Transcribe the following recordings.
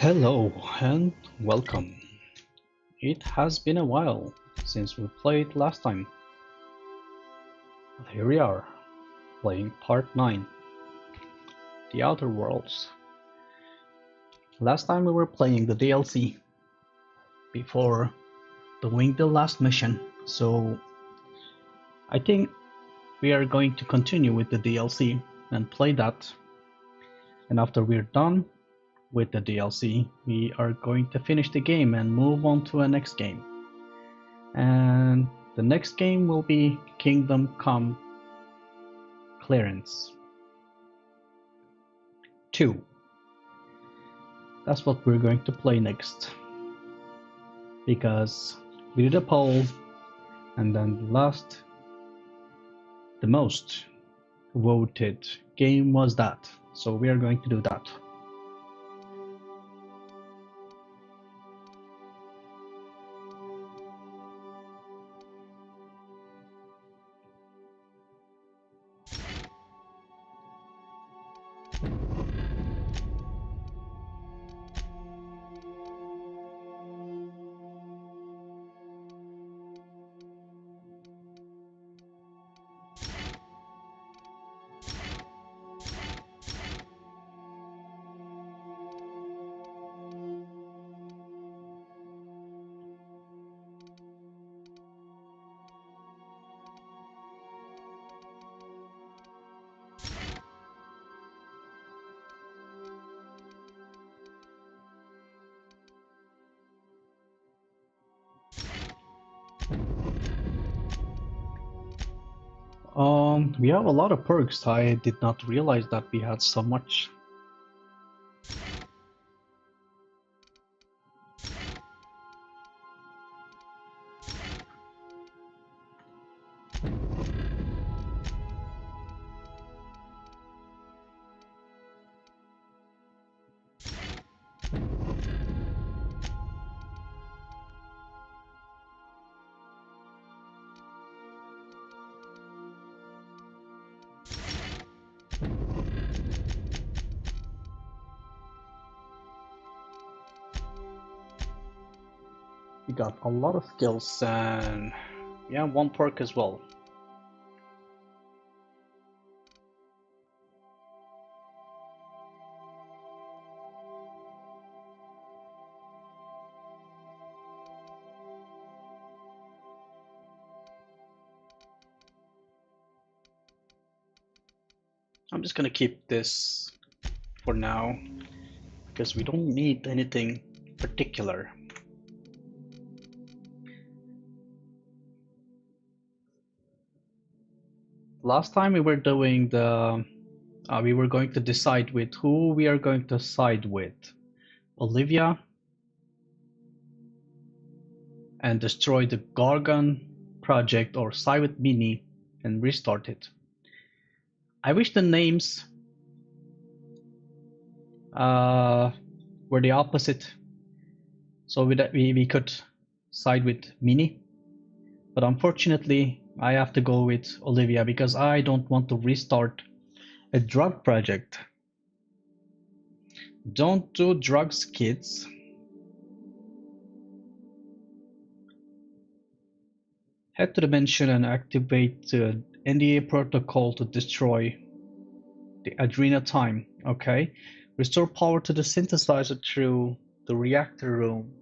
Hello and welcome. It has been a while since we played last time. But here we are, playing part 9, The Outer Worlds. Last time we were playing the DLC before doing the last mission, so I think we are going to continue with the DLC and play that. And after we're done with the DLC, we are going to finish the game and move on to a next game. And the next game will be Kingdom Come Clarence 2. That's what we're going to play next. Because we did a poll, and then the most voted game was that. So we are going to do that. We have a lot of perks. I did not realize that we had so much. We got a lot of skills and yeah, one perk as well. I'm just gonna keep this for now because we don't need anything particular. Last time we were doing we were going to decide with who we are going to side with. Olivia and destroy the Gorgon project, or side with Minnie and restart it. I wish the names were the opposite, so we could side with Minnie. But unfortunately, I have to go with Olivia because I don't want to restart a drug project. Don't do drugs, kids. Head to the mansion and activate the NDA protocol to destroy the Adrenatime. Okay. Restore power to the synthesizer through the reactor room.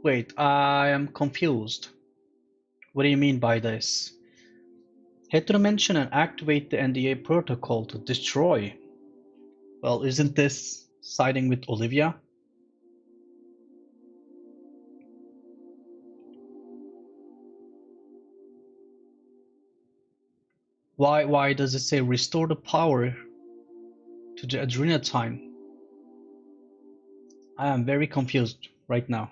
Wait, I am confused. What do you mean by this? Head to the mansion and activate the NDA protocol to destroy. Well, isn't this siding with Olivia? Why does it say restore the power to the Adrenatime? I am very confused right now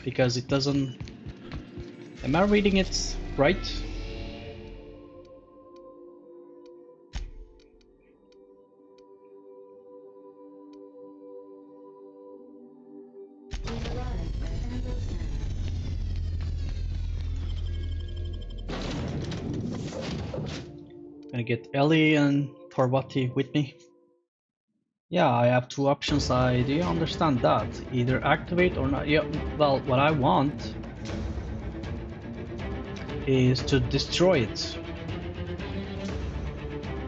because it doesn't. Am I reading it right? Gonna get Ellie and Parvati with me. Yeah, I have two options. I do understand that. Either activate or not. Yeah, well, what I want is to destroy it.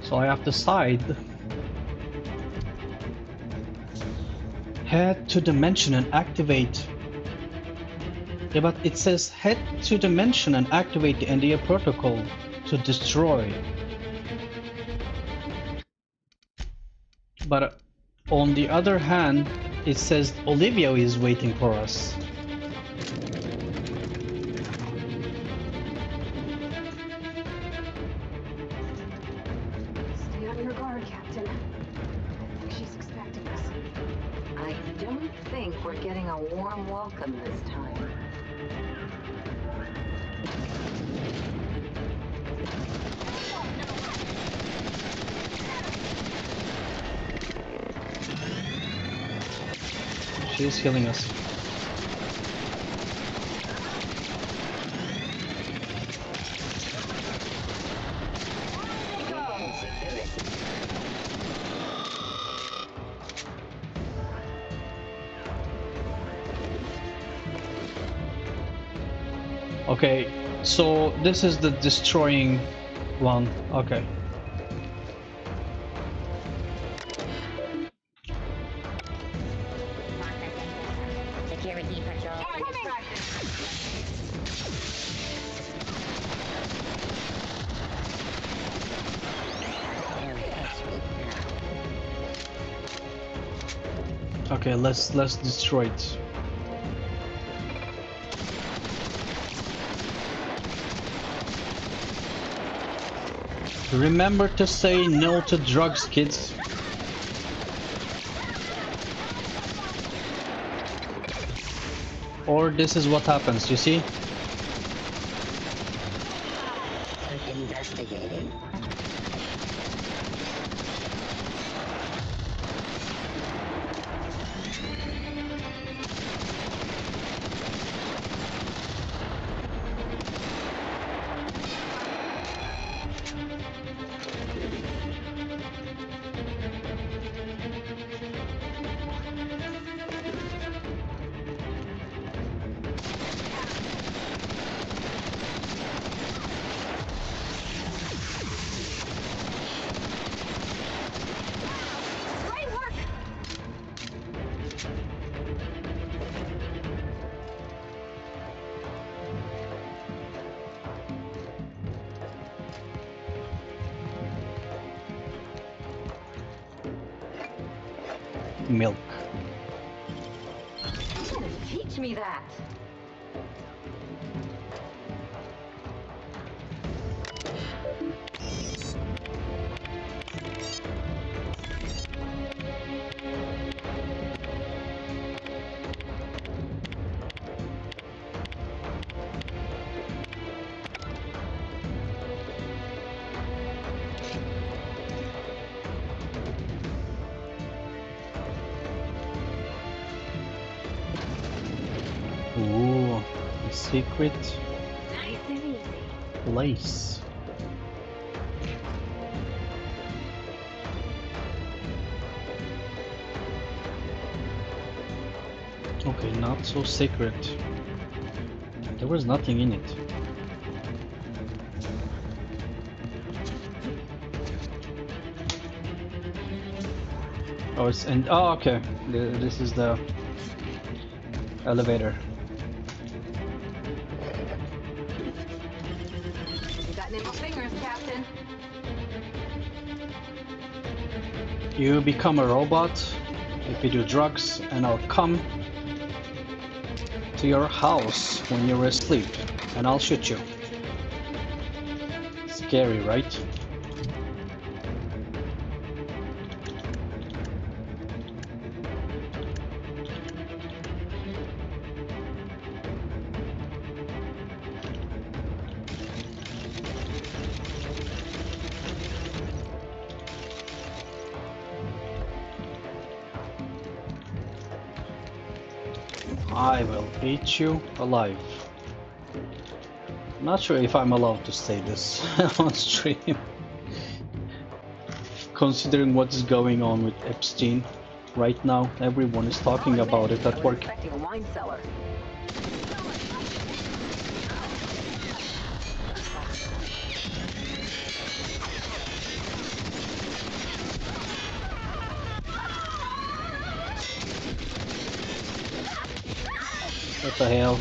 So I have to decide. Head to dimension and activate. Yeah, but it says head to dimension and activate the NDA protocol to destroy. But on the other hand, it says Olivia is waiting for us. Stay on your guard, Captain. I think she's expecting us. I don't think we're getting a warm welcome this time. She's healing us. Okay, so this is the destroying one. Okay. Security patrol. Okay, let's destroy it. Remember to say no to drugs, kids. Or this is what happens, you see? Investigating. Great work! Milk. Teach me that. Ooh, a secret Nice and easy. place. Okay, not so secret. There was nothing in it. Oh, it's and oh, okay. This is the elevator. You got nimble fingers, Captain. You become a robot if you do drugs, and I'll come to your house when you're asleep, and I'll shoot you. Scary, right? I will eat you alive. Not sure if I'm allowed to say this on stream. considering what's going on with Epstein right now. Everyone is talking about it at work. Expecting a wine cellar. What the hell?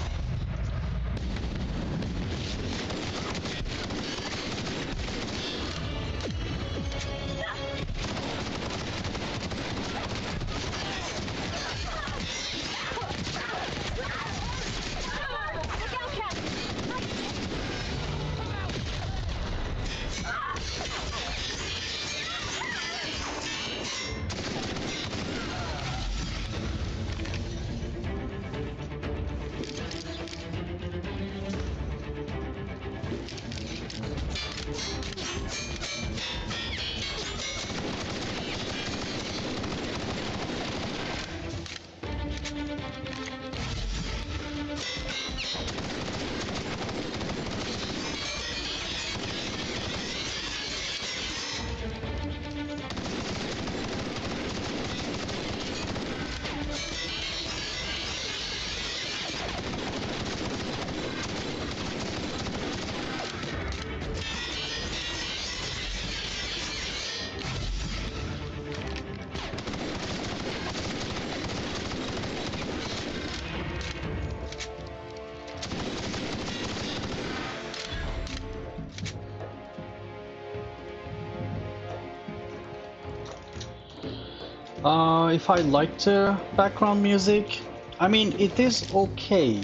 If I like the background music, I mean, it is okay.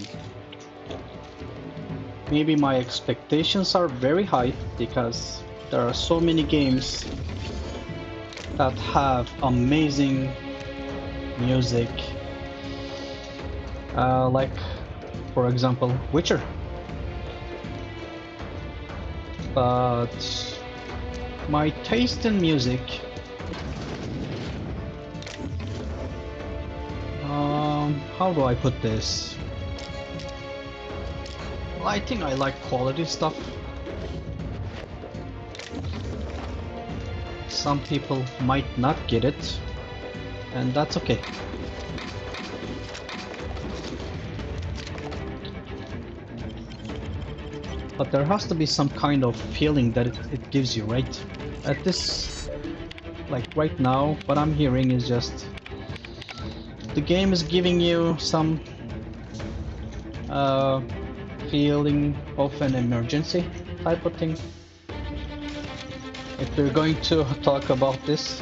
Maybe my expectations are very high because there are so many games that have amazing music. Like, for example, Witcher. But my taste in music, how do I put this? Well, I think I like quality stuff. Some people might not get it, and that's okay. But there has to be some kind of feeling that it gives you, right? At this, like right now, what I'm hearing is just the game is giving you some feeling of an emergency type of thing. If we're going to talk about this,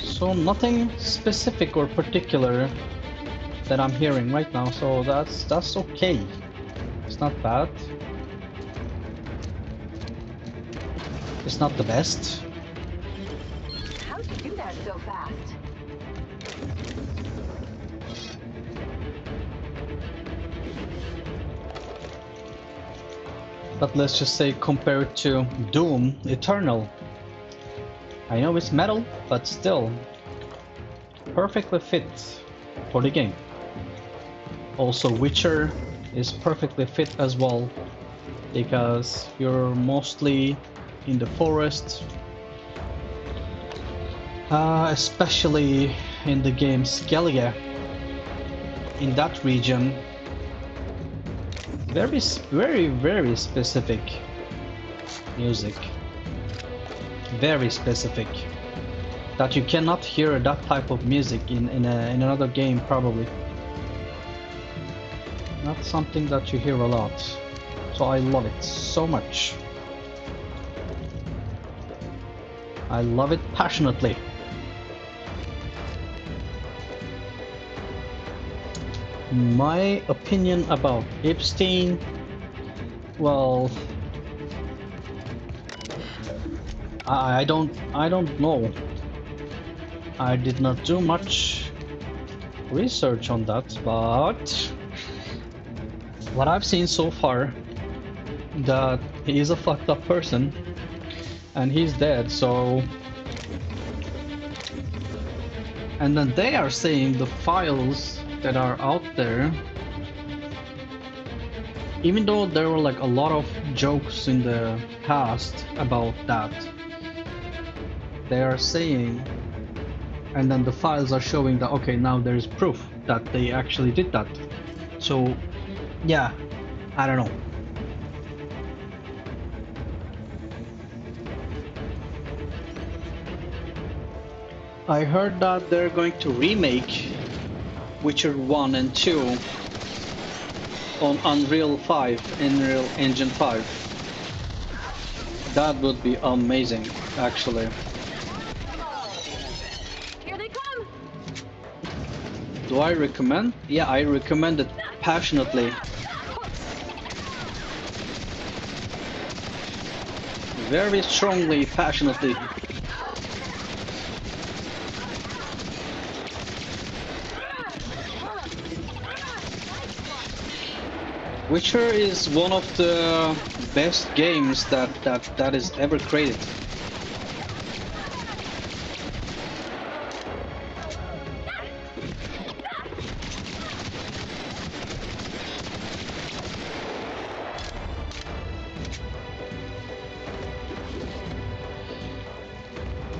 so nothing specific or particular that I'm hearing right now, so that's okay. It's not bad. It's not the best. How'd you do that so fast? But let's just say compared to Doom Eternal, I know it's metal, but still perfectly fit for the game. Also, Witcher is perfectly fit as well because you're mostly in the forest, especially in the game Skellige. In that region, very specific music, very specific, that you cannot hear that type of music in another game probably. Not something that you hear a lot, so I love it so much. I love it passionately. My opinion about Epstein, well, I don't know. I did not do much research on that, but what I've seen so far, that he is a fucked up person and he's dead, so... And then they are saying the files that are out there Even though there were like a lot of jokes in the past about that, they are saying, and then the files are showing that okay, now there is proof that they actually did that. So yeah, I don't know. I heard that they're going to remake Witcher 1 and 2 on Unreal 5, Unreal Engine 5. That would be amazing, actually. Here they come! Do I recommend? Yeah, I recommend it passionately. Very strongly, passionately. Witcher is one of the best games that is ever created.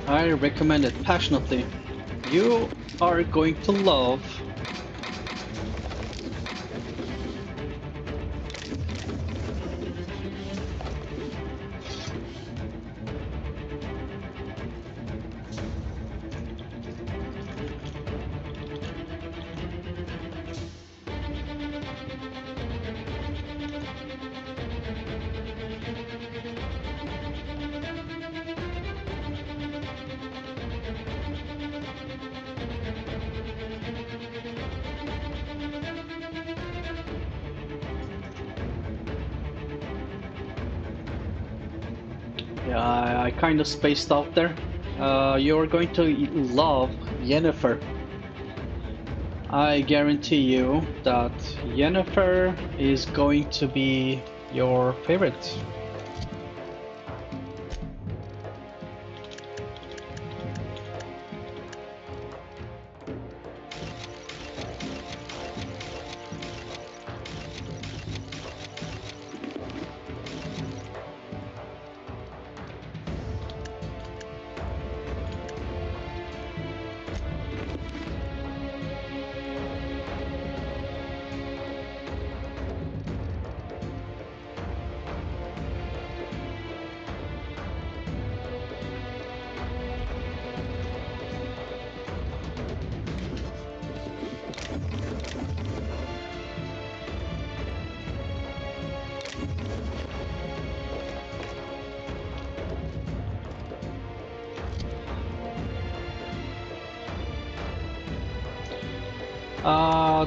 I recommend it passionately. You are going to love Yeah, I kind of spaced out there. You're going to love Yennefer. I guarantee you that Yennefer is going to be your favorite.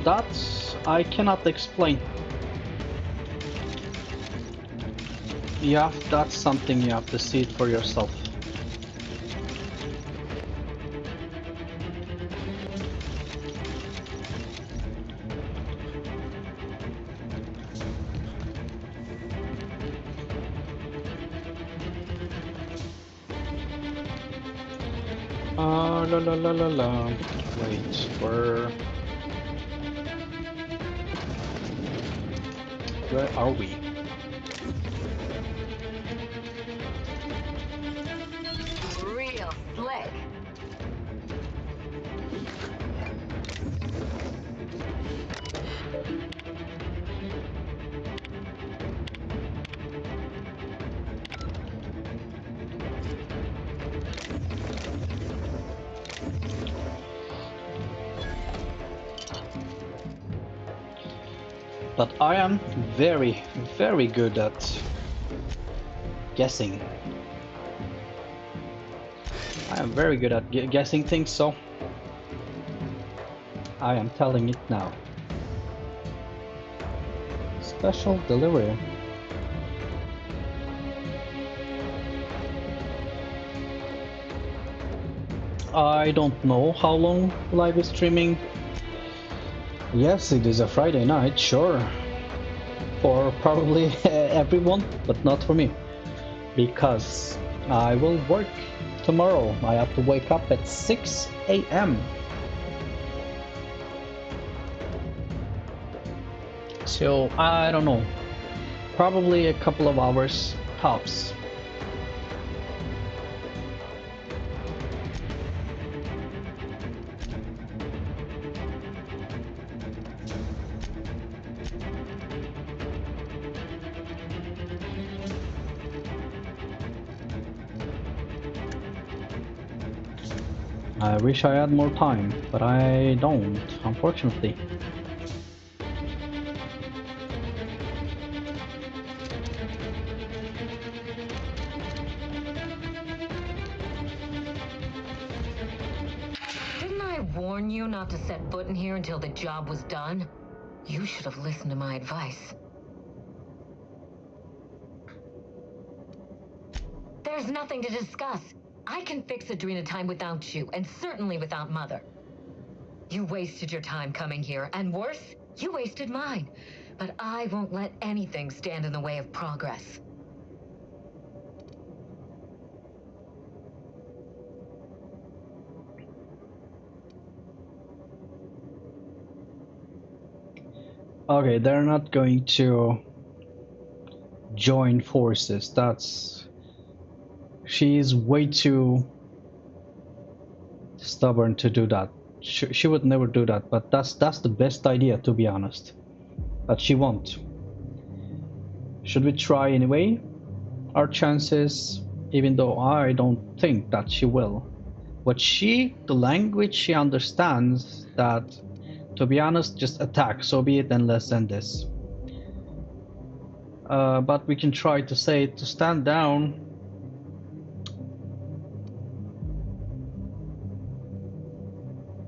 That I cannot explain. That's something you have to see it for yourself. La la la la la. Wait, where are we? Real slick. But I am very, very good at guessing. I am very good at guessing things, so I am telling it now. Special delivery. I don't know how long live streaming. Yes, it is a Friday night, sure. For probably everyone, but not for me. Because I will work tomorrow. I have to wake up at 6 a.m. So, I don't know. Probably a couple of hours tops. I wish I had more time, but I don't, unfortunately. Didn't I warn you not to set foot in here until the job was done? You should have listened to my advice. There's nothing to discuss. I can fix Adrena time without you, and certainly without Mother. You wasted your time coming here, and worse, you wasted mine. But I won't let anything stand in the way of progress. Okay, they're not going to join forces. She's way too stubborn to do that. She would never do that, but that's the best idea, to be honest. But she won't. Should we try anyway? Our chances, even though I don't think that she will. But the language she understands, that, to be honest, just attack, so be it, and let's end this. But we can try to say to stand down.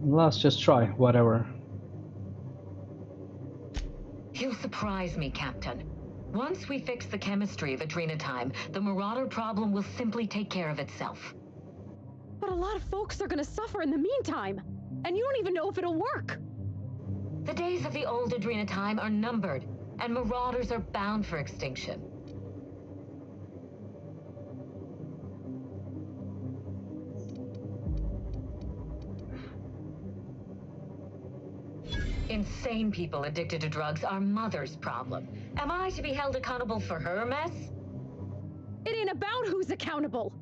Let's just try, whatever. You surprise me, Captain. Once we fix the chemistry of Adrena time, the Marauder problem will simply take care of itself. But a lot of folks are gonna suffer in the meantime, and you don't even know if it'll work. The days of the old Adrena time are numbered, and Marauders are bound for extinction. Insane people addicted to drugs are Mother's problem. Am I to be held accountable for her mess? It ain't about who's accountable.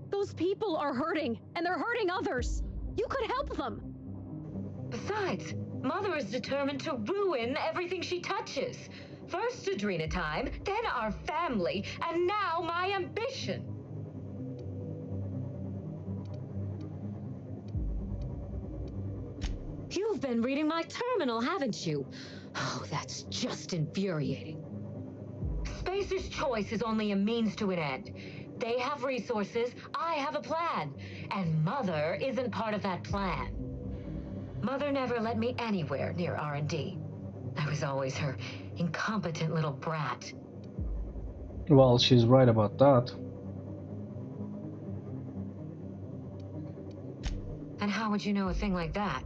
Those people are hurting, and they're hurting others. You could help them. Besides, Mother is determined to ruin everything she touches. First Adrena time, then our family, and now my ambition. You've been reading my terminal, haven't you? Oh, that's just infuriating. Spacer's choice is only a means to an end. They have resources, I have a plan, and Mother isn't part of that plan. Mother never let me anywhere near R&D. I was always her incompetent little brat. Well, she's right about that. And how would you know a thing like that?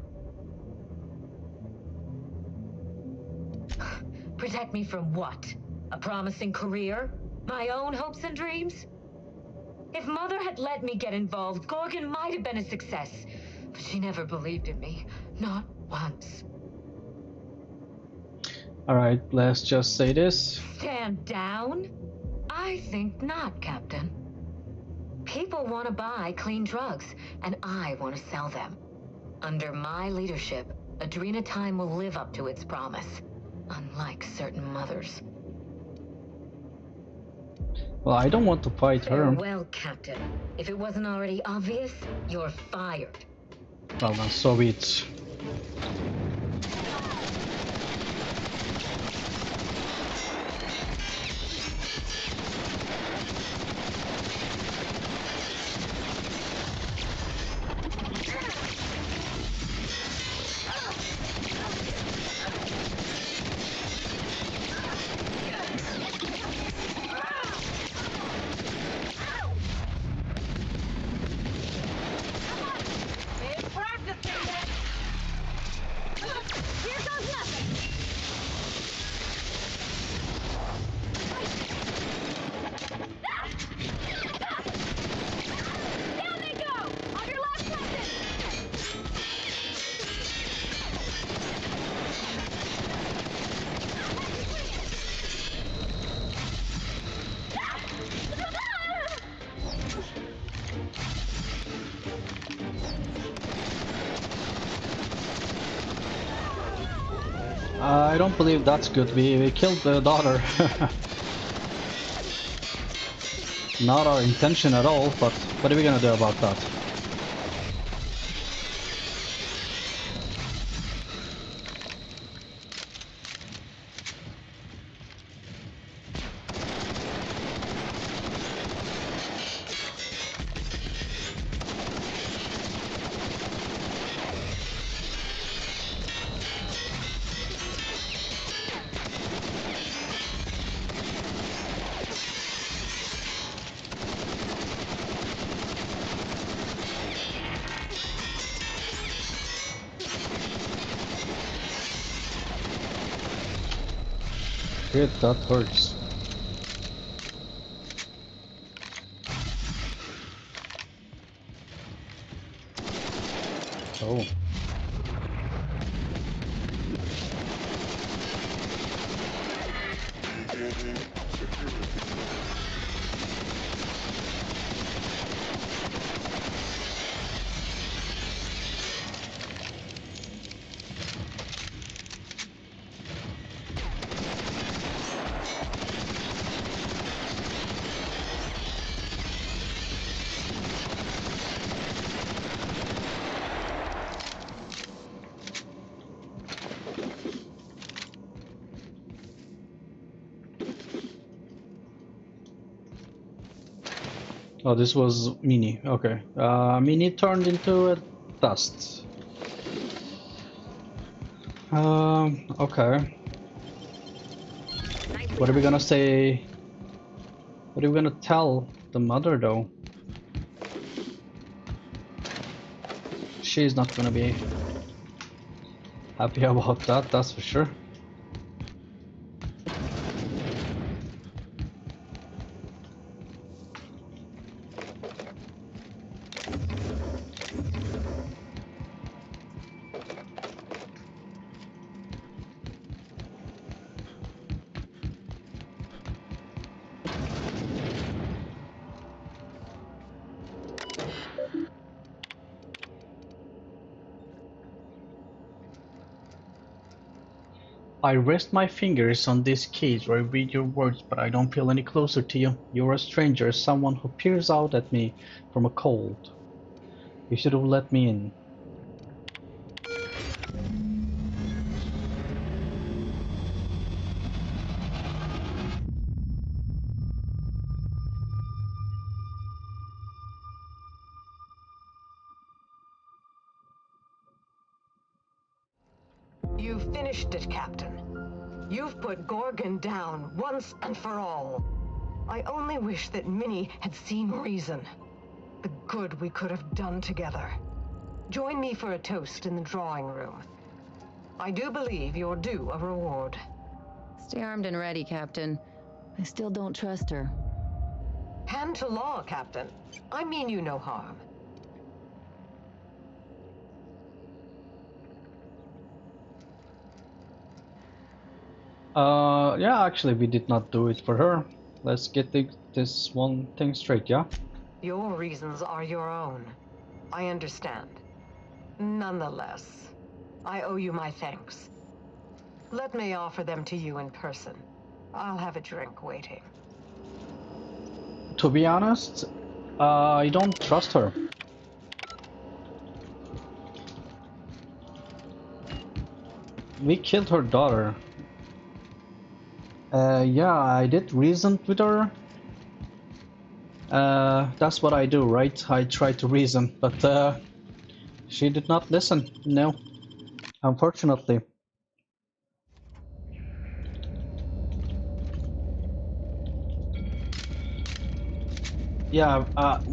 Protect me from what? A promising career? My own hopes and dreams? If Mother had let me get involved, Gorgon might have been a success. But she never believed in me. Not once. Alright, let's just say this. Stand down? I think not, Captain. People want to buy clean drugs, and I want to sell them. Under my leadership, Adrena time will live up to its promise. Unlike certain mothers. Well, I don't want to fight her. Farewell, Captain. If it wasn't already obvious, you're fired. Well, then so be it. I don't believe that's good. We killed the daughter. Not our intention at all, but what are we gonna do about that? Shit, that hurts. Oh. Oh, this was Mini. Okay. Mini turned into a dust. Okay. What are we gonna say? What are we gonna tell the mother though? She's not gonna be happy about that, that's for sure. I rest my fingers on this cage where I read your words, but I don't feel any closer to you. You're a stranger, someone who peers out at me from a cold. You should have let me in. You've finished it, Captain. You've put Gorgon down once and for all. I only wish that Minnie had seen reason. The good we could have done together. Join me for a toast in the drawing room. I do believe you're due a reward. Stay armed and ready, Captain. I still don't trust her. Hand to law, Captain. I mean you no harm. Yeah, actually we did not do it for her. Let's get this one thing straight, yeah? Your reasons are your own. I understand. Nonetheless, I owe you my thanks. Let me offer them to you in person. I'll have a drink waiting. To be honest, I don't trust her. We killed her daughter. Yeah, I did reason with her. That's what I do, right? I try to reason, but she did not listen. No, unfortunately. Yeah,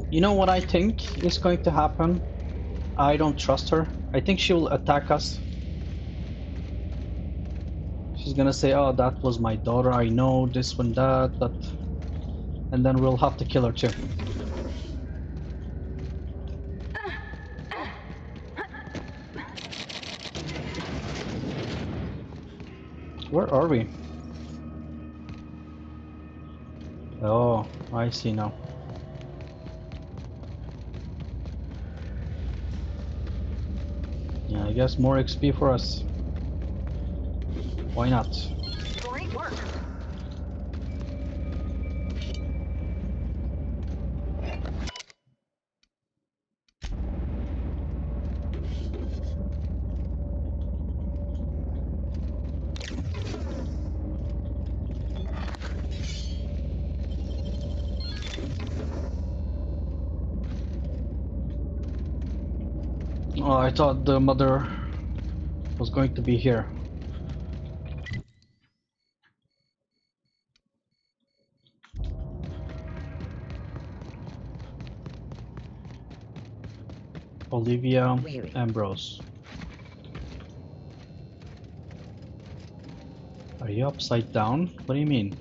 you know what I think is going to happen? I don't trust her. I think she will attack us. She's gonna say, oh, that was my daughter, I know this one, that, but... And then we'll have to kill her too. Where are we? Oh, I see now. Yeah, I guess more XP for us. Why not? Great work. Oh, I thought the mother was going to be here. Olivia Ambrose. Are you upside down? What do you mean?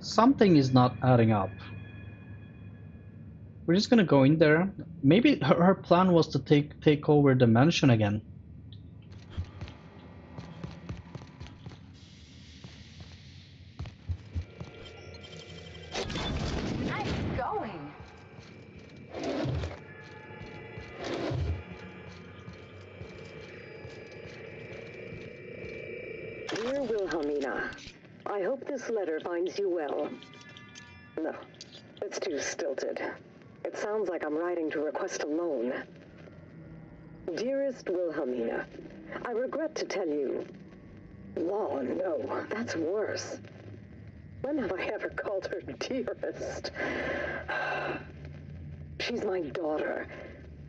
Something is not adding up. We're just gonna go in there. Maybe her plan was to take over the mansion again. Nice going. Dear Wilhelmina, I hope this letter finds you well. No, it's too stilted. It sounds like I'm writing to request a loan. Dearest Wilhelmina, I regret to tell you... Oh, no, that's worse. When have I ever called her dearest? She's my daughter.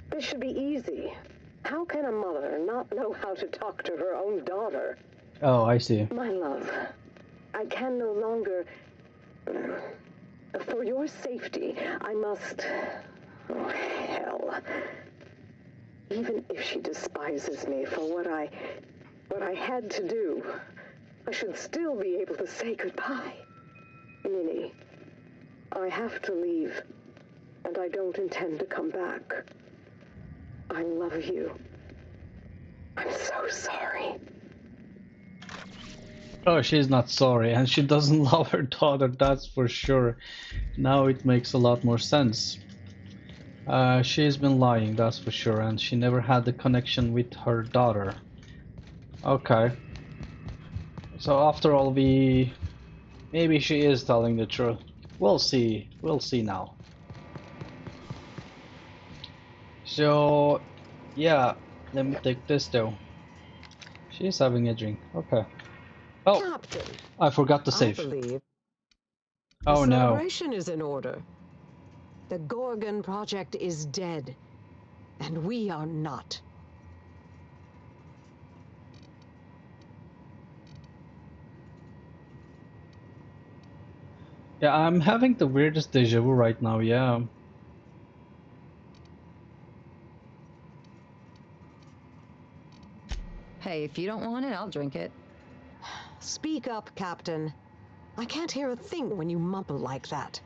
This should be easy. How can a mother not know how to talk to her own daughter? Oh, I see. My love, I can no longer... For your safety, I must... Oh, hell. Even if she despises me for what I had to do, I should still be able to say goodbye. Minnie, I have to leave, and I don't intend to come back. I love you. I'm so sorry. Oh, she's not sorry, and she doesn't love her daughter, that's for sure. Now it makes a lot more sense. She's been lying, that's for sure, and she never had the connection with her daughter. Okay. So after all, maybe she is telling the truth. We'll see. We'll see now. So, yeah, let me take this though. She's having a drink. Okay. Oh, Captain, I forgot to I save. believe Oh the no. celebration is in order. The Gorgon project is dead, and we are not. Yeah, I'm having the weirdest deja vu right now, yeah. Hey, if you don't want it, I'll drink it. Speak up, Captain. I can't hear a thing when you mumble like that.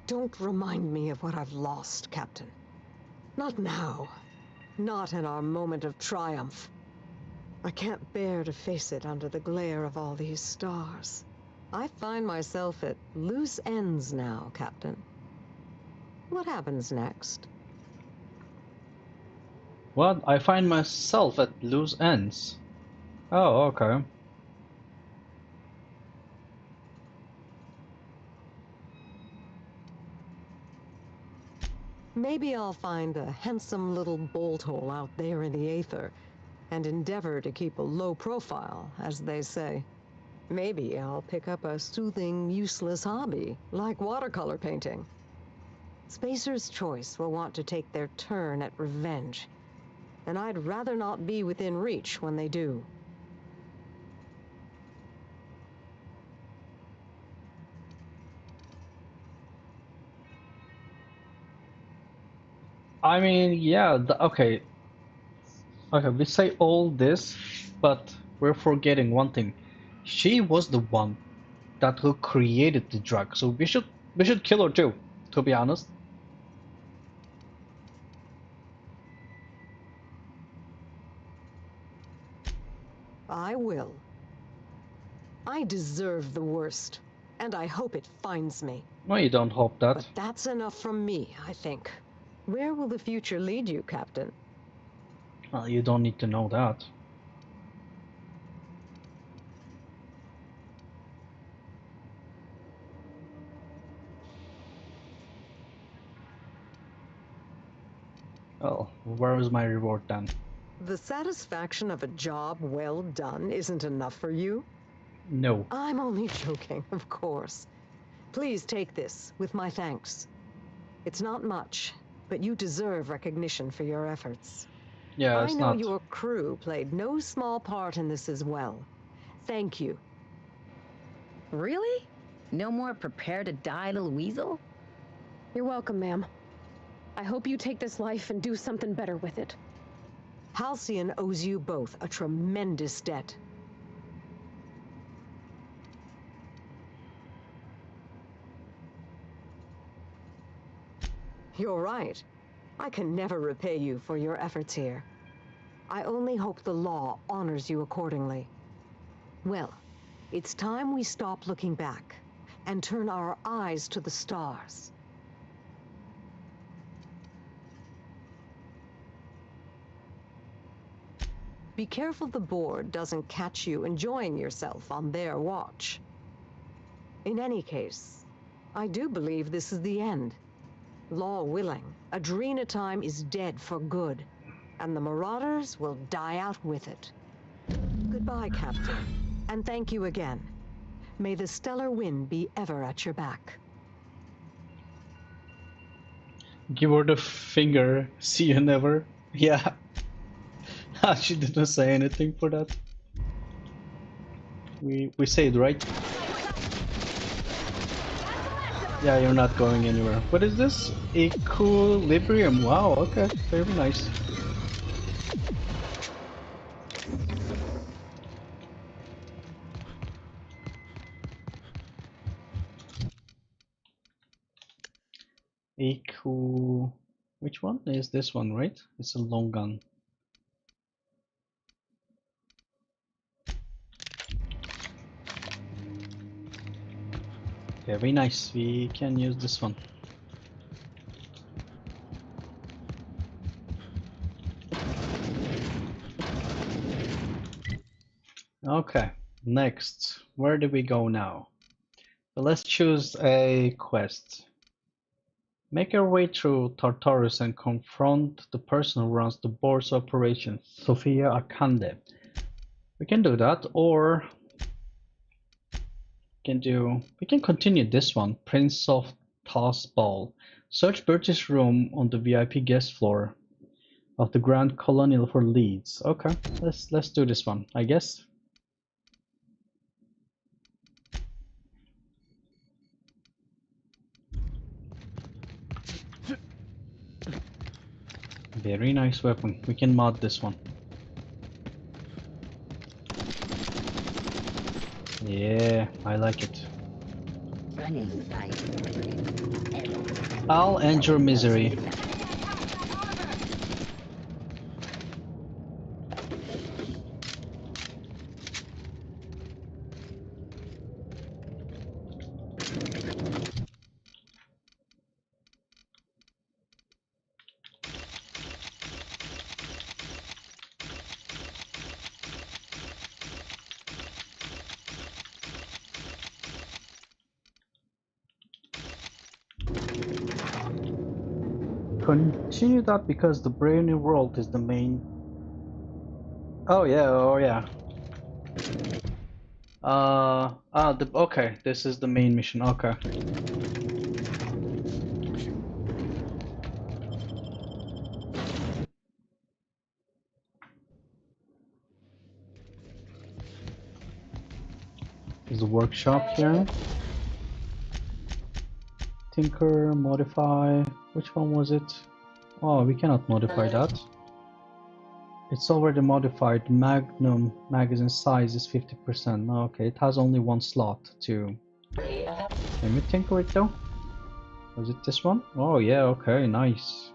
Don't remind me of what I've lost, Captain. Not now. Not in our moment of triumph. I can't bear to face it under the glare of all these stars. I find myself at loose ends now, Captain. What happens next? What? I find myself at loose ends. Oh, okay. Maybe I'll find a handsome little bolt hole out there in the aether and endeavor to keep a low profile, as they say. Maybe I'll pick up a soothing, useless hobby, like watercolor painting. Spacer's Choice will want to take their turn at revenge, and I'd rather not be within reach when they do. I mean, yeah, okay. Okay, we say all this, but we're forgetting one thing. She was the one that who created the drug, so we should kill her too, to be honest. I will. I deserve the worst, and I hope it finds me. No, you don't hope that. But that's enough from me, I think. Where will the future lead you, Captain? Well, you don't need to know that. Well, where is my reward then? The satisfaction of a job well done isn't enough for you? No. I'm only joking, of course. Please take this, with my thanks. It's not much, but you deserve recognition for your efforts. Yeah, it's I know not. your crew played no small part in this as well. Thank you. Really? No more prepare to die, little weasel? You're welcome, ma'am. I hope you take this life and do something better with it. Halcyon owes you both a tremendous debt. You're right. I can never repay you for your efforts here. I only hope the law honors you accordingly. Well, it's time we stop looking back and turn our eyes to the stars. Be careful the board doesn't catch you enjoying yourself on their watch. In any case, I do believe this is the end. Law willing, Adrena Time is dead for good, and the Marauders will die out with it. Goodbye, Captain, and thank you again. May the stellar wind be ever at your back. Give her the finger. See you never. Yeah. She didn't say anything for that. We say it right. Yeah, you're not going anywhere. What is this? Equilibrium. Wow, okay. Very nice. Which one is this one, right? It's a long gun. Very nice. We can use this one. Okay, next. Where do we go now? So let's choose a quest. Make your way through Tartarus and confront the person who runs the board's operations, Sofia Akande. We can do that, or we can continue this one, Prince of Toss Ball. Search Bertie's room on the VIP guest floor of the Grand Colonial for leads. Okay, let's do this one, I guess. Very nice weapon. We can mod this one. Yeah, I like it. I'll end your misery. Continue that because the Brave New World is the main. Oh yeah, oh yeah. Okay, this is the main mission. Okay. There's a workshop here. Tinker, modify. Which one was it? Oh, we cannot modify that. It's already modified. Magnum magazine size is 50%. Okay, it has only one slot too. Can we tinker it though? Was it this one? Oh yeah, okay, nice.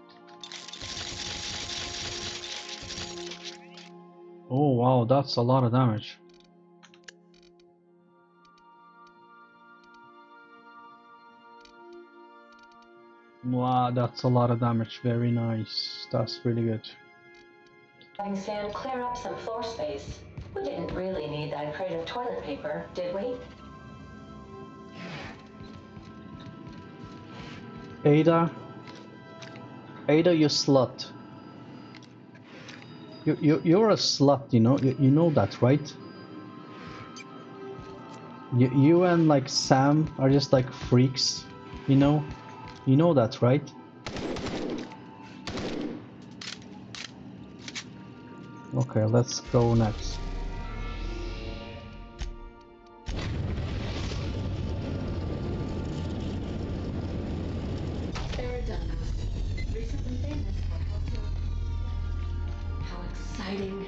Oh wow, that's a lot of damage. Wow, that's a lot of damage. Very nice. That's really good. Having Sam clear up some floor space. We didn't really need that crate of toilet paper, did we? Ada, you slut. You're a slut, you know. You know that, right? You and like Sam are just like freaks, you know. You know that, right? Okay, let's go next. They're done. Recently famous for how exciting.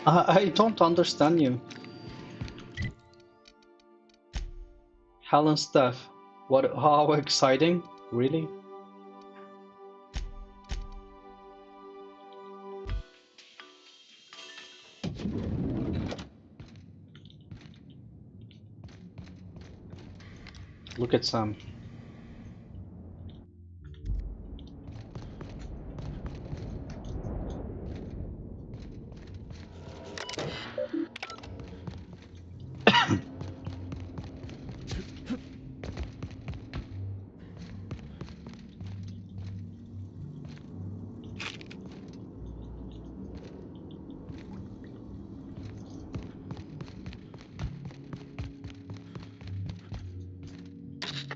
I don't understand you. Helen Steph, what? How exciting? Really? Look at Sam.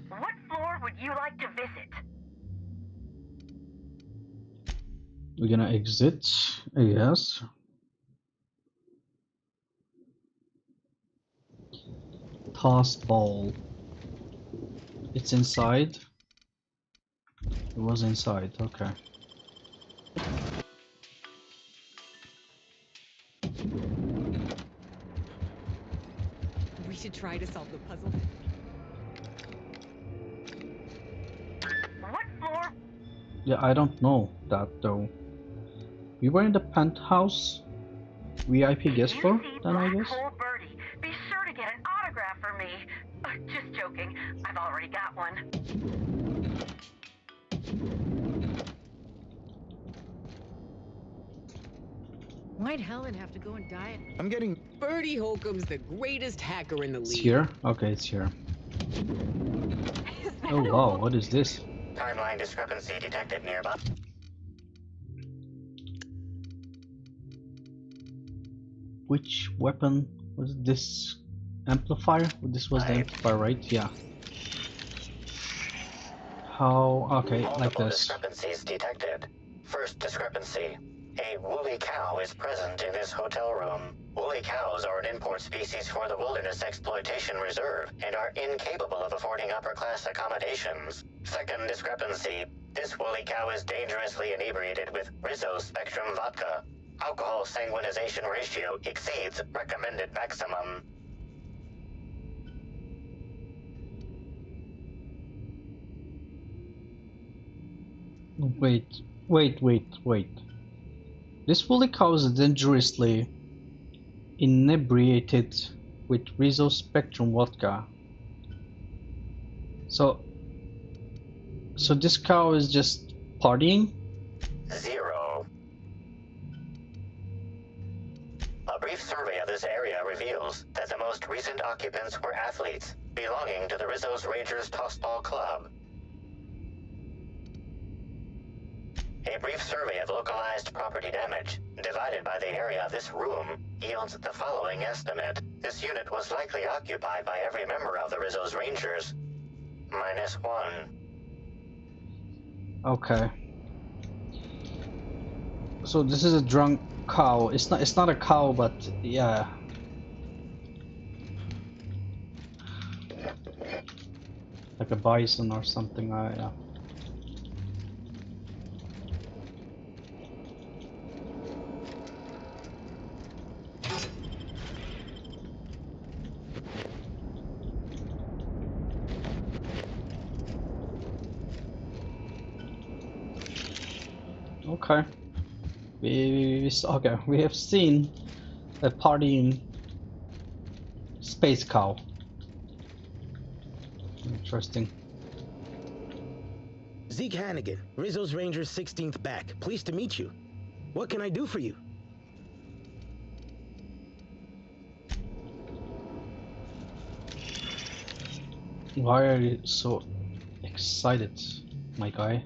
What floor would you like to visit? We're gonna exit. Yes. Tossed ball. It's inside. It was inside. Okay. We should try to solve the puzzle. What floor? Yeah, I don't know that though. We were in the penthouse. VIP guest floor, then I guess. Hole Birdie, be sure to get an autograph for me. Just joking. I've already got one. Why'd Helen have to go and die? I'm getting... Birdie Holcomb's the greatest hacker in the It's league. here? Okay, it's here. Oh wow, what is this? Timeline discrepancy detected nearby. Which weapon was this? Amplifier? This was the amplifier, right? Yeah. How? Okay, like Multiple this. discrepancies detected. First discrepancy. A woolly cow is present in this hotel room. Woolly cows are an import species for the Wilderness Exploitation Reserve and are incapable of affording upper-class accommodations. Second discrepancy. This woolly cow is dangerously inebriated with Rizzo Spectrum vodka. Alcohol sanguinization ratio exceeds recommended maximum. Wait. This woolly cow is dangerously inebriated with Rizzo Spectrum vodka. So this cow is just partying? 0. A brief survey of this area reveals that the most recent occupants were athletes belonging to the Rizzo's Rangers Tossball Club. A brief survey of localized property damage, divided by the area of this room, yields the following estimate. This unit was likely occupied by every member of the Rizzo's Rangers. -1. Okay. So this is a drunk cow. It's not a cow, but yeah. Like a bison or something. Yeah. Okay. We have seen a partying space cow. Interesting. Zeke Hannigan, Rizzo's Rangers 16th back. Pleased to meet you. What can I do for you? Why are you so excited, my guy?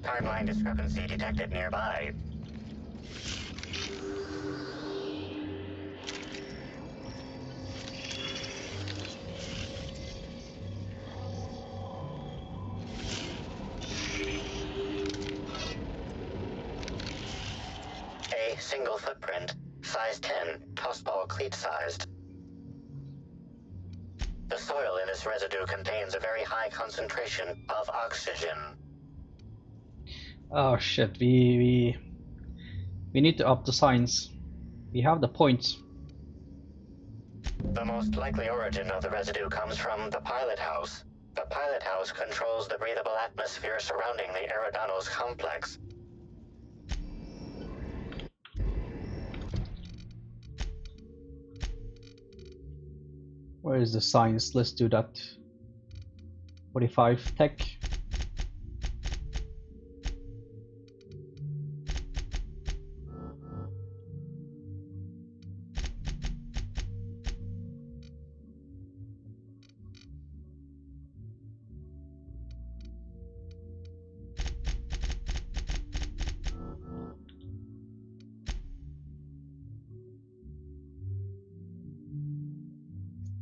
Timeline discrepancy detected nearby. A single footprint, size 10, tossball cleat sized. The soil in this residue contains a very high concentration of oxygen. Oh shit, we need to up the science. We have the points. The most likely origin of the residue comes from the pilot house. The pilot house controls the breathable atmosphere surrounding the Eridanos complex. Where is the science? Let's do that. 45 tech.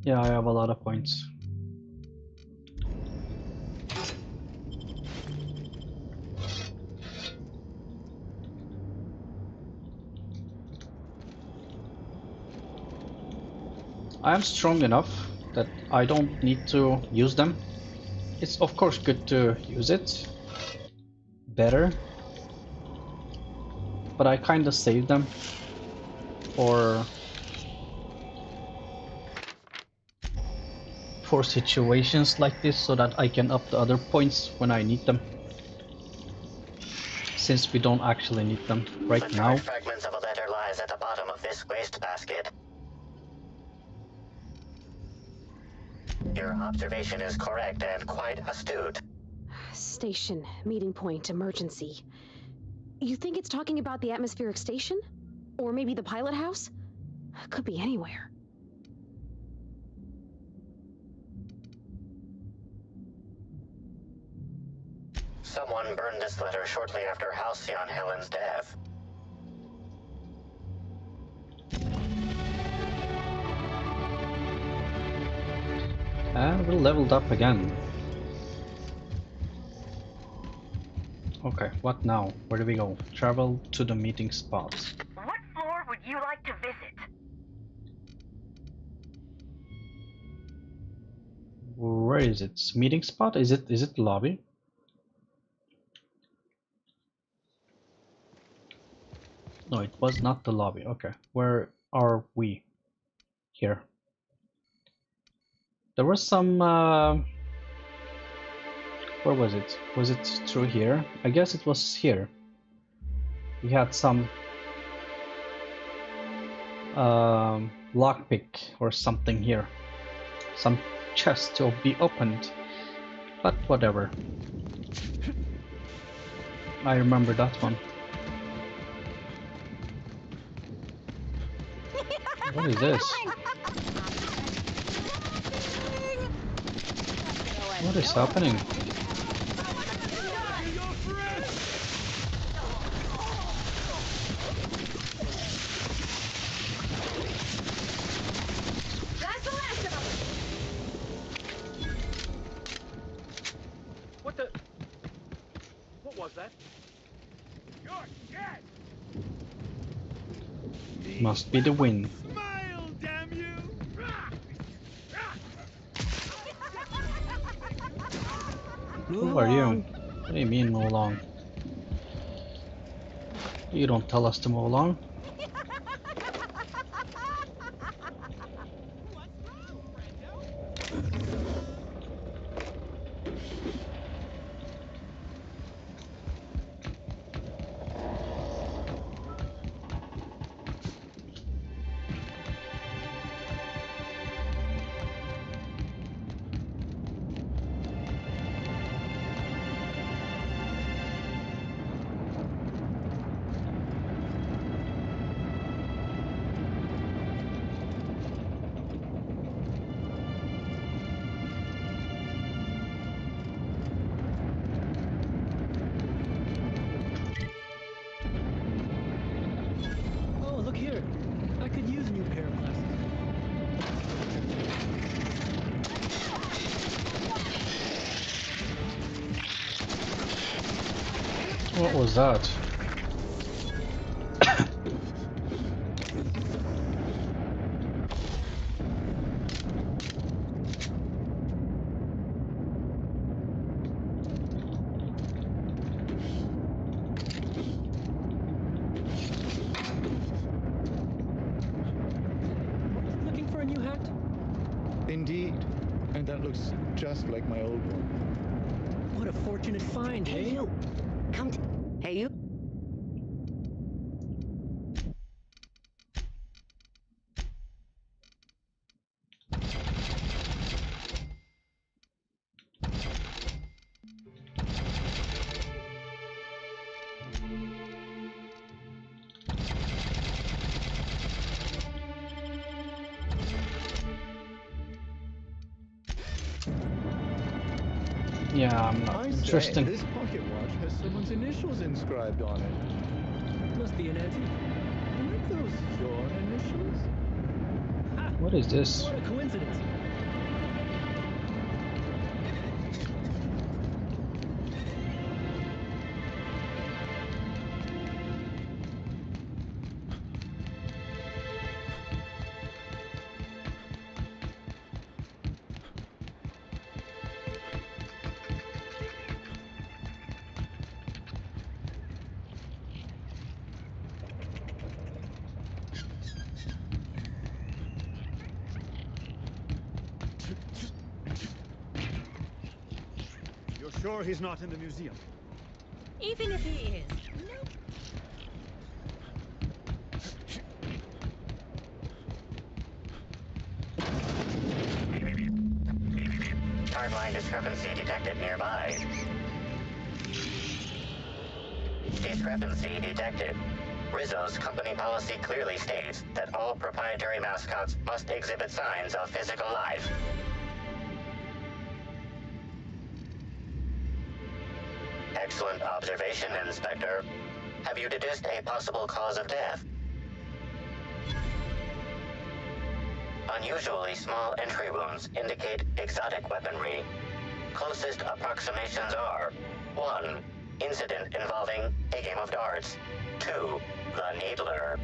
Yeah, I have a lot of points. I am strong enough that I don't need to use them. It's of course good to use it better, but I kinda save them for situations like this so that I can up the other points when I need them. Since we don't actually need them right now. The fragments of a letter lies at the bottom of this wastebasket. Your observation is correct and quite astute. Station, meeting point, emergency. You think it's talking about the atmospheric station? Or maybe the pilot house? Could be anywhere. Someone burned this letter shortly after Halcyon Helen's death. And we leveled up again. Okay, what now? Where do we go? Travel to the meeting spot. What floor would you like to visit? Where is it? Meeting spot? Is it the lobby? No, it was not the lobby. Okay, where are we? Here. There was some where was it? Was it through here? I guess it was here. We had some lockpick or something here. Some chest to be opened. But whatever. I remember that one. What is this? What is happening? That's the last of them. What the? What was that? You're dead. Must be the wind. Smile, damn you! Who are you? What do you mean move along? You don't tell us to move along. What was that? Looking for a new hat? Indeed. And that looks just like my old one. What a fortunate find, Hey, eh? you. Come t- Hey, you. Yeah, I'm not interesting. This pocket watch has someone's initials inscribed on it. Must be an antique. Aren't those your initials? What is this? What a coincidence. Sure he's not in the museum. Even if he is. Timeline discrepancy detected nearby. Discrepancy detected. Rizzo's company policy clearly states that all proprietary mascots must exhibit signs of physical life. Excellent observation, Inspector. Have you deduced a possible cause of death? Unusually small entry wounds indicate exotic weaponry. Closest approximations are 1. Incident involving a game of darts. 2. The Needler.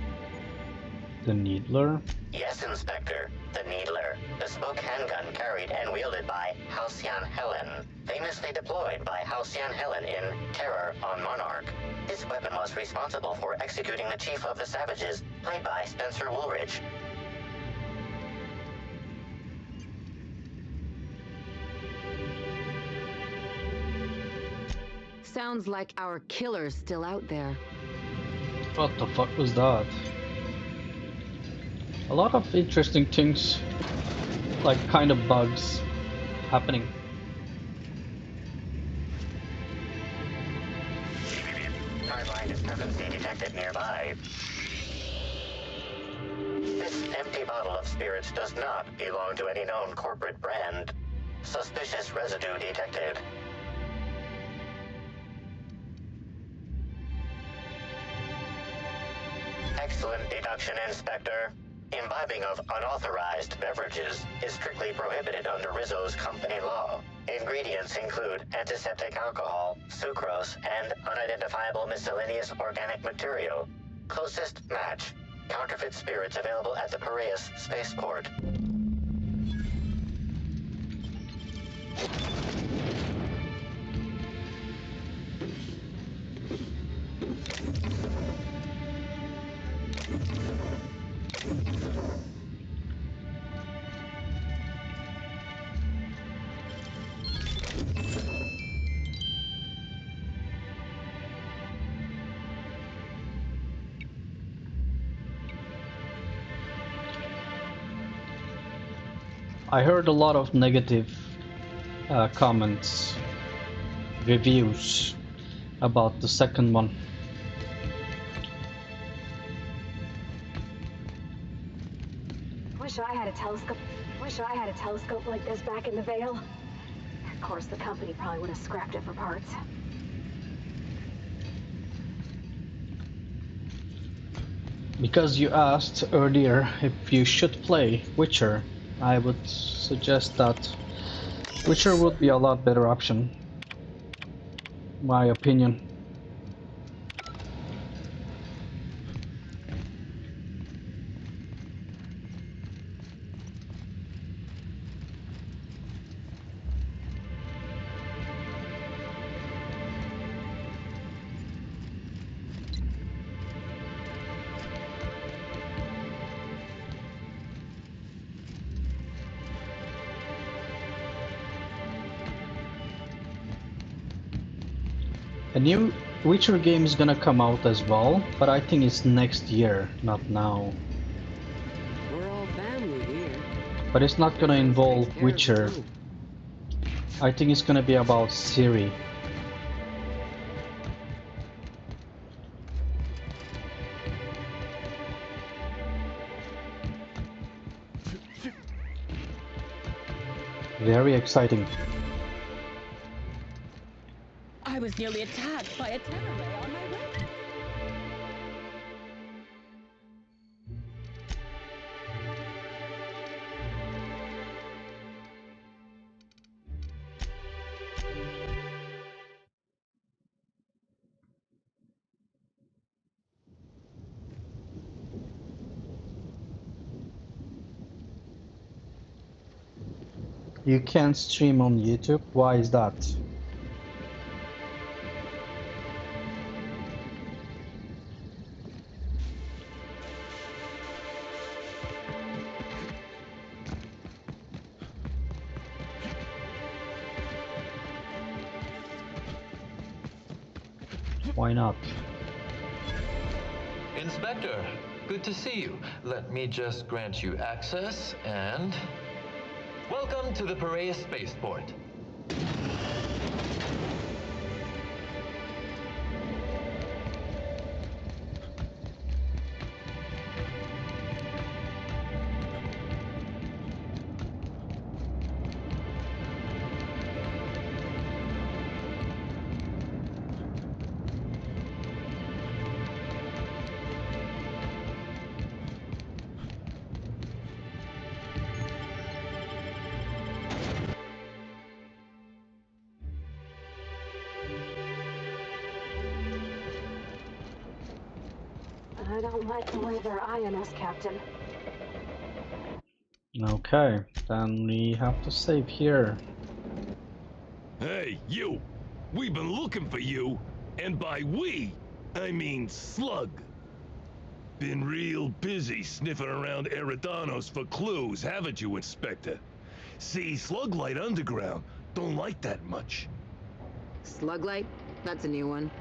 The Needler? Yes, Inspector. The Needler. Bespoke handgun carried and wielded by Halcyon Helen. Famously deployed by Halcyon Helen in Terror on Monarch. This weapon was responsible for executing the Chief of the Savages, played by Spencer Woolridge. Sounds like our killer's still out there. What the fuck was that? A lot of interesting things, like kind of bugs, happening. Hardline discrepancy detected nearby. This empty bottle of spirits does not belong to any known corporate brand. Suspicious residue detected. Excellent deduction, Inspector. Imbibing of unauthorized beverages is strictly prohibited under Rizzo's company law. Ingredients include antiseptic alcohol, sucrose, and unidentifiable miscellaneous organic material. Closest match. Counterfeit spirits available at the Piraeus spaceport. I heard a lot of negative comments, reviews about the second one. Wish I had a telescope. Wish I had a telescope like this back in the Vale. Of course, the company probably would have scrapped it for parts. Because you asked earlier if you should play Witcher, I would suggest that Witcher would be a lot better option. My opinion. A new Witcher game is gonna come out as well, but I think it's next year, not now. We're all family here. But it's not gonna involve Witcher. I think it's gonna be about Ciri. Very exciting. I was nearly attacked by a terror ray on my way. You can't stream on YouTube? Why is that? Why not? Inspector, good to see you. Let me just grant you access and... Welcome to the Piraeus Spaceport. I don't like the way they're eyeing us, Captain. Okay, then we have to save here. Hey, you! We've been looking for you, and by we, I mean Slug. Been real busy sniffing around Eridanos for clues, haven't you, Inspector? See, Sluglight Underground don't like that much. Sluglight? That's a new one.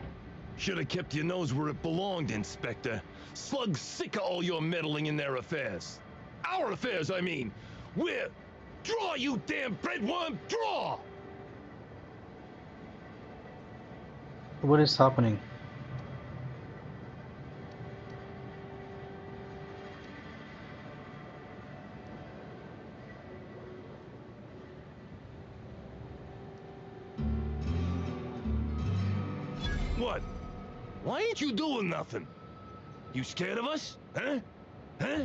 Should have kept your nose where it belonged, Inspector. Slug's sick of all your meddling in their affairs. Our affairs, I mean. We're... Draw, you damn breadworm, draw! What is happening? What? Why ain't you doing nothing? You scared of us? Huh? Huh?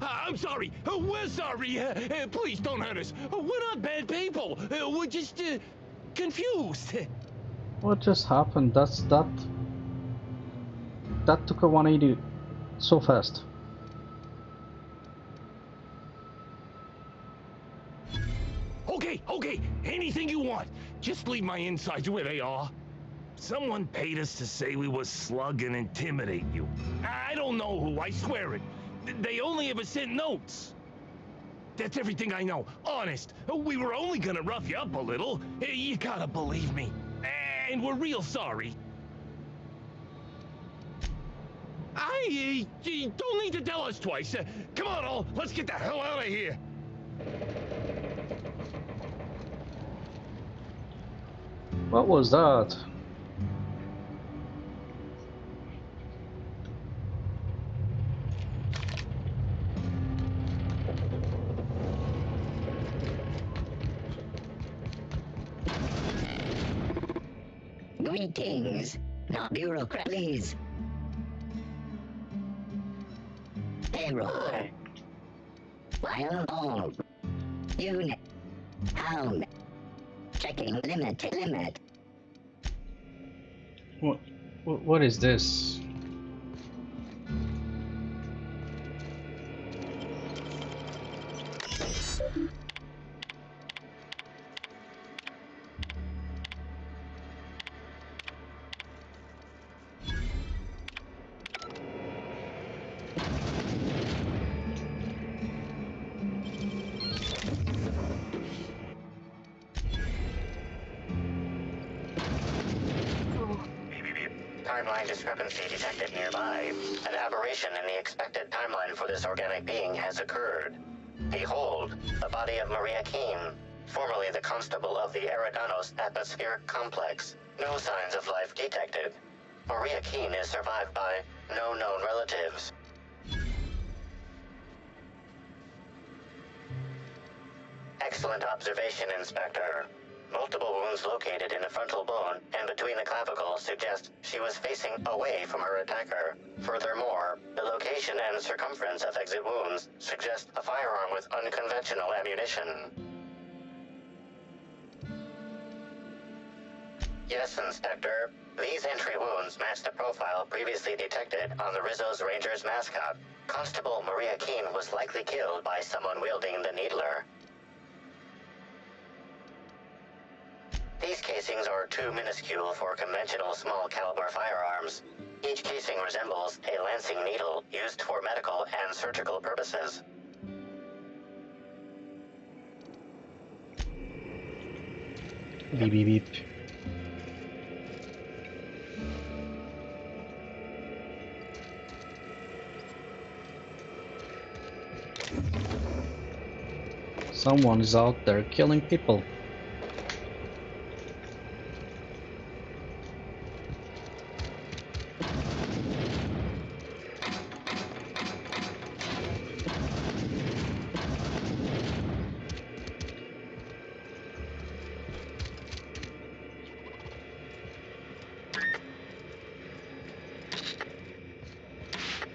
I'm sorry. We're sorry. Please don't hurt us. We're not bad people. We're just confused. What just happened? That took a 180 so fast. Okay. Anything you want. Just leave my insides where they are. Someone paid us to say we were Slug and intimidate you. I don't know who, I swear it. They only ever sent notes. That's everything I know. Honest. We were only gonna rough you up a little. You gotta believe me. And we're real sorry. I don't need to tell us twice. Come on, all. Let's get the hell out of here. What was that? Greetings, not bureaucrat, please. Error. Wild bulb. Unit. Hound. Checking limit. What is this? Timeline discrepancy detected nearby. An aberration in the expected timeline for this organic being has occurred. Behold, the body of Maria Keene, formerly the constable of the Eridanos Atmospheric Complex. No signs of life detected. Maria Keene is survived by no known relatives. Excellent observation, Inspector. Multiple wounds located in the frontal bone and between the clavicles suggest she was facing away from her attacker. Furthermore, the location and circumference of exit wounds suggest a firearm with unconventional ammunition. Yes, Inspector. These entry wounds match the profile previously detected on the Rizzo's Rangers mascot. Constable Maria Keene was likely killed by someone wielding the Needler. These casings are too minuscule for conventional small-caliber firearms. Each casing resembles a lancing needle used for medical and surgical purposes. Beep beep beep. Someone is out there killing people.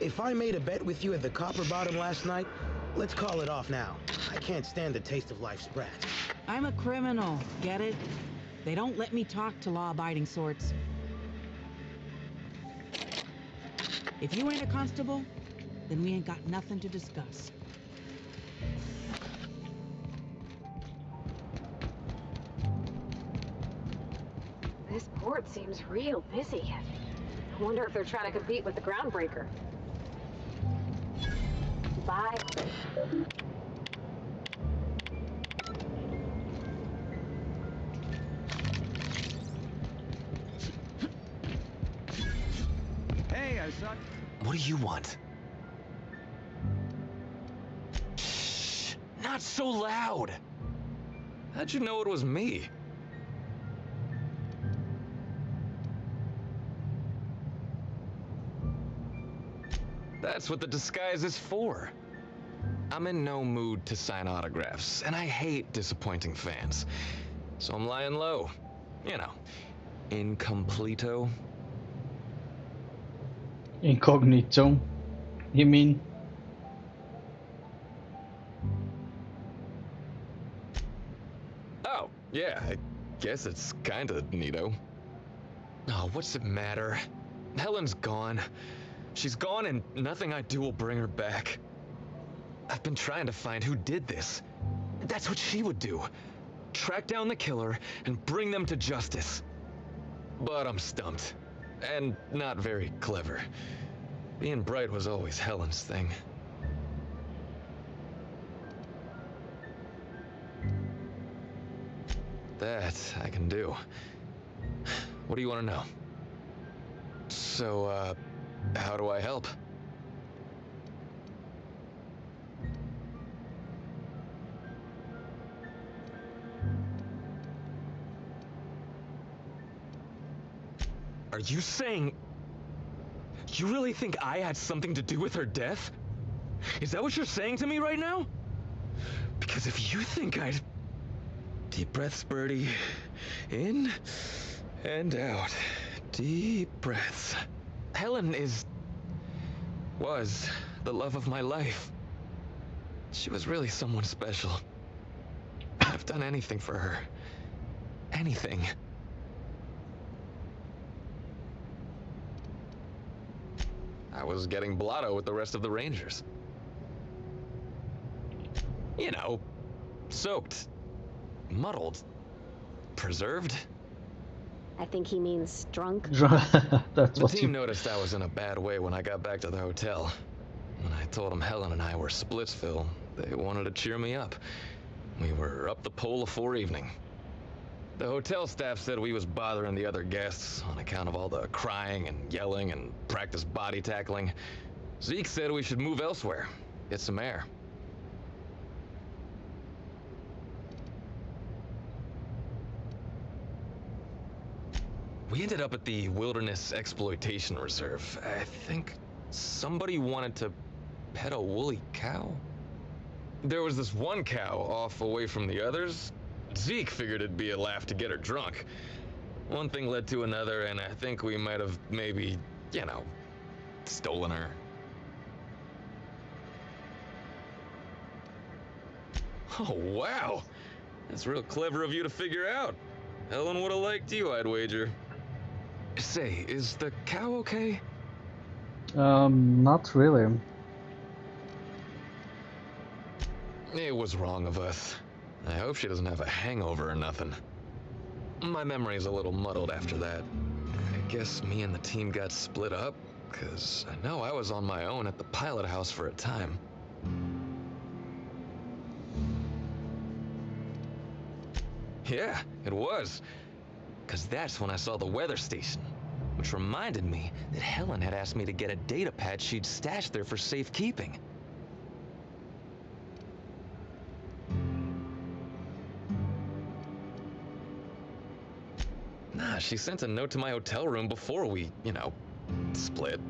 if I made a bet with you at the Copper Bottom last night, let's call it off now. I can't stand the taste of life's brats. I'm a criminal, get it? They don't let me talk to law-abiding sorts. If you ain't a constable, then we ain't got nothing to discuss. This port seems real busy. I wonder if they're trying to compete with the Groundbreaker. Bye. Hey, I saw... What do you want? Shh! Not so loud! How'd you know it was me? That's what the disguise is for. I'm in no mood to sign autographs, and I hate disappointing fans. So I'm lying low. You know, incompleto. Incognito, you mean? Oh, yeah, I guess it's kinda neato. Oh, what's it matter? Helen's gone. She's gone and nothing I do will bring her back. I've been trying to find who did this. That's what she would do. Track down the killer and bring them to justice. But I'm stumped. And not very clever. Being bright was always Helen's thing. That I can do. What do you want to know? So, how do I help? Are you saying... You really think I had something to do with her death? Is that what you're saying to me right now? Because if you think I'd... Deep breaths, Birdie. In and out. Deep breaths. Helen was the love of my life. She was really someone special. I've done anything for her. Anything. I was getting blotto with the rest of the Rangers. You know, soaked, muddled, preserved. I think he means drunk. That's the what team noticed I was in a bad way when I got back to the hotel. When I told them Helen and I were Splitsville, they wanted to cheer me up. We were up the pole afore evening. The hotel staff said we was bothering the other guests on account of all the crying and yelling and practice body tackling. Zeke said we should move elsewhere, get some air. We ended up at the Wilderness Exploitation Reserve. I think somebody wanted to pet a woolly cow. There was this one cow off away from the others. Zeke figured it'd be a laugh to get her drunk. One thing led to another, and I think we might have maybe, you know, stolen her. Oh, wow. That's real clever of you to figure out. Helen would have liked you, I'd wager. Say, is the cow okay? Not really. It was wrong of us. I hope she doesn't have a hangover or nothing. My memory's a little muddled after that. I guess me and the team got split up, because I know I was on my own at the pilot house for a time. Yeah, it was. Because that's when I saw the weather station, which reminded me that Helen had asked me to get a data pad she'd stashed there for safekeeping. Nah, she sent a note to my hotel room before we, you know, split.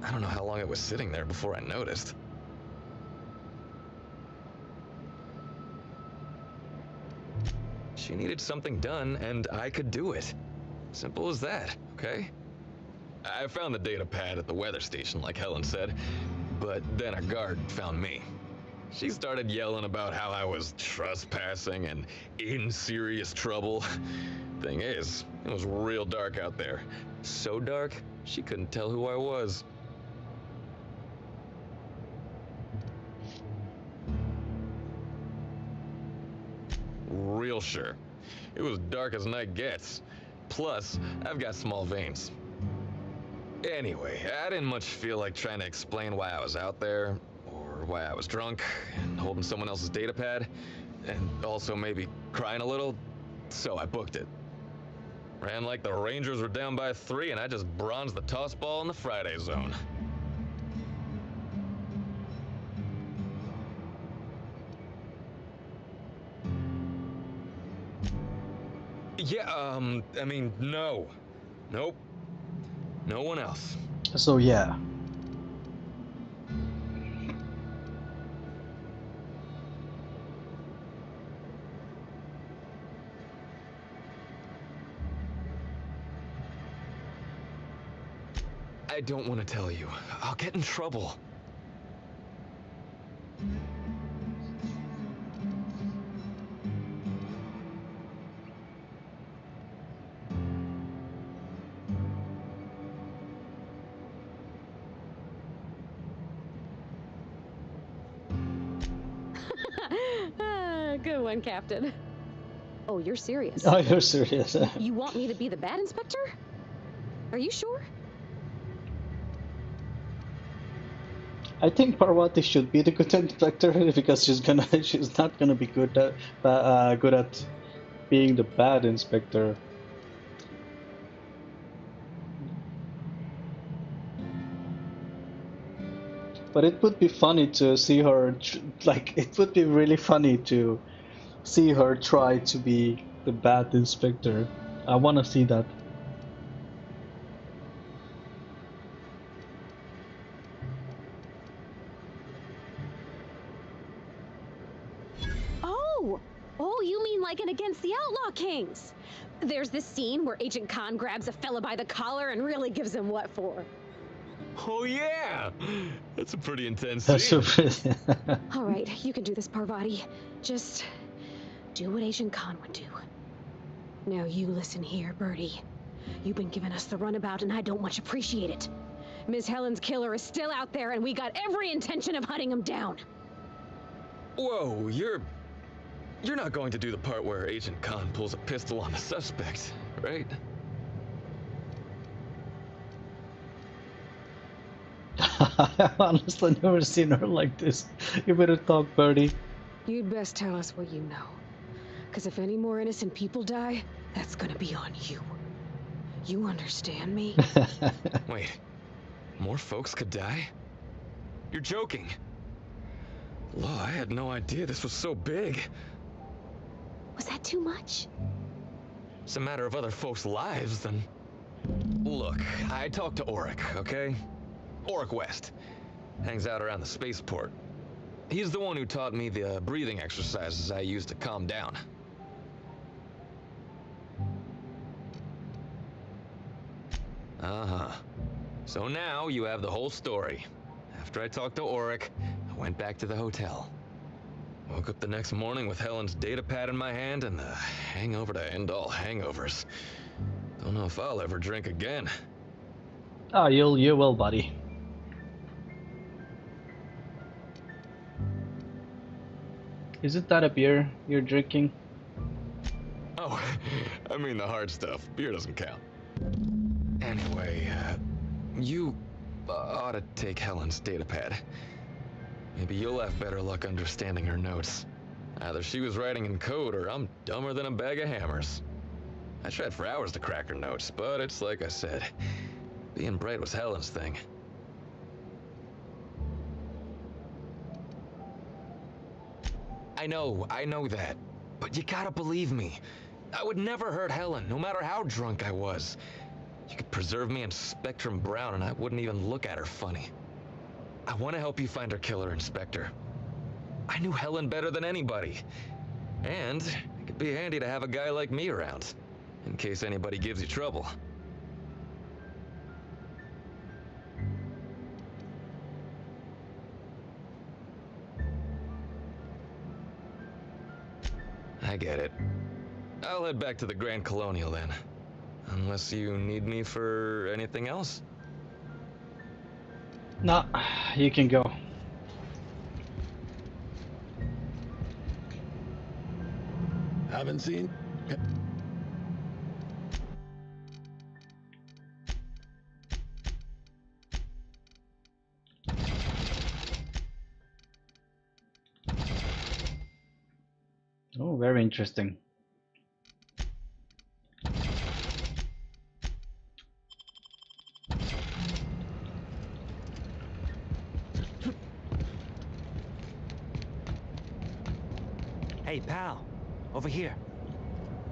I don't know how long it was sitting there before I noticed. She needed something done, and I could do it. Simple as that, okay? I found the data pad at the weather station, like Helen said, but then a guard found me. She started yelling about how I was trespassing and in serious trouble. Thing is, it was real dark out there. So dark, she couldn't tell who I was. Real sure. It was dark as night gets. Plus, I've got small veins. Anyway, I didn't much feel like trying to explain why I was out there, or why I was drunk and holding someone else's data pad, and also maybe crying a little, so I booked it. Ran like the Rangers were down by 3, and I just bronzed the toss ball in the Friday zone. Yeah, I mean, no. Nope. No one else. So yeah. I don't want to tell you. I'll get in trouble. Good one, Captain. Oh, you're serious? Oh, you're serious. You want me to be the bad inspector? Are you sure? I think Parvati should be the good inspector because she's not gonna be good at being the bad inspector. But it would be funny to see her, it would be really funny to see her try to be the bad inspector. I want to see that. Oh, you mean like an Against the Outlaw Kings? There's this scene where Agent Khan grabs a fella by the collar and really gives him what for. Oh yeah! That's a pretty intense scene. All right, you can do this, Parvati. Just do what Agent Khan would do. Now you listen here, Birdie. You've been giving us the runabout and I don't much appreciate it. Ms. Helen's killer is still out there and we got every intention of hunting him down. Whoa, you're not going to do the part where Agent Khan pulls a pistol on the suspect, right? I've honestly never seen her like this. You better talk, Birdie. You'd best tell us what you know. Because if any more innocent people die, that's gonna be on you. You understand me? Wait, more folks could die? You're joking. Law, I had no idea this was so big. Was that too much? It's a matter of other folks' lives, then. Look, I talked to Auric, okay? Auric West. Hangs out around the spaceport. He's the one who taught me the breathing exercises I use to calm down. Uh-huh. So now you have the whole story. After I talked to Auric, I went back to the hotel. Woke up the next morning with Helen's data pad in my hand and the hangover to end all hangovers. Don't know if I'll ever drink again. Oh, you will, buddy. Isn't that a beer you're drinking? Oh, I mean the hard stuff. Beer doesn't count. Anyway, you ought to take Helen's data pad. Maybe you'll have better luck understanding her notes. Either she was writing in code or I'm dumber than a bag of hammers. I tried for hours to crack her notes, but it's like I said, being bright was Helen's thing. I know that, but you gotta believe me. I would never hurt Helen, no matter how drunk I was. You could preserve me in Spectrum Brown and I wouldn't even look at her funny. I want to help you find her killer, Inspector. I knew Helen better than anybody. And it could be handy to have a guy like me around, in case anybody gives you trouble. I get it. I'll head back to the Grand Colonial then. Unless you need me for anything else? Nah, you can go. Haven't seen. Oh, very interesting. Hey, pal. Over here.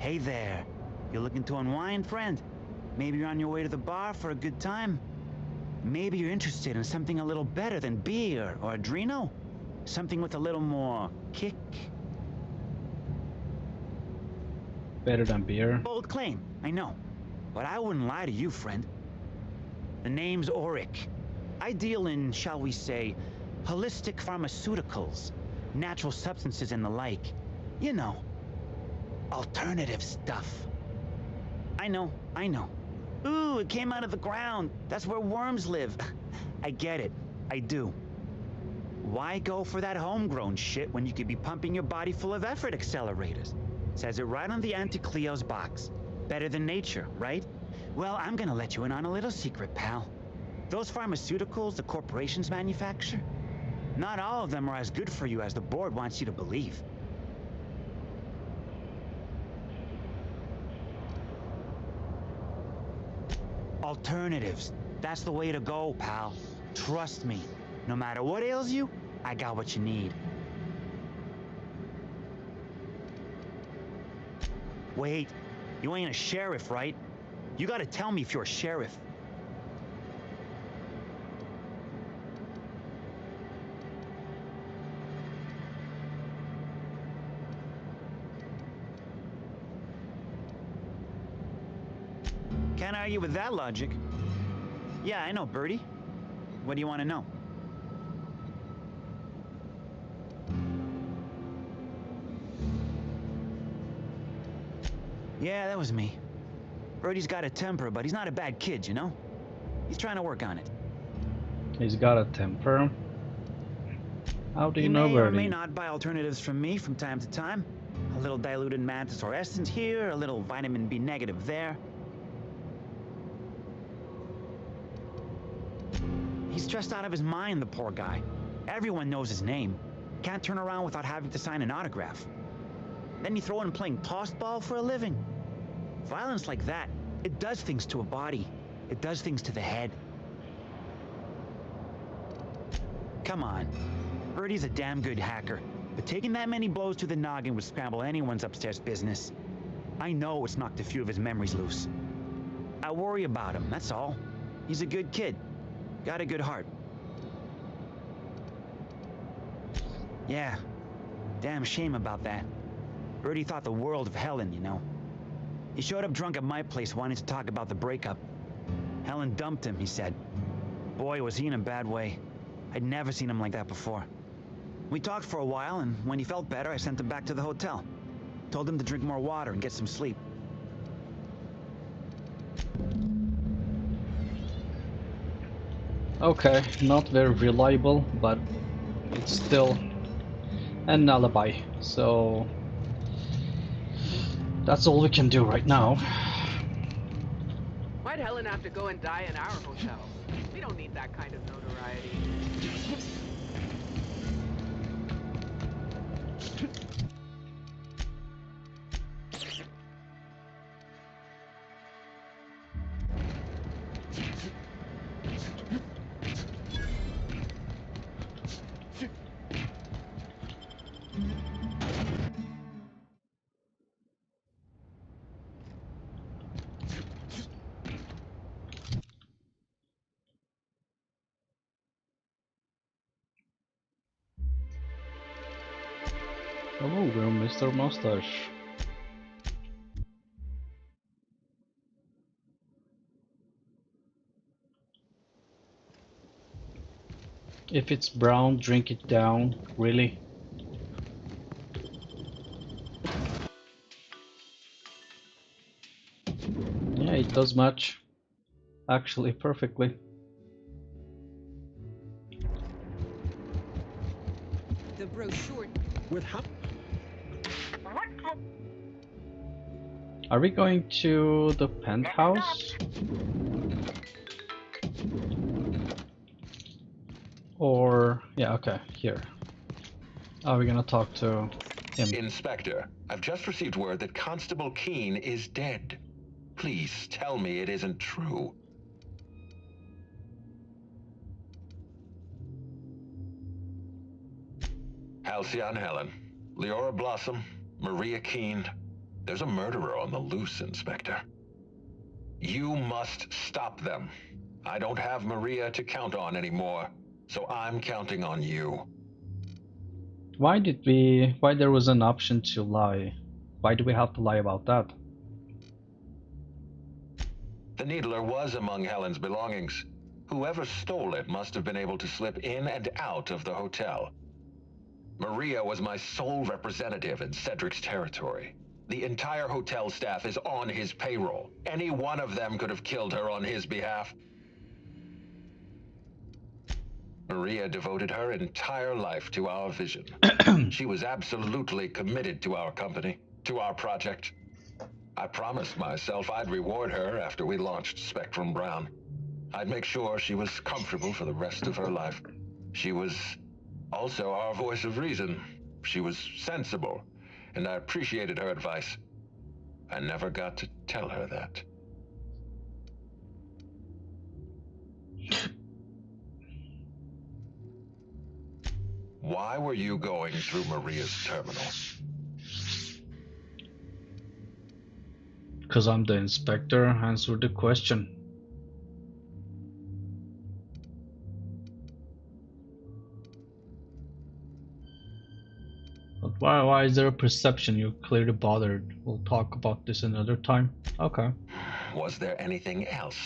Hey there. You looking to unwind, friend? Maybe you're on your way to the bar for a good time? Maybe you're interested in something a little better than beer or Adreno? Something with a little more kick? Better than beer. Bold claim, I know. But I wouldn't lie to you, friend. The name's Auric. I deal in, shall we say, holistic pharmaceuticals, natural substances and the like. You know, alternative stuff. I know. Ooh, it came out of the ground. That's where worms live. I get it. I do. Why go for that homegrown shit when you could be pumping your body full of effort accelerators? Says it right on the Anti-Cleo's box. Better than nature, right? Well, I'm gonna let you in on a little secret, pal. Those pharmaceuticals the corporations manufacture, not all of them are as good for you as the board wants you to believe. Alternatives. That's the way to go, pal. Trust me. No matter what ails you, I got what you need. Wait, you ain't a sheriff, right? You gotta tell me if you're a sheriff. Can't argue with that logic. Yeah, I know, Birdie. What do you want to know? Yeah, that was me. Birdie's got a temper, but he's not a bad kid, you know? He's trying to work on it. He's got a temper? How do you know, He may or Birdie? may not buy alternatives from me from time to time. A little diluted mantis or essence here, a little vitamin B negative there. He's stressed out of his mind, the poor guy. Everyone knows his name. Can't turn around without having to sign an autograph. Then you throw in playing tossed ball for a living. Violence like that, it does things to a body. It does things to the head. Come on. Birdie's a damn good hacker, but taking that many blows to the noggin would scramble anyone's upstairs business. I know it's knocked a few of his memories loose. I worry about him, that's all. He's a good kid. Got a good heart. Yeah. Damn shame about that. Birdie thought the world of Helen, you know. He showed up drunk at my place wanting to talk about the breakup. Helen dumped him, he said. Boy, was he in a bad way. I'd never seen him like that before. We talked for a while, and when he felt better, I sent him back to the hotel. Told him to drink more water and get some sleep. Okay, not very reliable, but it's still an alibi, so that's all we can do right now. Why'd Helen have to go and die in our hotel? We don't need that kind of notoriety. Hello, we're Mr. Mustache. If it's brown, drink it down. Really? It does match, actually, perfectly. The brochure. With how? Are we going to the penthouse? Or, yeah, okay, here. Are we gonna talk to him? Inspector, I've just received word that Constable Keene is dead. Please tell me it isn't true. Halcyon Helen, Leora Blossom, Maria Keene. There's a murderer on the loose, Inspector. You must stop them. I don't have Maria to count on anymore, so I'm counting on you. Why there was an option to lie? Why do we have to lie about that? The Needler was among Helen's belongings. Whoever stole it must have been able to slip in and out of the hotel. Maria was my sole representative in Cedric's territory. The entire hotel staff is on his payroll. Any one of them could have killed her on his behalf. Maria devoted her entire life to our vision. She was absolutely committed to our company, to our project. I promised myself I'd reward her after we launched Spectrum Brown. I'd make sure she was comfortable for the rest of her life. She was also our voice of reason. She was sensible, and I appreciated her advice. I never got to tell her that. Why were you going through Maria's terminal? Because I'm the inspector. Answer the question. But why is there a perception you're clearly bothered? We'll talk about this another time. Okay. Was there anything else?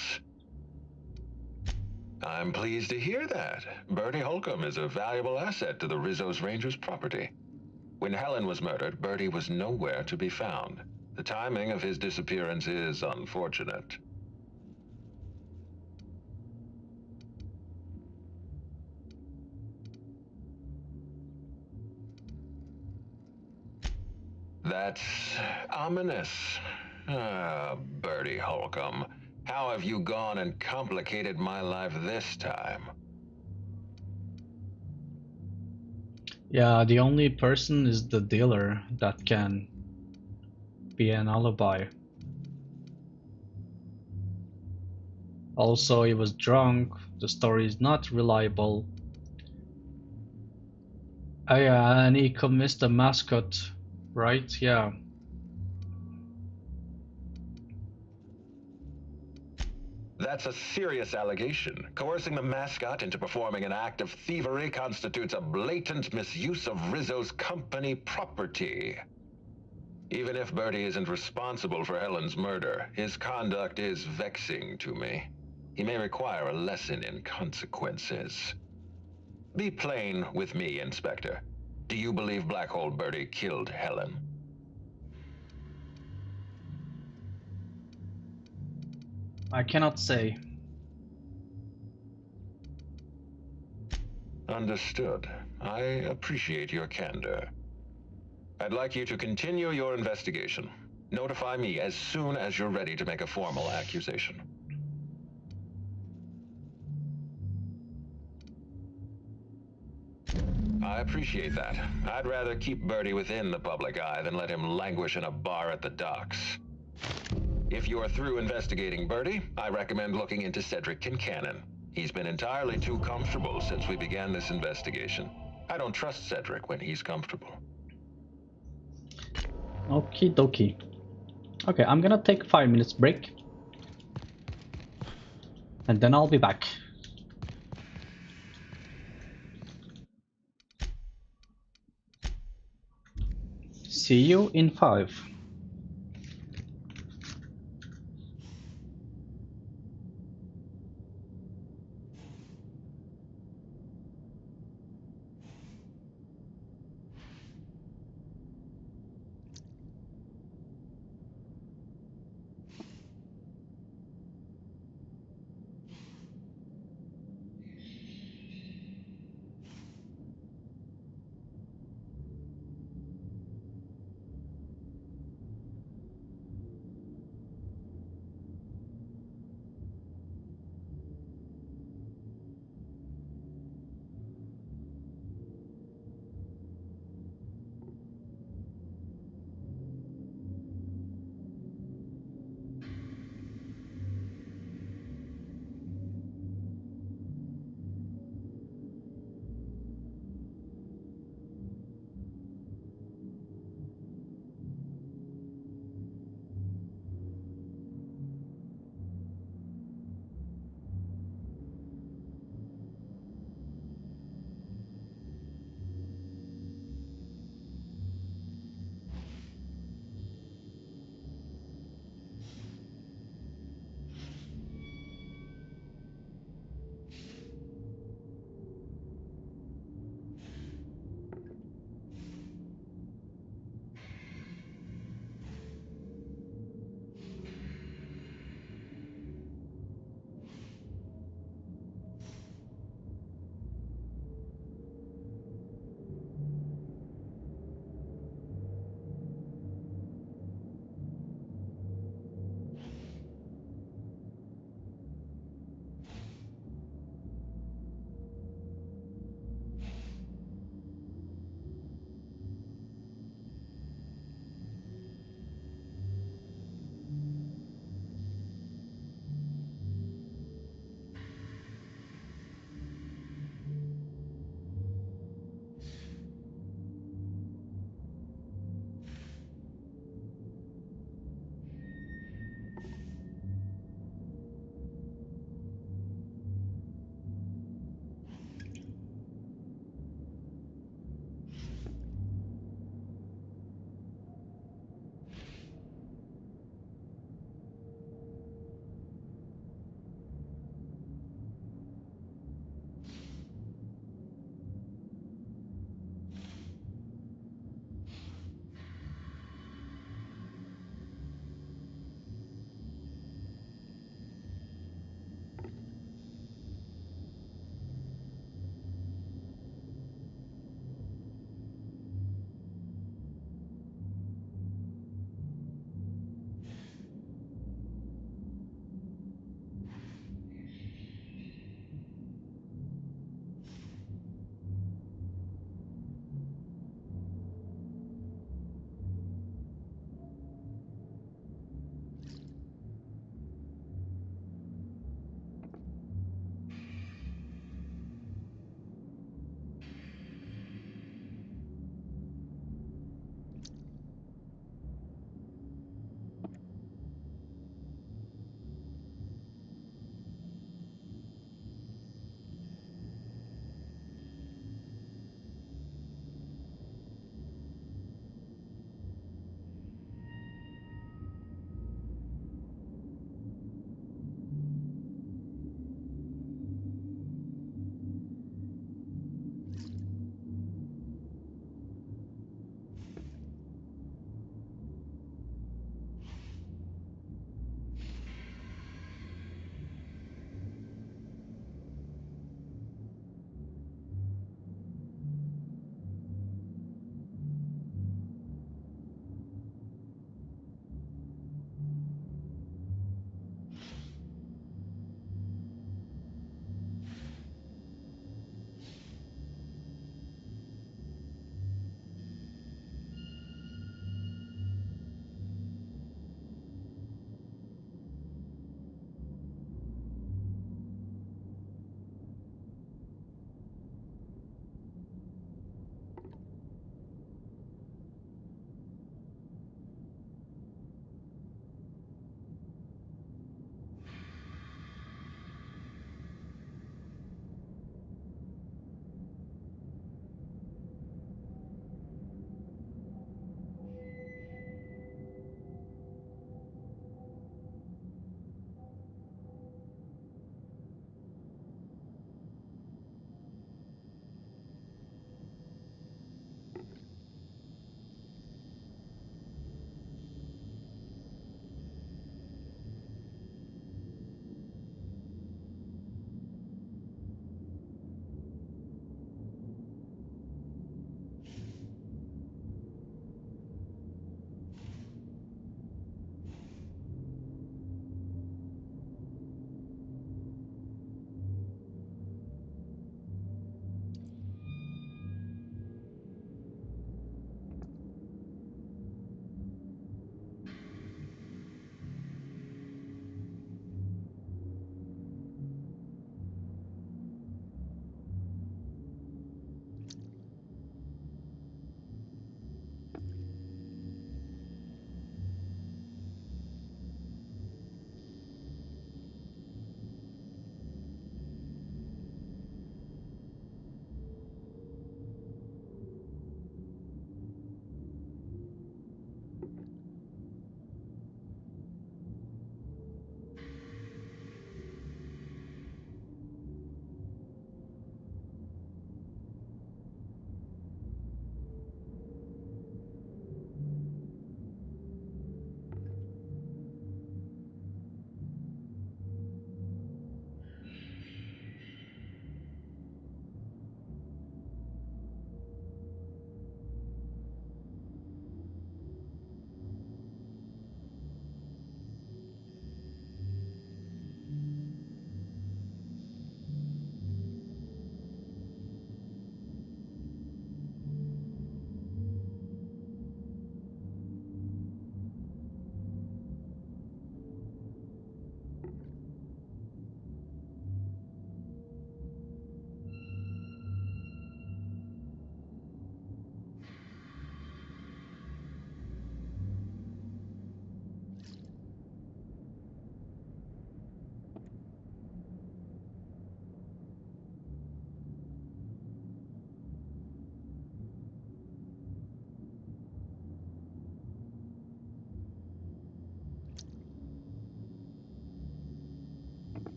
I'm pleased to hear that. Bertie Holcomb is a valuable asset to the Rizzo's Rangers property. When Helen was murdered, Bertie was nowhere to be found. The timing of his disappearance is unfortunate. That's ominous. Ah, Bertie Holcomb. How have you gone and complicated my life this time? Yeah, the only person is the dealer that can be an alibi. Also, he was drunk. The story is not reliable. Oh yeah, and he missed the mascot, right? Yeah. That's a serious allegation. Coercing the mascot into performing an act of thievery constitutes a blatant misuse of Rizzo's company property. Even if Bertie isn't responsible for Helen's murder, his conduct is vexing to me. He may require a lesson in consequences. Be plain with me, Inspector. Do you believe Black Hole Bertie killed Helen? I cannot say. Understood. I appreciate your candor. I'd like you to continue your investigation. Notify me as soon as you're ready to make a formal accusation. I appreciate that. I'd rather keep Bertie within the public eye than let him languish in a bar at the docks. If you're through investigating Bertie, I recommend looking into Cedric Kincannon. He's been entirely too comfortable since we began this investigation. I don't trust Cedric when he's comfortable. Okie dokie. Okay, I'm gonna take a 5 minutes break. And then I'll be back. See you in 5.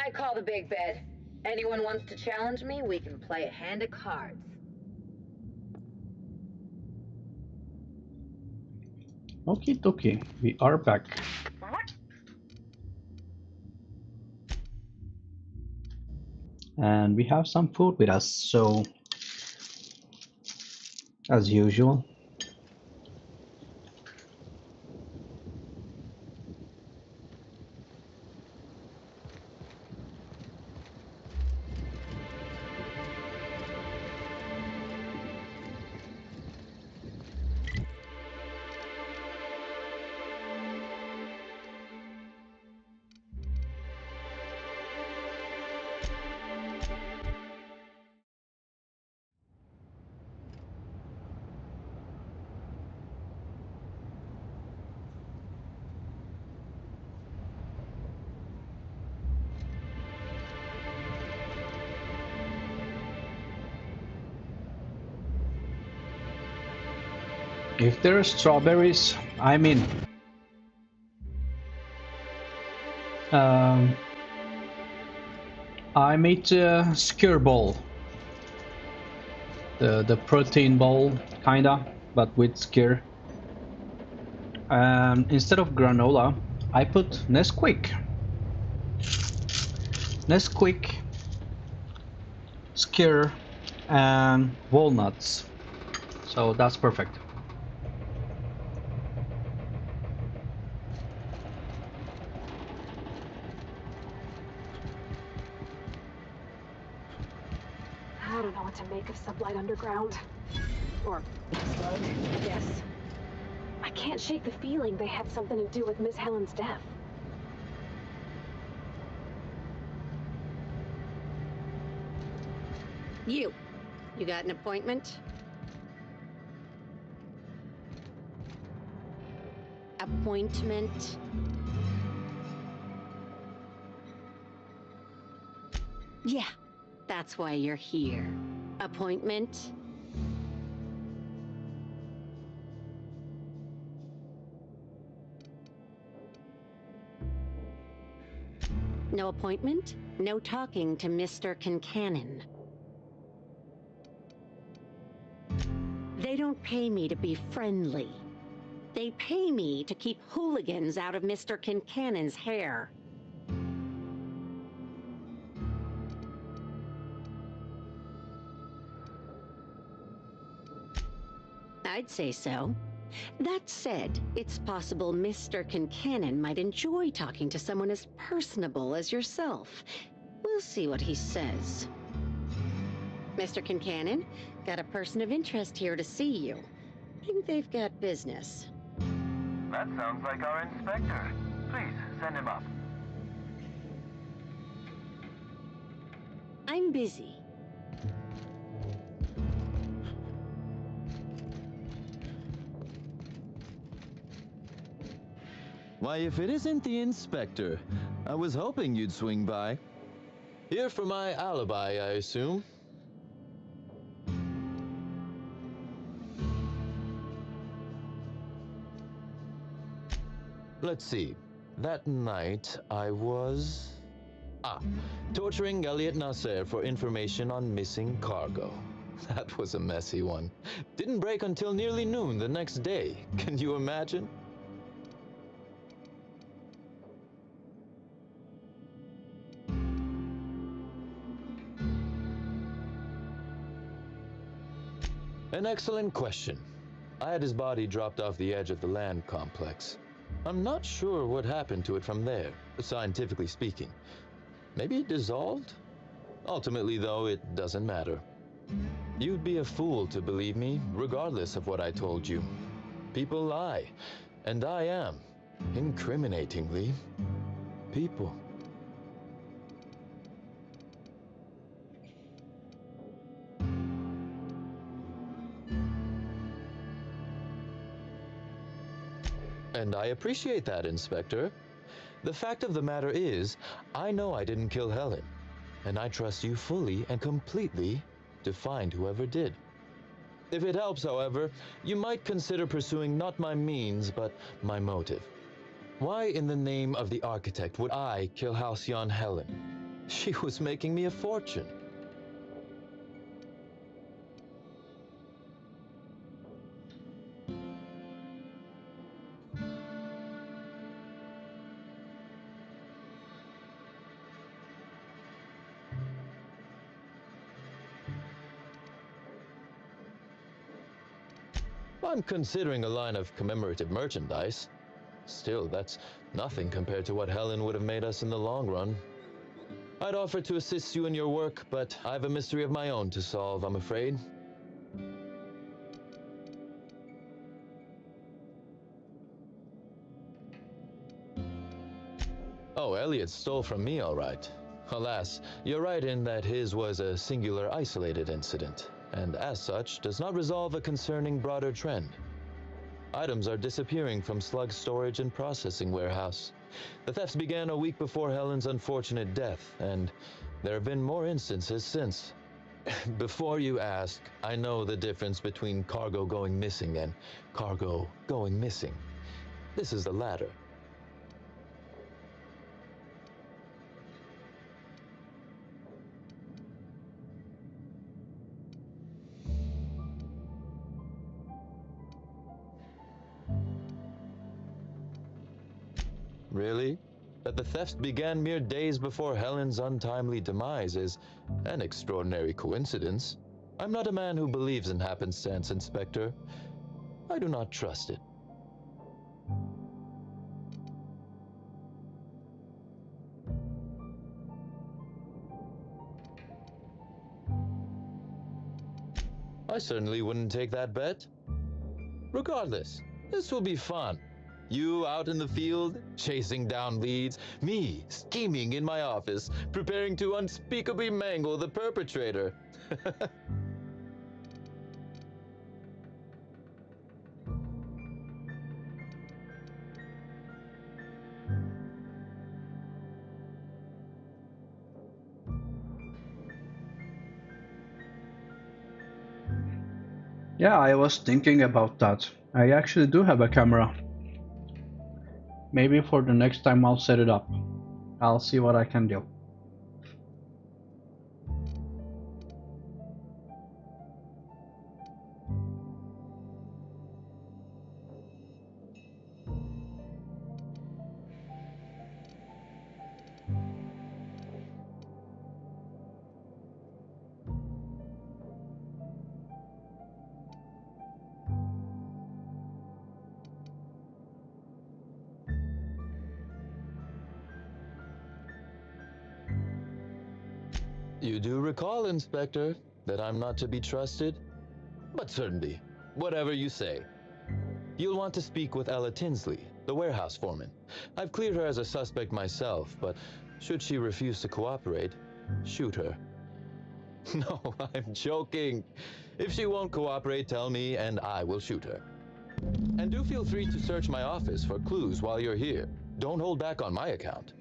I call the big bed. Anyone wants to challenge me, we can play a hand of cards. Okie dokie, we are back. What? And we have some food with us, so as usual. If there are strawberries, I'm in. I made a skyr bowl. The protein bowl, kinda, but with skyr. Instead of granola, I put Nesquik. Nesquik, skyr, and walnuts. So that's perfect. I don't know what to make of Sublight Underground. Or Slug, I guess. I can't shake the feeling they had something to do with Miss Helen's death. You got an appointment? Appointment? Yeah, that's why you're here. Appointment? No appointment? No talking to Mr. Kincannon. They don't pay me to be friendly. They pay me to keep hooligans out of Mr. Kincannon's hair. I'd say so. That said, it's possible Mr. Kincannon might enjoy talking to someone as personable as yourself. We'll see what he says. Mr. Kincannon, got a person of interest here to see you. Think they've got business. That sounds like our inspector. Please, send him up. I'm busy. Why, if it isn't the inspector, I was hoping you'd swing by. Here for my alibi, I assume. Let's see. That night, I was... torturing Elliot Nasser for information on missing cargo. That was a messy one. Didn't break until nearly noon the next day. Can you imagine? An excellent question. I had his body dropped off the edge of the land complex. I'm not sure what happened to it from there, scientifically speaking. Maybe it dissolved? Ultimately, though, it doesn't matter. You'd be a fool to believe me, regardless of what I told you. People lie, and I am, incriminatingly, people. And I appreciate that, Inspector. The fact of the matter is, I know I didn't kill Helen, and I trust you fully and completely to find whoever did. If it helps, however, you might consider pursuing not my means, but my motive. Why in the name of the architect would I kill Halcyon Helen? She was making me a fortune. I'm considering a line of commemorative merchandise. Still, that's nothing compared to what Helen would have made us in the long run. I'd offer to assist you in your work, but I have a mystery of my own to solve, I'm afraid. Oh, Elliot stole from me, all right. Alas, you're right in that his was a singular, isolated incident, and as such, does not resolve a concerning broader trend. Items are disappearing from Slug's storage and processing warehouse. The thefts began a week before Helen's unfortunate death, and there have been more instances since. Before you ask, I know the difference between cargo going missing and cargo going missing. This is the latter. Really? That the thefts began mere days before Helen's untimely demise is an extraordinary coincidence. I'm not a man who believes in happenstance, Inspector. I do not trust it. I certainly wouldn't take that bet. Regardless, this will be fun. You out in the field, chasing down leads. Me, scheming in my office, preparing to unspeakably mangle the perpetrator. Yeah, I was thinking about that. I actually do have a camera. Maybe for the next time I'll set it up. I'll see what I can do. You do recall, Inspector, that I'm not to be trusted? But certainly, whatever you say. You'll want to speak with Ella Tinsley, the warehouse foreman. I've cleared her as a suspect myself, but should she refuse to cooperate, shoot her. No, I'm joking. If she won't cooperate, tell me and I will shoot her. And do feel free to search my office for clues while you're here. Don't hold back on my account.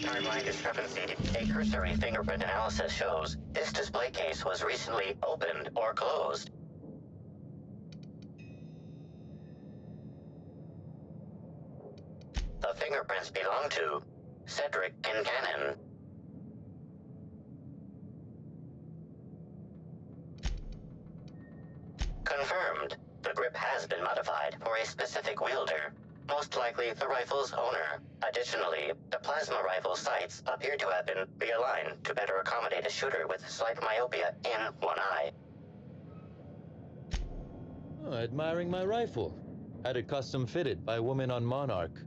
Timeline discrepancy. A cursory fingerprint analysis shows this display case was recently opened or closed. The fingerprints belong to Cedric Kincannon. Confirmed. The grip has been modified for a specific wielder. Most likely the rifle's owner. Additionally, the plasma rifle sights appear to have been realigned to better accommodate a shooter with slight myopia in one eye. Oh, admiring my rifle. Had it custom fitted by a woman on Monarch.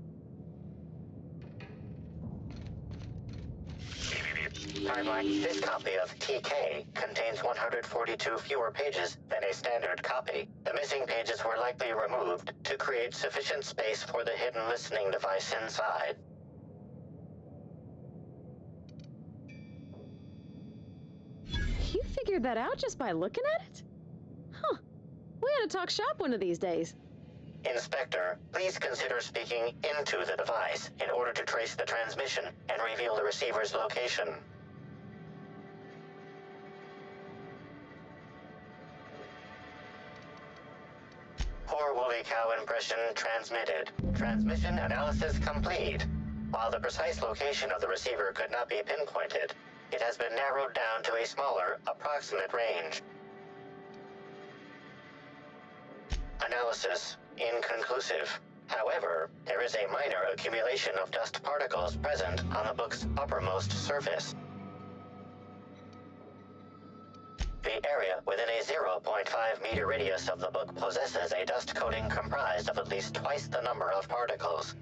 Timeline. This copy of TK contains 142 fewer pages than a standard copy. The missing pages were likely removed to create sufficient space for the hidden listening device inside. You figured that out just by looking at it? Huh. We ought to talk shop one of these days. Inspector, please consider speaking into the device in order to trace the transmission and reveal the receiver's location. Woolly Cow impression transmitted. Transmission analysis complete. While the precise location of the receiver could not be pinpointed, it has been narrowed down to a smaller, approximate range. Analysis inconclusive. However, there is a minor accumulation of dust particles present on the book's uppermost surface. The area within a 0.5-meter radius of the book possesses a dust coating comprised of at least twice the number of particles.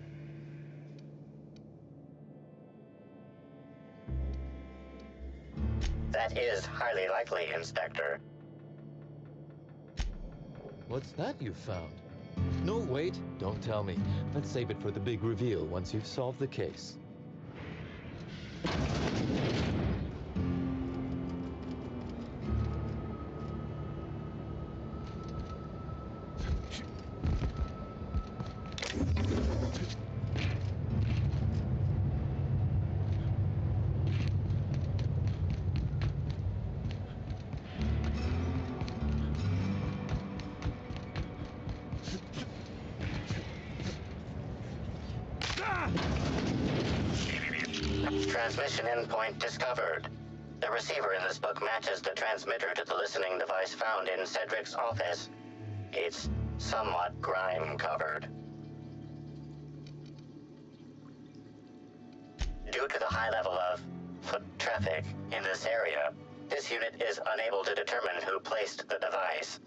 That is highly likely, Inspector. What's that you found? No, wait, don't tell me. Let's save it for the big reveal once you've solved the case. Transmission endpoint discovered. The receiver in this book matches the transmitter to the listening device found in Cedric's office. It's somewhat grime-covered. Due to the high level of foot traffic in this area, this unit is unable to determine who placed the device.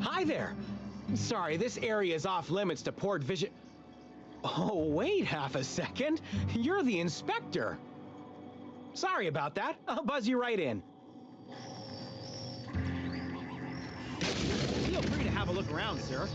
Hi there! Sorry, this area is off limits to port vision. Oh, wait half a second. You're the inspector. Sorry about that. I'll buzz you right in. Feel free to have a look around, sir.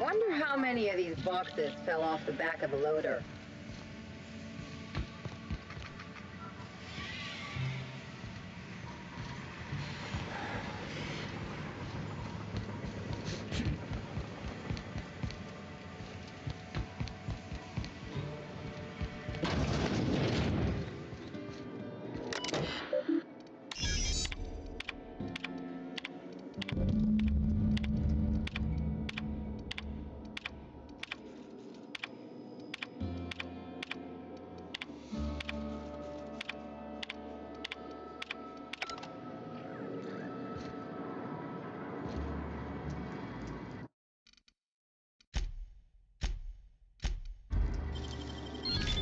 Wonder how many of these boxes fell off the back of the loader.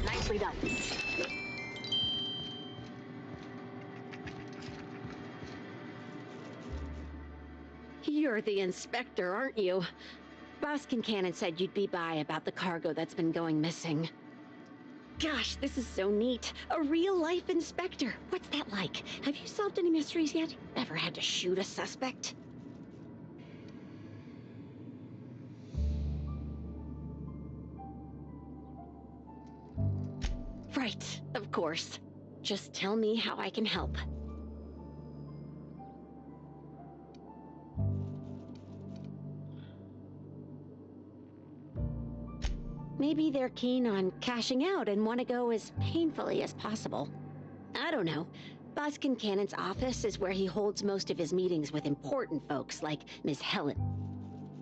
Nicely done. You're the inspector, aren't you? Boss Kincannon said you'd be by about the cargo that's been going missing. Gosh, this is so neat. A real-life inspector. What's that like? Have you solved any mysteries yet? Ever had to shoot a suspect? Right, of course. Just tell me how I can help. Maybe they're keen on cashing out and want to go as painfully as possible. I don't know. Boss Kincannon's office is where he holds most of his meetings with important folks like Miss Helen.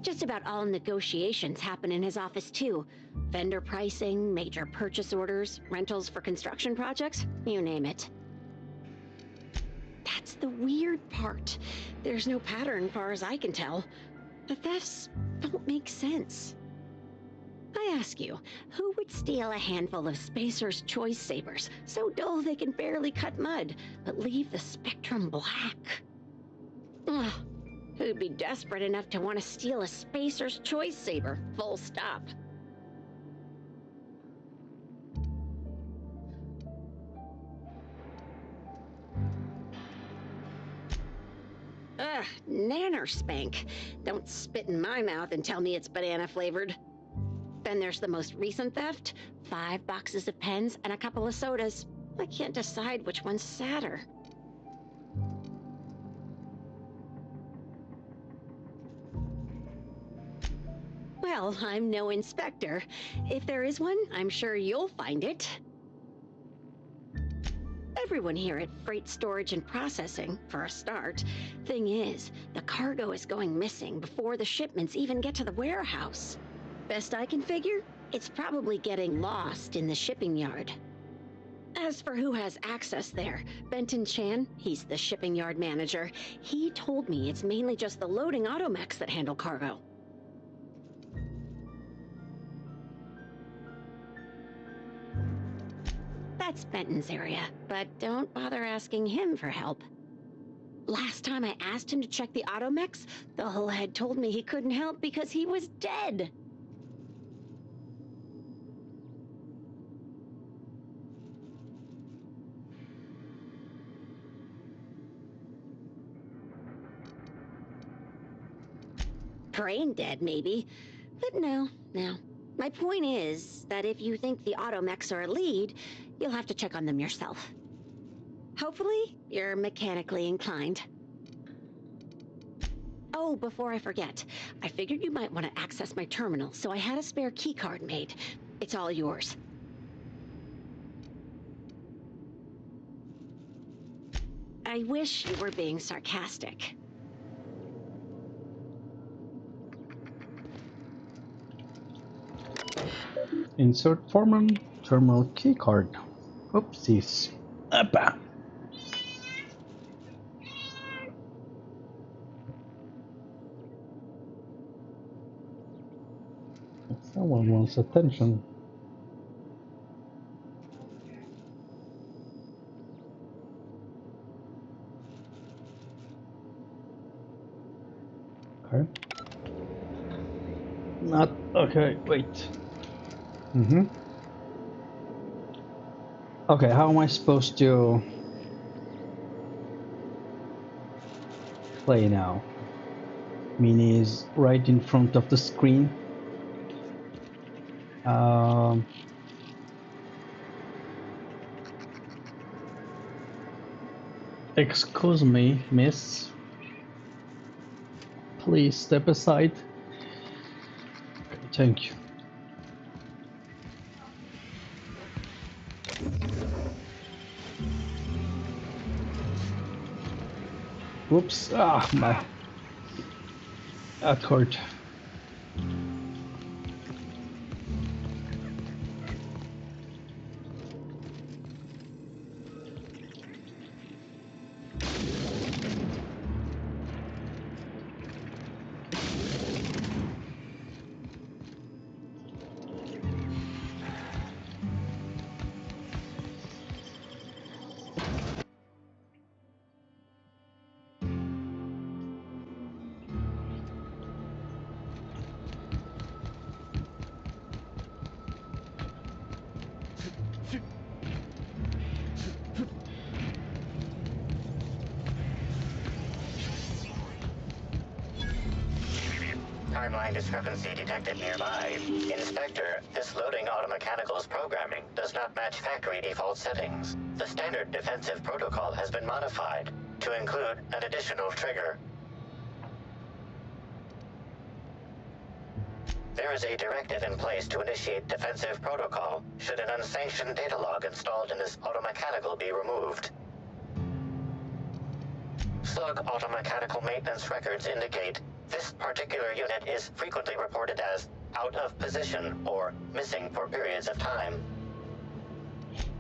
Just about all negotiations happen in his office too. Vendor pricing, major purchase orders, rentals for construction projects, you name it. That's the weird part. There's no pattern far as I can tell. The thefts don't make sense. I ask you, who would steal a handful of Spacer's Choice Sabers, so dull they can barely cut mud, but leave the spectrum black? Ugh. Who'd be desperate enough to want to steal a Spacer's Choice Saber, full stop? Ugh, nanner spank. Don't spit in my mouth and tell me it's banana flavored. Then there's the most recent theft, 5 boxes of pens and a couple of sodas. I can't decide which one's sadder. Well, I'm no inspector. If there is one, I'm sure you'll find it. Everyone here at Freight Storage and Processing, for a start. Thing is, the cargo is going missing before the shipments even get to the warehouse. Best I can figure, it's probably getting lost in the shipping yard. As for who has access there, Benton Chan, he's the shipping yard manager, he told me it's mainly just the loading automechs that handle cargo. That's Benton's area, but don't bother asking him for help. Last time I asked him to check the automechs, the whole head told me he couldn't help because he was dead. Brain dead, maybe. But no. My point is that if you think the automechs are a lead, you'll have to check on them yourself. Hopefully, you're mechanically inclined. Oh, before I forget, I figured you might want to access my terminal, so I had a spare keycard made. It's all yours. I wish you were being sarcastic. Insert terminal keycard. Oopsies. Appa. Someone wants attention. Okay. Not okay, wait. Okay, how am I supposed to play now? Mini is right in front of the screen. Excuse me, miss. Please step aside. Okay, thank you. Whoops, my that hurt. Timeline discrepancy detected nearby. Inspector, this loading automechanical's programming does not match factory default settings. The standard defensive protocol has been modified to include an additional trigger. There is a directive in place to initiate defensive protocol should an unsanctioned data log installed in this automechanical be removed. Slug automechanical maintenance records indicate this particular unit is frequently reported as out of position or missing for periods of time.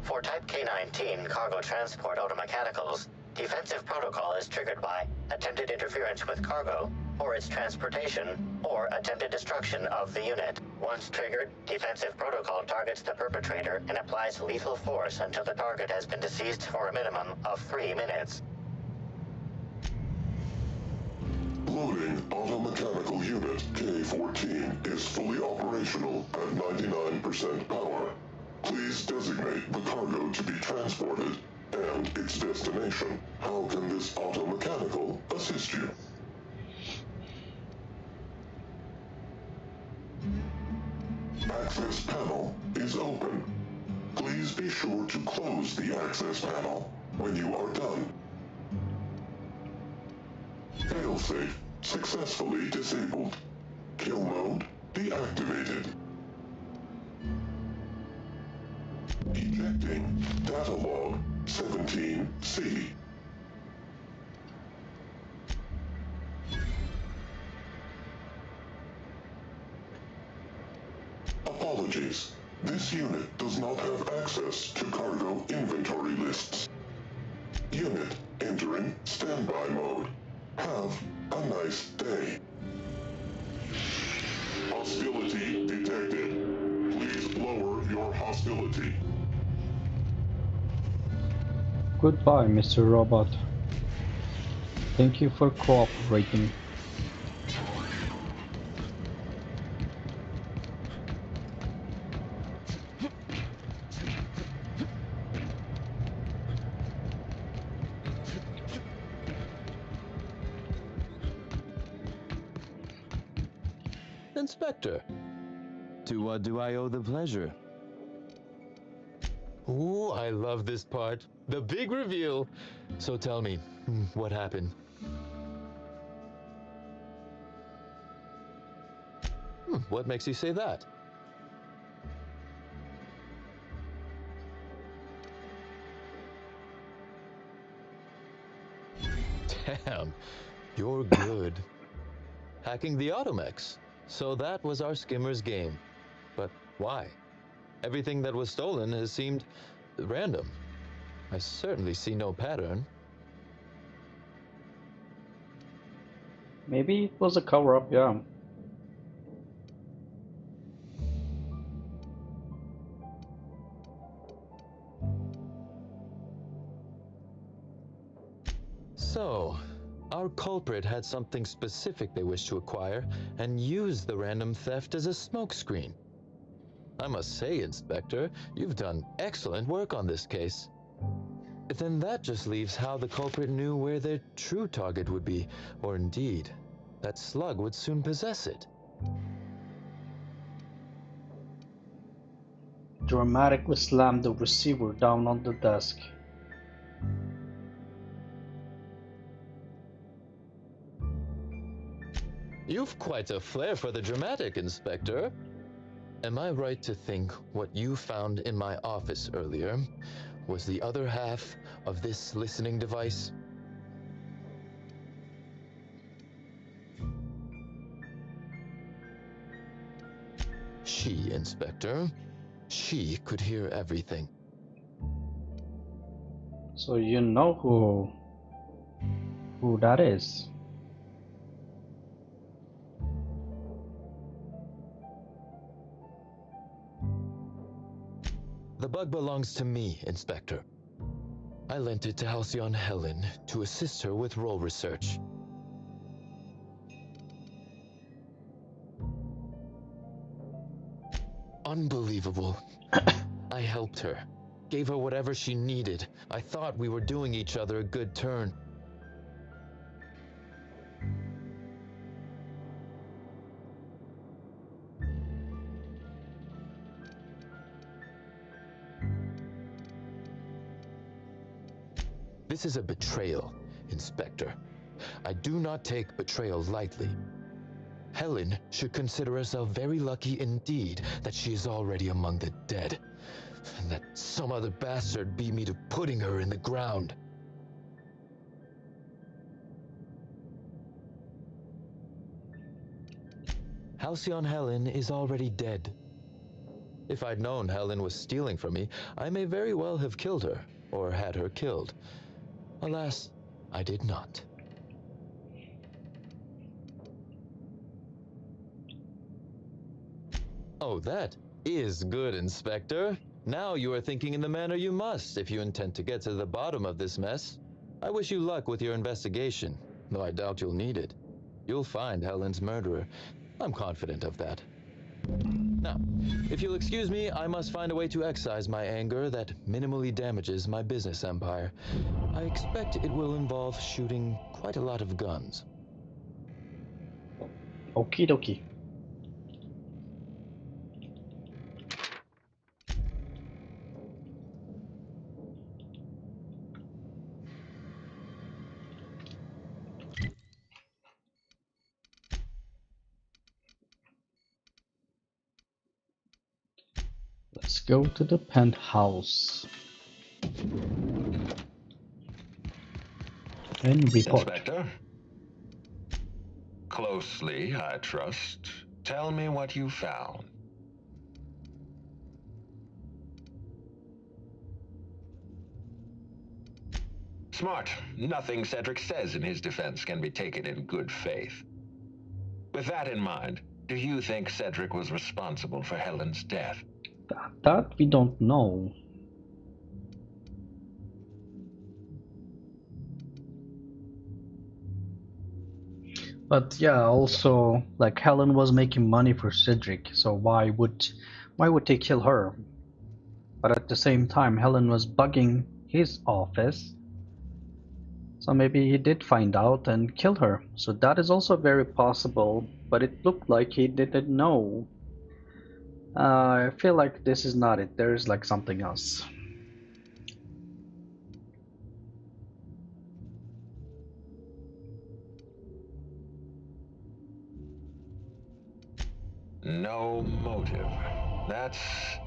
For Type K-19 cargo transport automechanicals, defensive protocol is triggered by attempted interference with cargo, or its transportation, or attempted destruction of the unit. Once triggered, defensive protocol targets the perpetrator and applies lethal force until the target has been deceased for a minimum of 3 minutes. Loading automechanical unit K-14 is fully operational at 99% power. Please designate the cargo to be transported and its destination. How can this automechanical assist you? Access panel is open. Please be sure to close the access panel when you are done. Failsafe successfully disabled. Kill mode deactivated. Ejecting data log 17C. Apologies. This unit does not have access to cargo inventory lists. Unit entering standby mode. Have a nice day. Hostility detected. Please lower your hostility. Goodbye, Mr. Robot. Thank you for cooperating. Inspector, to what do I owe the pleasure? Ooh, I love this part. The big reveal. So tell me, what happened? What makes you say that? Damn, you're good. Hacking the Automechs. So that was our skimmer's game. But why? Everything that was stolen has seemed random. I certainly see no pattern. Maybe it was a cover-up, yeah. So, our culprit had something specific they wished to acquire and used the random theft as a smokescreen. I must say, Inspector, you've done excellent work on this case. Then that just leaves how the culprit knew where their true target would be, or indeed, that Slug would soon possess it. Dramatically slammed the receiver down on the desk. You've quite a flair for the dramatic, Inspector. Am I right to think what you found in my office earlier was the other half of this listening device? She, Inspector. She could hear everything. So you know who that is? The bug belongs to me, Inspector. I lent it to Halcyon Helen to assist her with role research. Unbelievable. I helped her, gave her whatever she needed. I thought we were doing each other a good turn. This is a betrayal, Inspector. I do not take betrayal lightly. Helen should consider herself very lucky indeed that she is already among the dead, and that some other bastard beat me to putting her in the ground. Halcyon Helen is already dead. If I'd known Helen was stealing from me, I may very well have killed her, or had her killed. Alas, I did not. Oh, that is good, Inspector. Now you are thinking in the manner you must if you intend to get to the bottom of this mess. I wish you luck with your investigation, though I doubt you'll need it. You'll find Helen's murderer. I'm confident of that. Now, if you'll excuse me, I must find a way to excise my anger that minimally damages my business empire. I expect it will involve shooting quite a lot of guns. Okie dokie. Let's go to the penthouse and report. Inspector? Closely, I trust. Tell me what you found. Smart. Nothing Cedric says in his defense can be taken in good faith. With that in mind, do you think Cedric was responsible for Helen's death? That we don't know. But yeah, also like Helen was making money for Cedric, so why would they kill her? But at the same time, Helen was bugging his office, so maybe he did find out and kill her. So that is also very possible, but it looked like he didn't know. I feel like this is not it. There is like something else. No motive. That's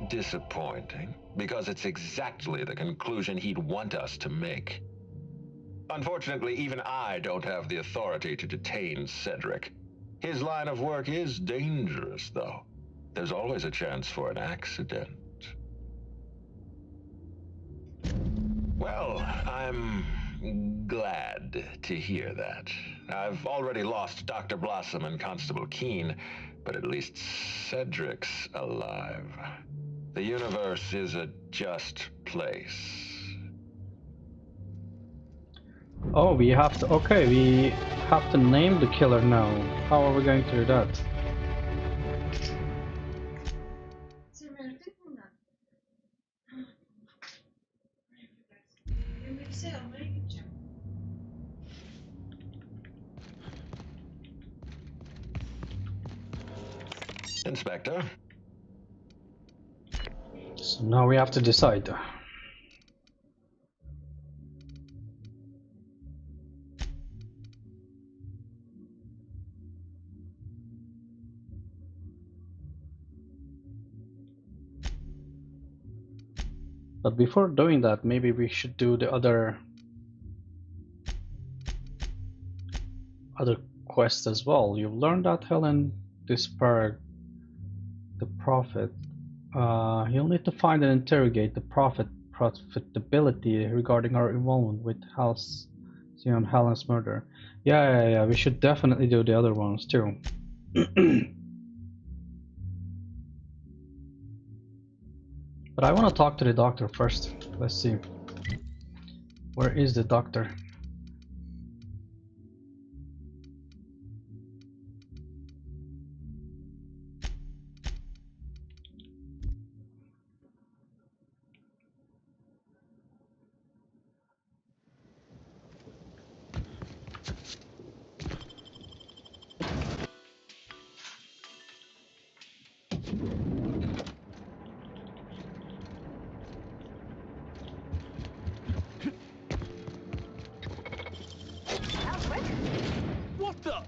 disappointing, because it's exactly the conclusion he'd want us to make. Unfortunately, even I don't have the authority to detain Cedric. His line of work is dangerous, though. There's always a chance for an accident. Well, I'm glad to hear that. I've already lost Dr. Blossom and Constable Keene, but at least Cedric's alive. The universe is a just place. Oh, we have to. Okay, we have to name the killer now. How are we going to do that? Inspector? So now we have to decide. But before doing that, maybe we should do the other quest as well. You've learned that Helen disparaged the Prophet. You'll need to find and interrogate the Prophet profitability regarding our involvement with Halcyon Helen's murder. Yeah, we should definitely do the other ones too. But I want to talk to the doctor first. Let's see. Where is the doctor? What the?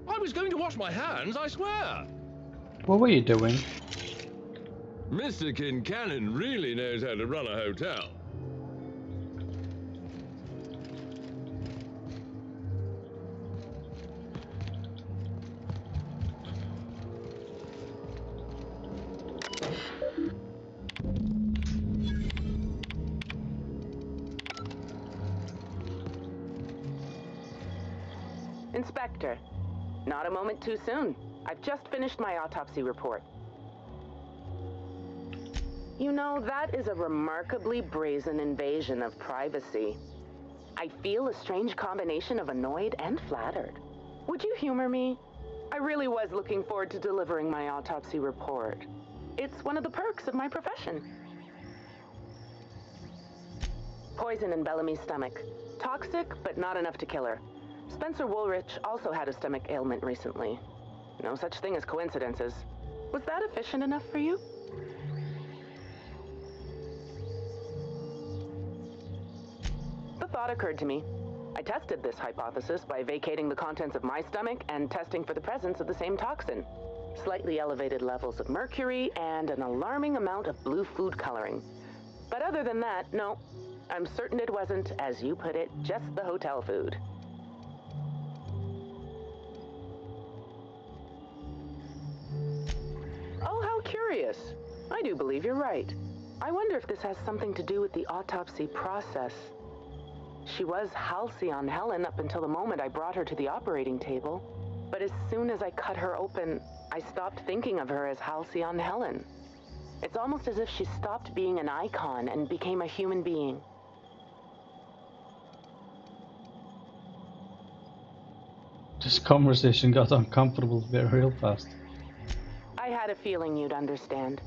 I was going to wash my hands, I swear. What were you doing? Mr. Kincannon really knows how to run a hotel. Inspector, not a moment too soon. I've just finished my autopsy report. You know, that is a remarkably brazen invasion of privacy. I feel a strange combination of annoyed and flattered. Would you humor me? I really was looking forward to delivering my autopsy report. It's one of the perks of my profession. Poison in Bellamy's stomach. Toxic, but not enough to kill her. Spencer Woolrich also had a stomach ailment recently. No such thing as coincidences. Was that efficient enough for you? The thought occurred to me. I tested this hypothesis by vacating the contents of my stomach and testing for the presence of the same toxin. Slightly elevated levels of mercury and an alarming amount of blue food coloring. But other than that, no. I'm certain it wasn't, as you put it, just the hotel food. Oh, how curious. I do believe you're right. I wonder if this has something to do with the autopsy process. She was Halcyon Helen up until the moment I brought her to the operating table. But as soon as I cut her open, I stopped thinking of her as Halcyon Helen. It's almost as if she stopped being an icon and became a human being. This conversation got uncomfortable very real fast. I had a feeling you'd understand.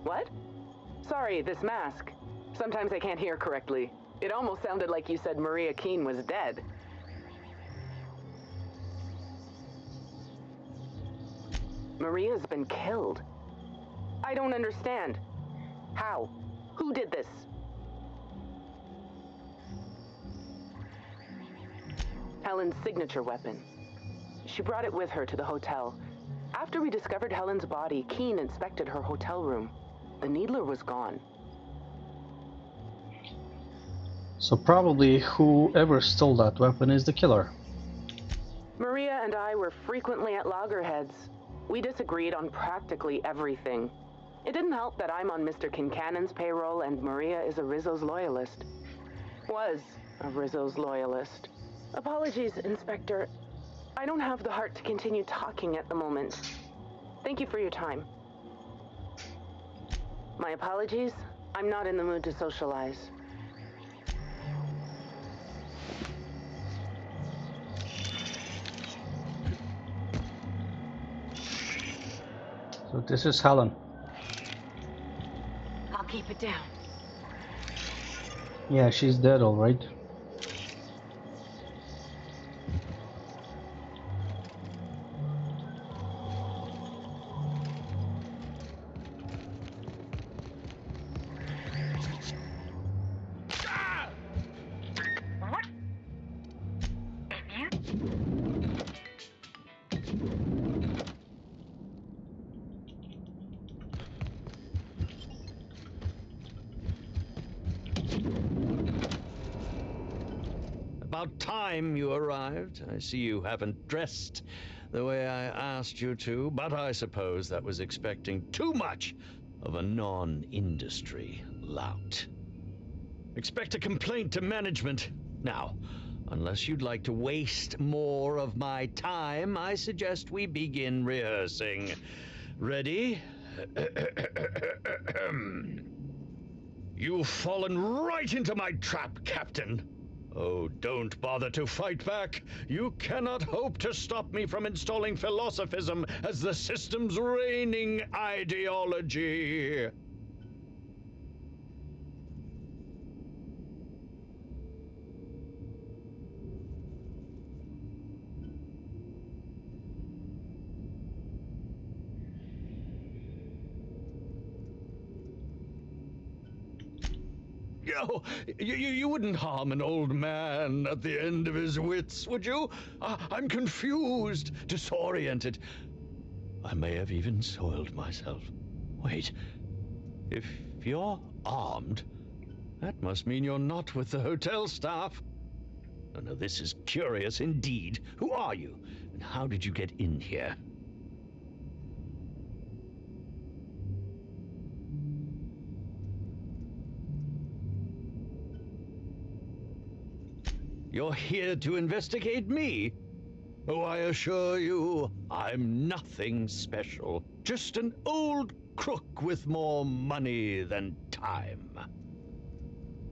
What? Sorry, this mask. Sometimes I can't hear correctly. It almost sounded like you said Maria Keene was dead. Maria's been killed. I don't understand. How? Who did this? Helen's signature weapon. She brought it with her to the hotel. After we discovered Helen's body, Keene inspected her hotel room. The needler was gone. So probably whoever stole that weapon is the killer. Maria and I were frequently at loggerheads. We disagreed on practically everything. It didn't help that I'm on Mr. Kincannon's payroll and Maria is a Rizzo's loyalist. Was a Rizzo's loyalist. Apologies, Inspector. I don't have the heart to continue talking at the moment. Thank you for your time. My apologies. I'm not in the mood to socialize. So this is Helen. I'll keep it down. Yeah, she's dead, all right. About time you arrived. I see you haven't dressed the way I asked you to, but I suppose that was expecting too much of a non-industry lout. Expect a complaint to management. Now, unless you'd like to waste more of my time, I suggest we begin rehearsing. Ready? You've fallen right into my trap, Captain. Oh, don't bother to fight back. You cannot hope to stop me from installing philosophism as the system's reigning ideology. Oh, you wouldn't harm an old man at the end of his wits, would you? I'm confused, disoriented. I may have even soiled myself. Wait, if you're armed, that must mean you're not with the hotel staff. Oh, no, this is curious indeed. Who are you, and how did you get in here? You're here to investigate me? Oh, I assure you, I'm nothing special. Just an old crook with more money than time.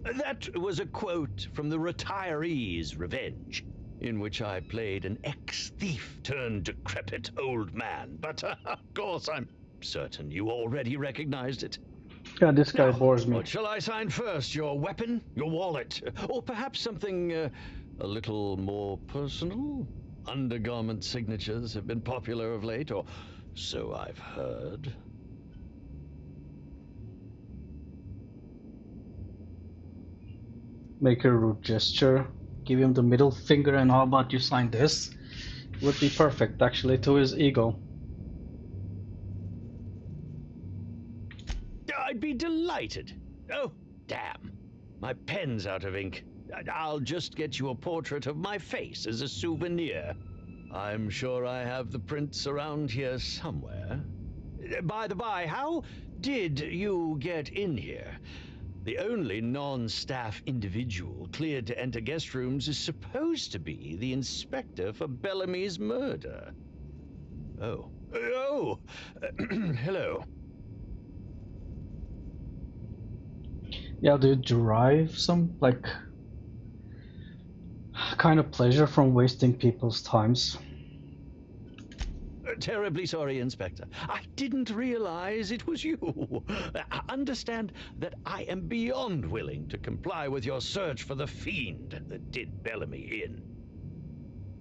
That was a quote from The Retiree's Revenge, in which I played an ex-thief turned decrepit old man. But of course, I'm certain you already recognized it. Yeah, this guy bores me. What shall I sign first? Your weapon? Your wallet? Or perhaps something a little more personal? Undergarment signatures have been popular of late, or so I've heard. Make a rude gesture. Give him the middle finger, and how about you sign this? Would be perfect, actually, to his ego. I'd be delighted. Oh, damn. My pen's out of ink. I'll just get you a portrait of my face as a souvenir. I'm sure I have the prints around here somewhere. By the by, how did you get in here? The only non-staff individual cleared to enter guest rooms is supposed to be the inspector for Bellamy's murder. Oh. Oh! Hello. Yeah, do you derive some, like, kind of pleasure from wasting people's times? Terribly sorry, Inspector. I didn't realize it was you. Understand that I am beyond willing to comply with your search for the fiend that did Bellamy in.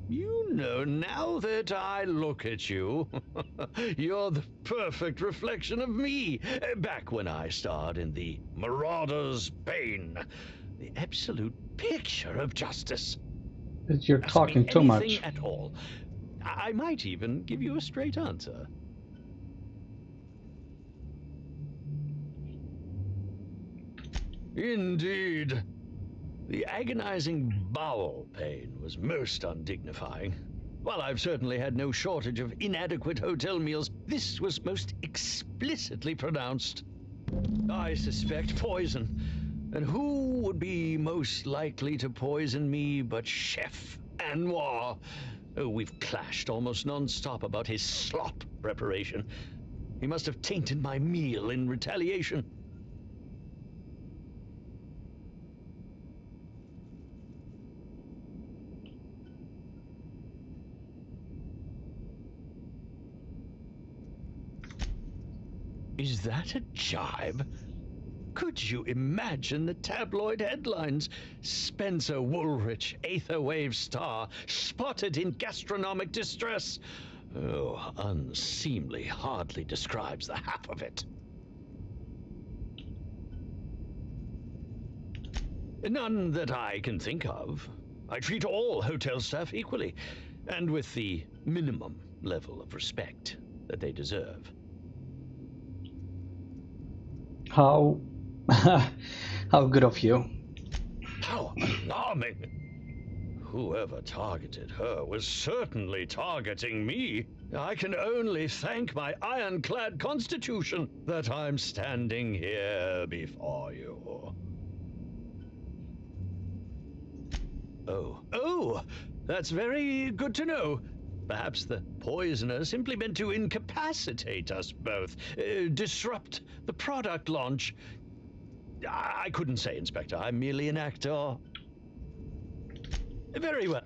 You know, now that I look at you, you're the perfect reflection of me, back when I starred in The Marauder's Bane. The absolute picture of justice. You're talking too much. Anything at all. I might even give you a straight answer. Indeed. The agonizing bowel pain was most undignifying. While I've certainly had no shortage of inadequate hotel meals, this was most explicitly pronounced. I suspect poison. And who would be most likely to poison me but Chef Anwar? Oh, we've clashed almost non-stop about his slop preparation. He must have tainted my meal in retaliation. Is that a jibe? Could you imagine the tabloid headlines? Spencer Woolrich, Aetherwave star, spotted in gastronomic distress. Oh, unseemly hardly describes the half of it. None that I can think of. I treat all hotel staff equally, and with the minimum level of respect that they deserve. How good of you. How alarming. Whoever targeted her was certainly targeting me. I can only thank my ironclad constitution that I'm standing here before you. Oh, that's very good to know. Perhaps the poisoner simply meant to incapacitate us both, disrupt the product launch. I couldn't say, Inspector. I'm merely an actor. Very well.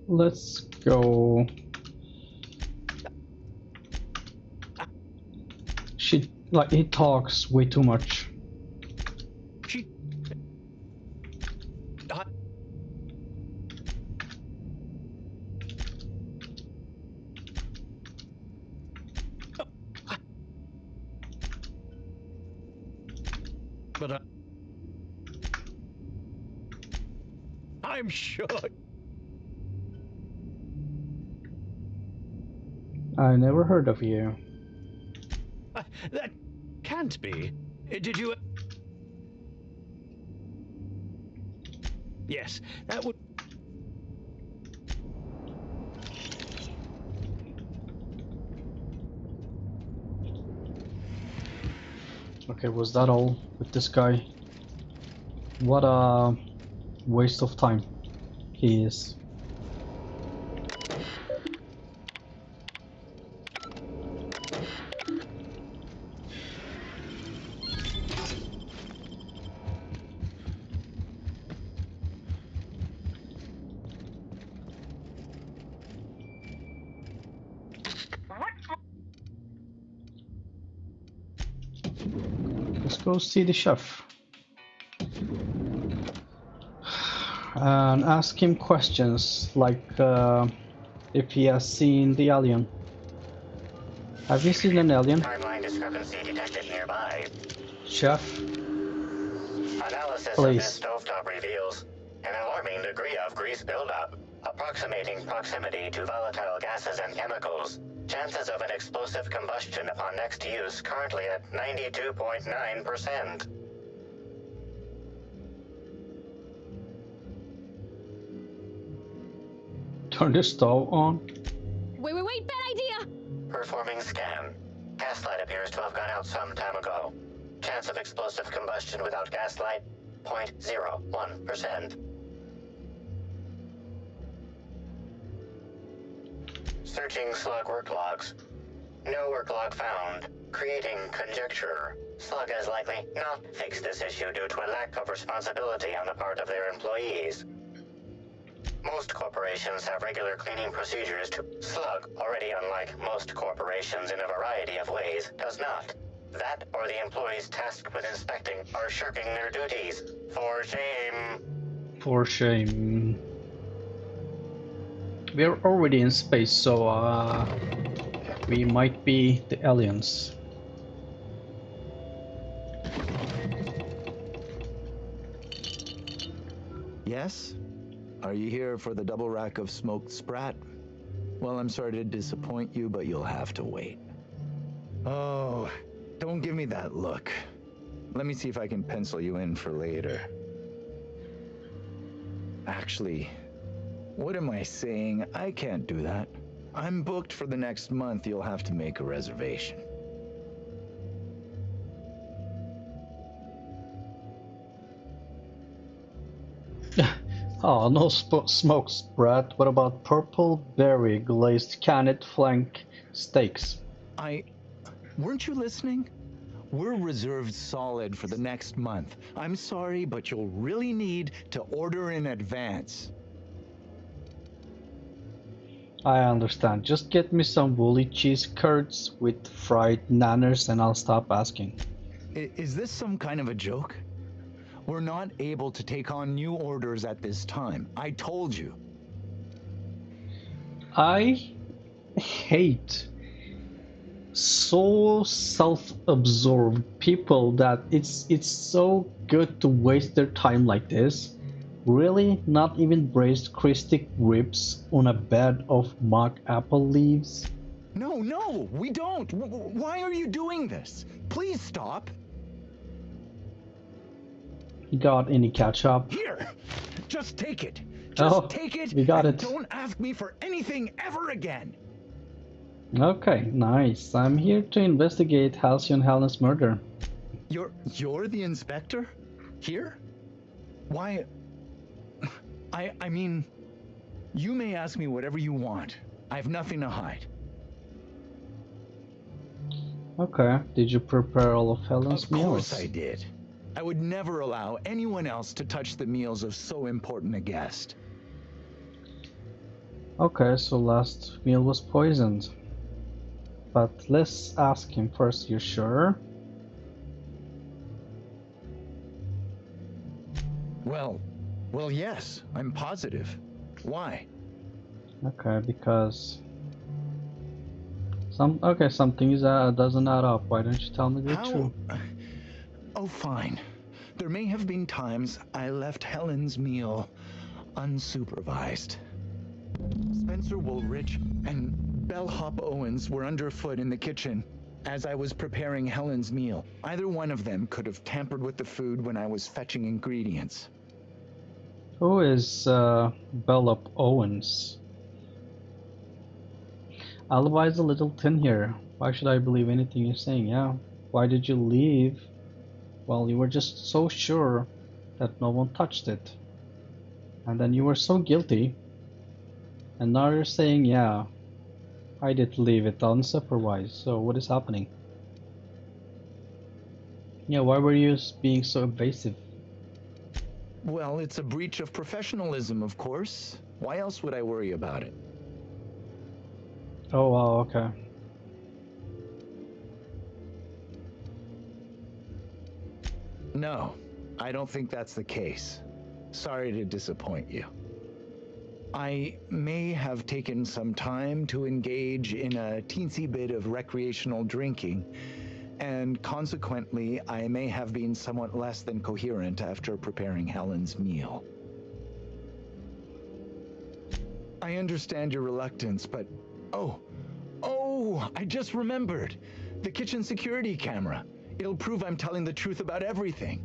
Let's go. He talks way too much. But I'm sure. I never heard of you. That can't be. Did you? Yes, that would. Okay, was that all with this guy? What a waste of time he is. Let's go see the chef and ask him questions like if he has seen the alien. Have you seen an alien? Timeline discrepancy detected nearby. Chef? Analysis Please. of this stovetop reveals an alarming degree of grease buildup, approximating proximity to volatile gases and chemicals. Chances of an explosive combustion upon next use currently at 92.9%. Turn the stove on. Wait, bad idea! Performing scan. Gaslight appears to have gone out some time ago. Chance of explosive combustion without gaslight, 0.01%. Searching slug work logs. No work log found. Creating conjecture. Slug has likely not fixed this issue due to a lack of responsibility on the part of their employees. Most corporations have regular cleaning procedures to... Slug, already unlike most corporations in a variety of ways, does not. That or the employees tasked with inspecting are shirking their duties. For shame. For shame. We're already in space, so we might be the aliens. Yes? Are you here for the double rack of smoked sprat? Well, I'm sorry to disappoint you, but you'll have to wait. Oh, don't give me that look. Let me see if I can pencil you in for later. Actually, what am I saying? I can't do that. I'm booked for the next month. You'll have to make a reservation. Oh, no smoked sprat. What about purple berry glazed canned flank steaks? Weren't you listening? We're reserved solid for the next month. I'm sorry, but you'll really need to order in advance. I understand. Just get me some woolly cheese curds with fried nanners and I'll stop asking. Is this some kind of a joke? We're not able to take on new orders at this time. I told you. I hate so self-absorbed people that it's so good to waste their time like this. Really? Not even braised Christic ribs on a bed of mock apple leaves? No, we don't. Why are you doing this? Please stop. Got any ketchup? Here, just take it. Take it. We got and it. Don't ask me for anything ever again. Okay, nice. I'm here to investigate Halcyon Helen's murder. You're the inspector? Here? Why? I mean, you may ask me whatever you want. I have nothing to hide. Okay, did you prepare all of Helen's meals? Of course I did. I would never allow anyone else to touch the meals of so important a guest. Okay, so last meal was poisoned. But let's ask him first, you sure? Well, yes, I'm positive. Why? Okay, because something is doesn't add up. Why don't you tell me the truth? Oh, fine. There may have been times I left Helen's meal unsupervised. Spencer Woolrich and Bellhop Owens were underfoot in the kitchen as I was preparing Helen's meal. Either one of them could have tampered with the food when I was fetching ingredients. Who is Bellhop Owens? Alibi's a little thin here. Why should I believe anything you're saying? Yeah. Why did you leave Well, you were just so sure that no one touched it. And then you were so guilty. And now you're saying, yeah, I did leave it unsupervised. So what is happening? Yeah, why were you being so evasive? Well, it's a breach of professionalism, of course. Why else would I worry about it? Oh, wow, okay. No, I don't think that's the case. Sorry to disappoint you. I may have taken some time to engage in a teensy bit of recreational drinking, and consequently, I may have been somewhat less than coherent after preparing Helen's meal. I understand your reluctance, but... Oh, I just remembered. The kitchen security camera. It'll prove I'm telling the truth about everything.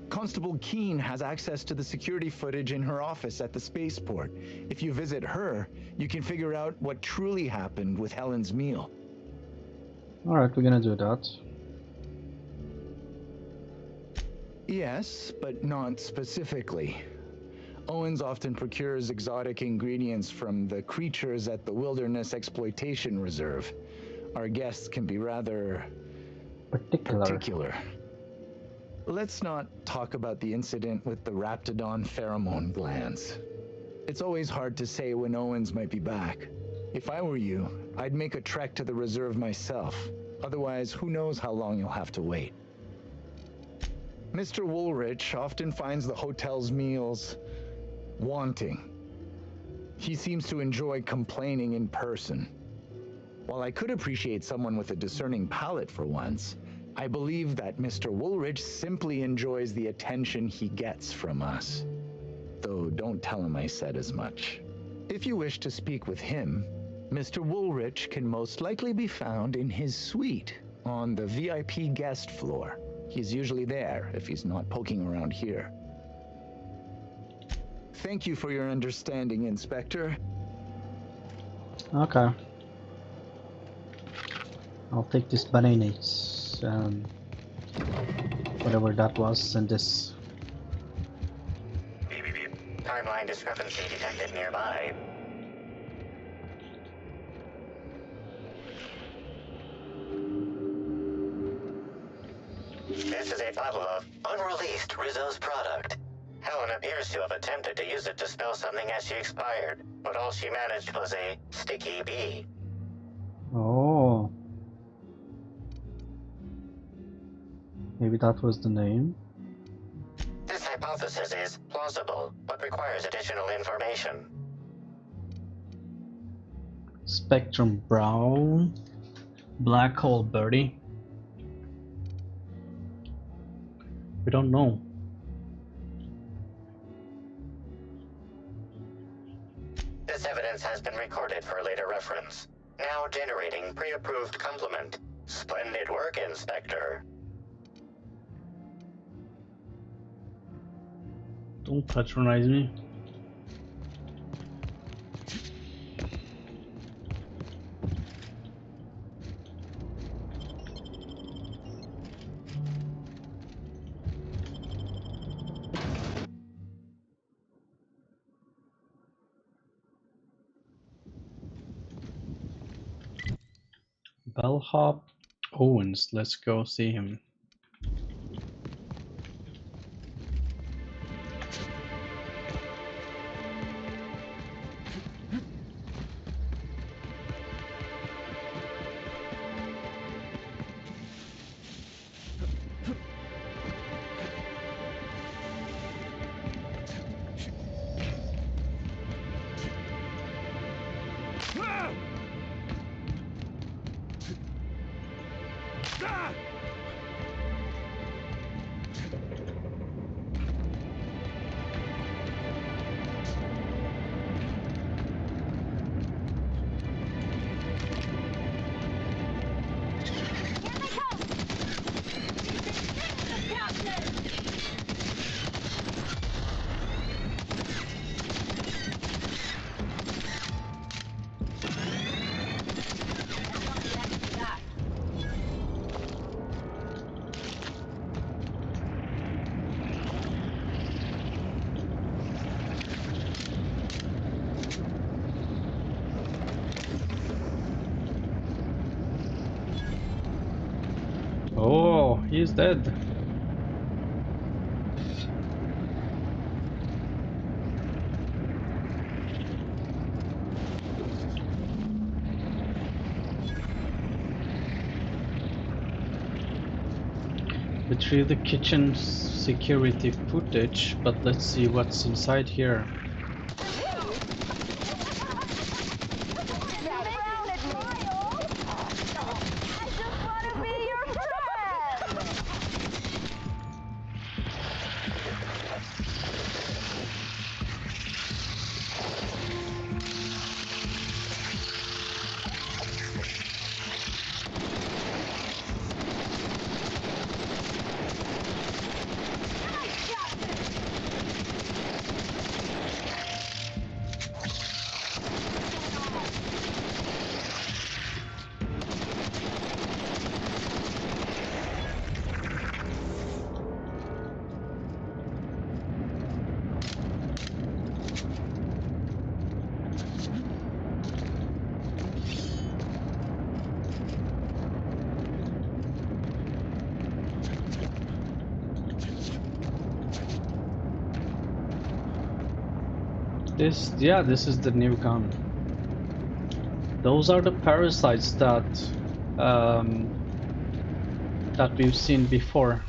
Constable Keene has access to the security footage in her office at the spaceport. If you visit her, you can figure out what truly happened with Helen's meal. Alright, we're gonna do that. Yes, but not specifically. Owens often procures exotic ingredients from the creatures at the Wilderness Exploitation Reserve. Our guests can be rather... particular. Let's not talk about the incident with the Raptidon pheromone glands. It's always hard to say when Owens might be back. If I were you, I'd make a trek to the reserve myself. Otherwise, who knows how long you'll have to wait. Mr. Woolrich often finds the hotel's meals wanting. He seems to enjoy complaining in person. While I could appreciate someone with a discerning palate for once, I believe that Mr. Woolrich simply enjoys the attention he gets from us. Though don't tell him I said as much. If you wish to speak with him, Mr. Woolrich can most likely be found in his suite on the VIP guest floor. He's usually there if he's not poking around here. Thank you for your understanding, Inspector. Okay. I'll take this bananas and whatever that was and this. Timeline discrepancy detected nearby. This is a bottle of unreleased Rizzo's product. Helen appears to have attempted to use it to spell something as she expired, but all she managed was a sticky bee. Oh. Maybe that was the name? This hypothesis is plausible, but requires additional information. Spectrum Brown. Black Hole Birdie. We don't know. This evidence has been recorded for later reference. Now generating pre-approved complement. Splendid work, Inspector. Don't patronize me. Bellhop Owens, let's go see him. He's dead. Retrieve the kitchen security footage, but let's see what's inside here. This is the new gun. Those are the parasites that that we've seen before.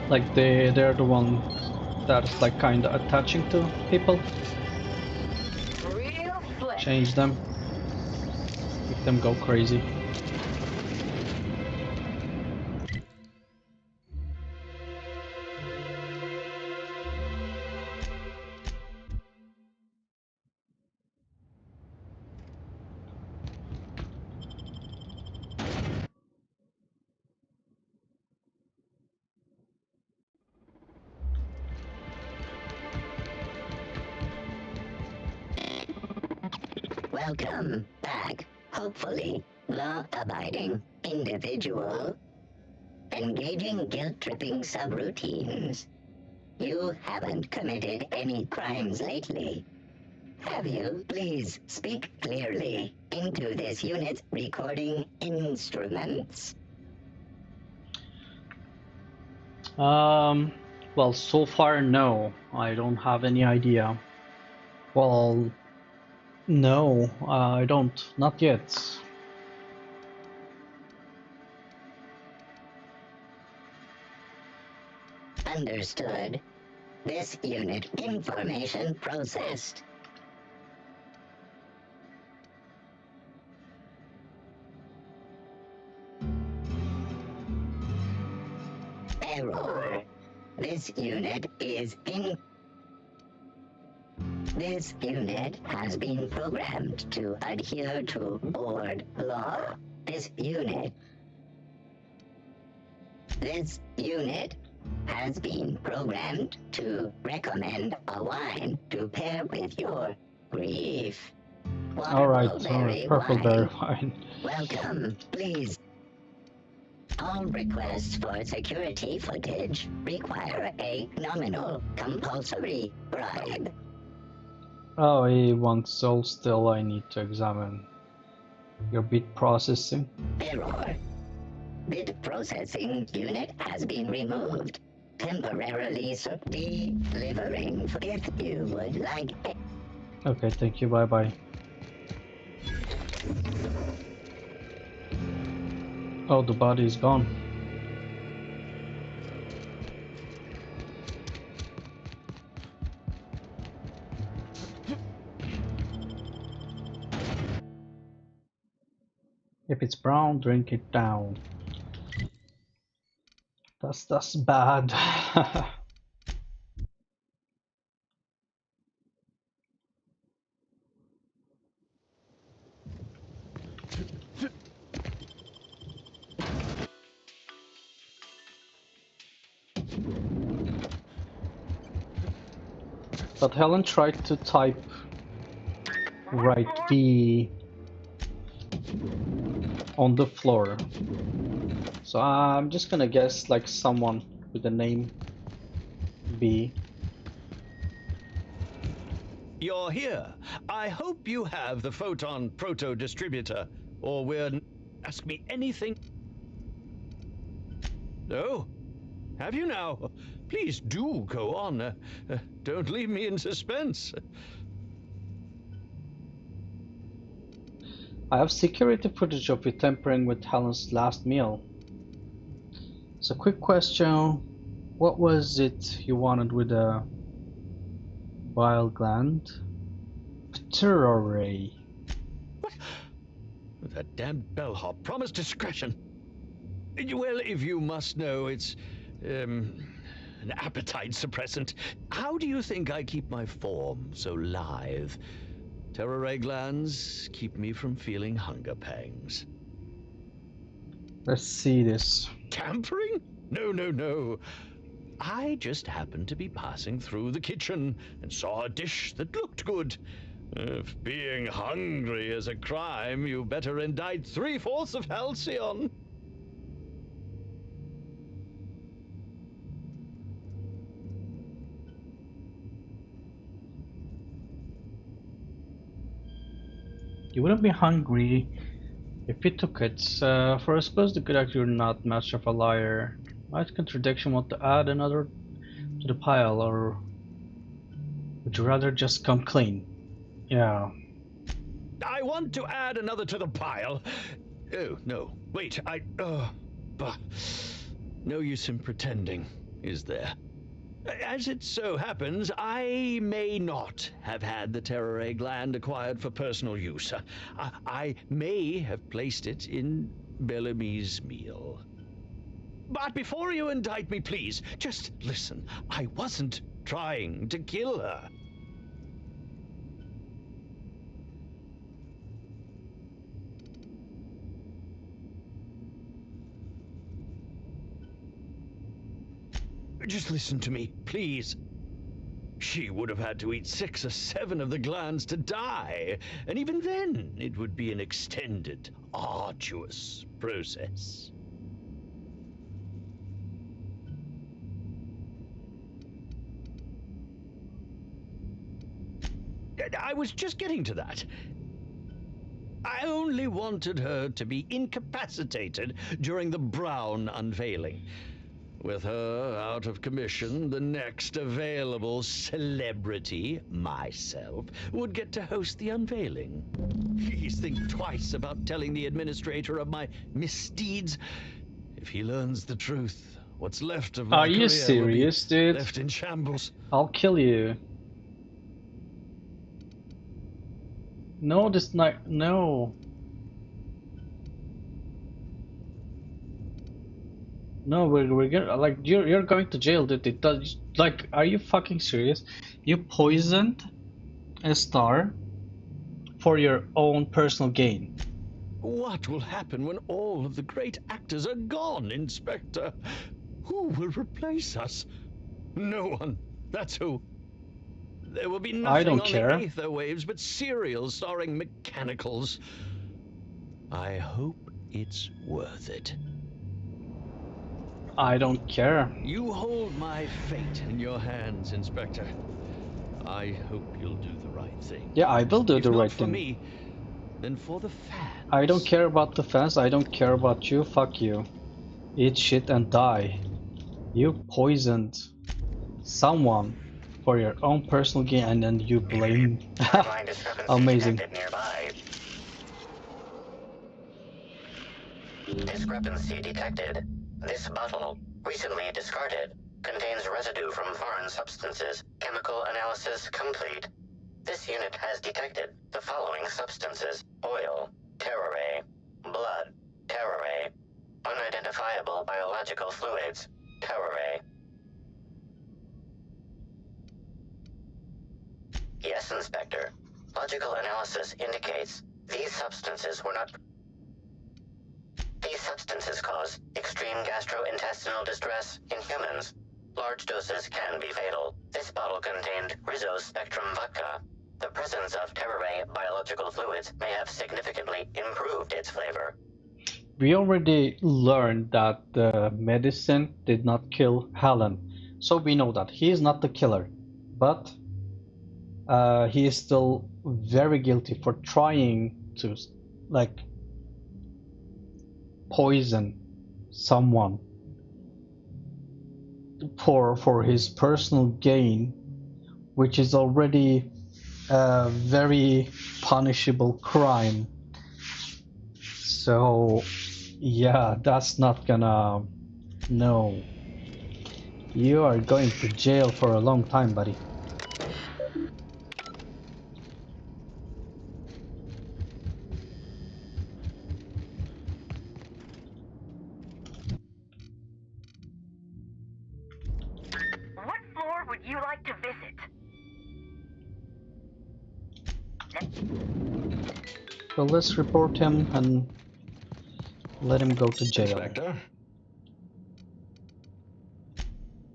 Like they're the one that's like kind of attaching to people. Change them. Make them go crazy. Welcome back, hopefully, law-abiding individual. Engaging guilt-tripping subroutines. You haven't committed any crimes lately, have you? Please speak clearly into this unit's recording instruments. Well, so far, no. I don't have any idea. Well, no, I don't. Not yet. Understood. This unit information processed. Error. This unit has been programmed to adhere to board law. This unit has been programmed to recommend a wine to pair with your grief. Alright, purple berry wine. Welcome, please. All requests for security footage require a nominal compulsory bribe. Oh, A1 soul still I need to examine. Your bit processing. Error. Bit processing unit has been removed. Temporarily delivering if you would like it. Okay, thank you, bye bye. Oh, the body is gone. If it's brown, drink it down. That's bad. But Helen tried to type right B on the floor. So I'm just gonna guess like someone with the name B. You're here. I hope you have the Photon Proto-Distributor, or we're... Ask me anything. No? Have you now? Please do go on. Don't leave me in suspense. I have security footage of you tampering with Helen's last meal. So quick question, what was it you wanted with a bile gland? Pteroray. What? That damned bellhop promised discretion. Well, if you must know, it's an appetite suppressant. How do you think I keep my form so lithe? Pteroray glands keep me from feeling hunger pangs. Let's see this. Tampering? No, no, no. I just happened to be passing through the kitchen and saw a dish that looked good. If being hungry is a crime, you better indict 3/4 of Halcyon. You wouldn't be hungry if you took it. For I suppose the good actor, you're not much of a liar. Might contradiction want to add another to the pile, or would you rather just come clean? Yeah. I want to add another to the pile. Oh, no. Wait, bah. No use in pretending, is there? As it so happens, I may not have had the Pteroray gland acquired for personal use. I may have placed it in Bellamy's meal. But before you indict me, please, just listen. I wasn't trying to kill her. Just listen to me, please. She would have had to eat 6 or 7 of the glands to die, and even then, it would be an extended, arduous process. I was just getting to that. I only wanted her to be incapacitated during the Brown unveiling. With her out of commission, the next available celebrity, myself, would get to host the unveiling. Please think twice about telling the administrator of my misdeeds. If he learns the truth, what's left of my Are you serious, dude? left in shambles. I'll kill you. No, this night, no. No, we're gonna, like, you're going to jail, dude. It does, like, are you fucking serious? You poisoned a star for your own personal gain. What will happen when all of the great actors are gone, Inspector? Who will replace us? No one. That's who. There will be nothing on the ether waves but serials starring mechanicals. I hope it's worth it. I don't care. You hold my fate in your hands, Inspector. I hope you'll do the right thing. Yeah, I will do the right for thing. Me, then for the fans. I don't care about the fans. I don't care about you. Fuck you. Eat shit and die. You poisoned someone for your own personal gain, and then you blame. Amazing. Discrepancy detected. This bottle, recently discarded, contains residue from foreign substances. Chemical analysis complete. This unit has detected the following substances: oil, Pteroray, blood, Pteroray, unidentifiable biological fluids, Terraray. Yes, Inspector. Logical analysis indicates these substances cause extreme gastrointestinal distress in humans. Large doses can be fatal. This bottle contained Rizzo's Spectrum vodka. The presence of Terraray biological fluids may have significantly improved its flavor. We already learned that the medicine did not kill Helen, so we know that he is not the killer, but he is still very guilty for trying to, like, poison someone for his personal gain, which is already a very punishable crime. So yeah, that's not gonna... No. You are going to jail for a long time, buddy. What floor would you like to visit? So let's report him and let him go to jail. Inspector?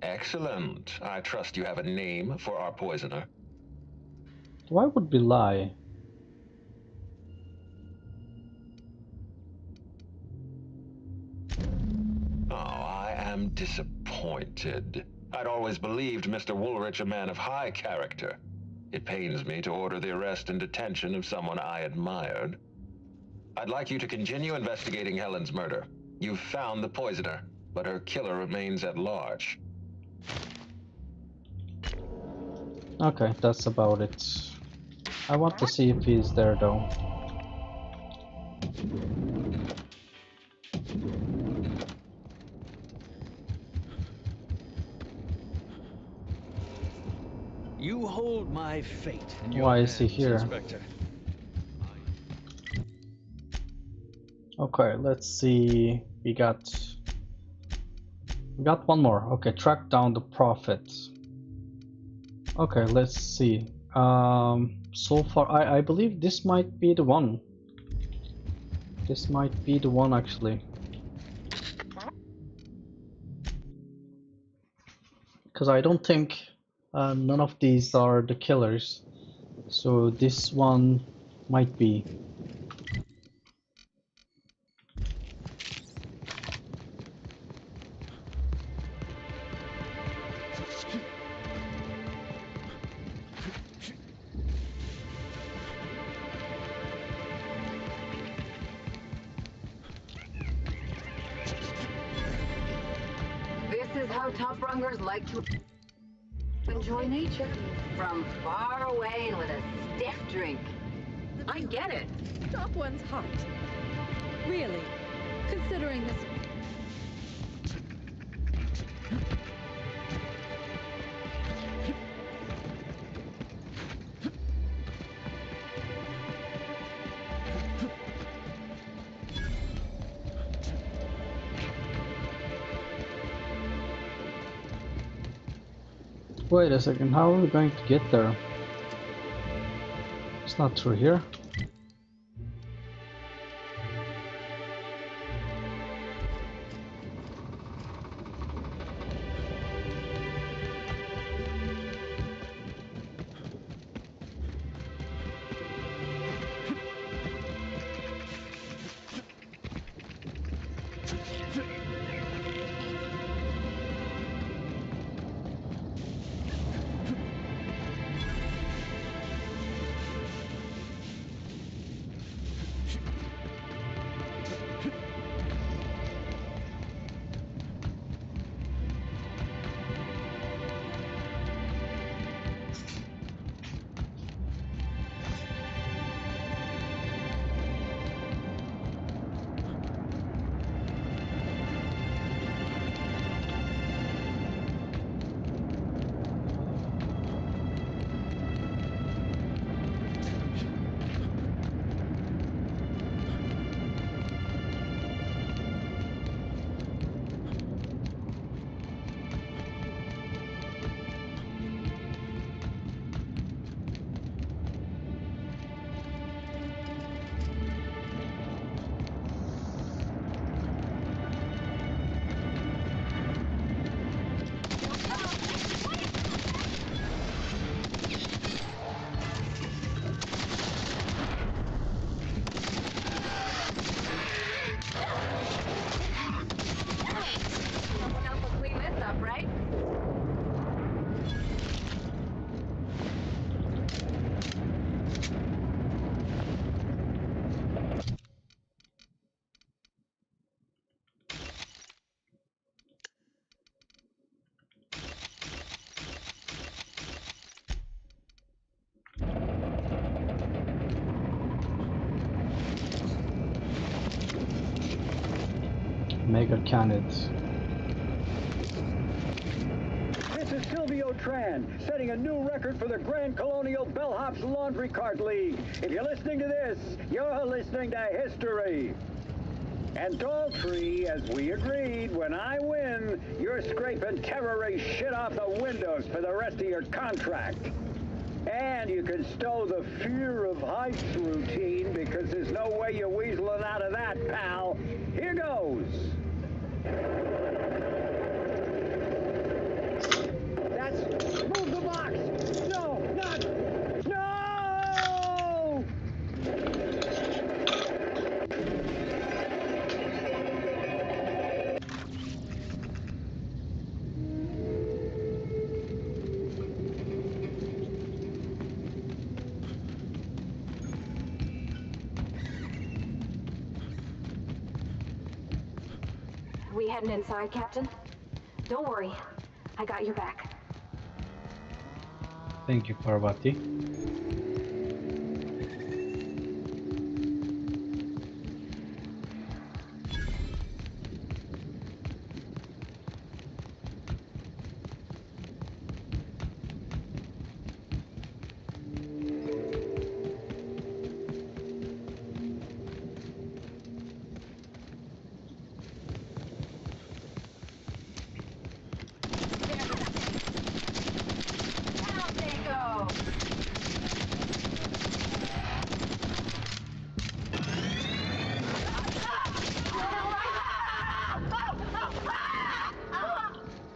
Excellent. I trust you have a name for our poisoner. Why would we lie? Oh, I am disappointed. I'd always believed Mr. Woolrich a man of high character. It pains me to order the arrest and detention of someone I admired. I'd like you to continue investigating Helen's murder. You've found the poisoner, but her killer remains at large. Okay, that's about it. I want to see if he's there though. You hold my fate in your Why is he hands, here? Inspector. Okay, let's see. We got one more. Okay, track down the prophet. Okay, let's see. So far, I believe this might be the one. This might be the one actually. Because I don't think none of these are the killers. So this one might be. This is how top rungers like to enjoy nature. From far away and with a stiff drink. I get it. Stop one's heart. Really, considering this. Wait a second, how are we going to get there? It's not through here. Mega Canids. This is Silvio Tran, setting a new record for the Grand Colonial Bellhop's Laundry Cart League. If you're listening to this, you're listening to history. And Daltrey, as we agreed, when I win, you're scraping terrorist shit off the windows for the rest of your contract. And you can stow the fear of heights routine, because there's no way you're weaseling out of that, pal. Here goes. Move the box! No, not! No! Are we heading inside, Captain? Don't worry. I got your back. Thank you, Parvati.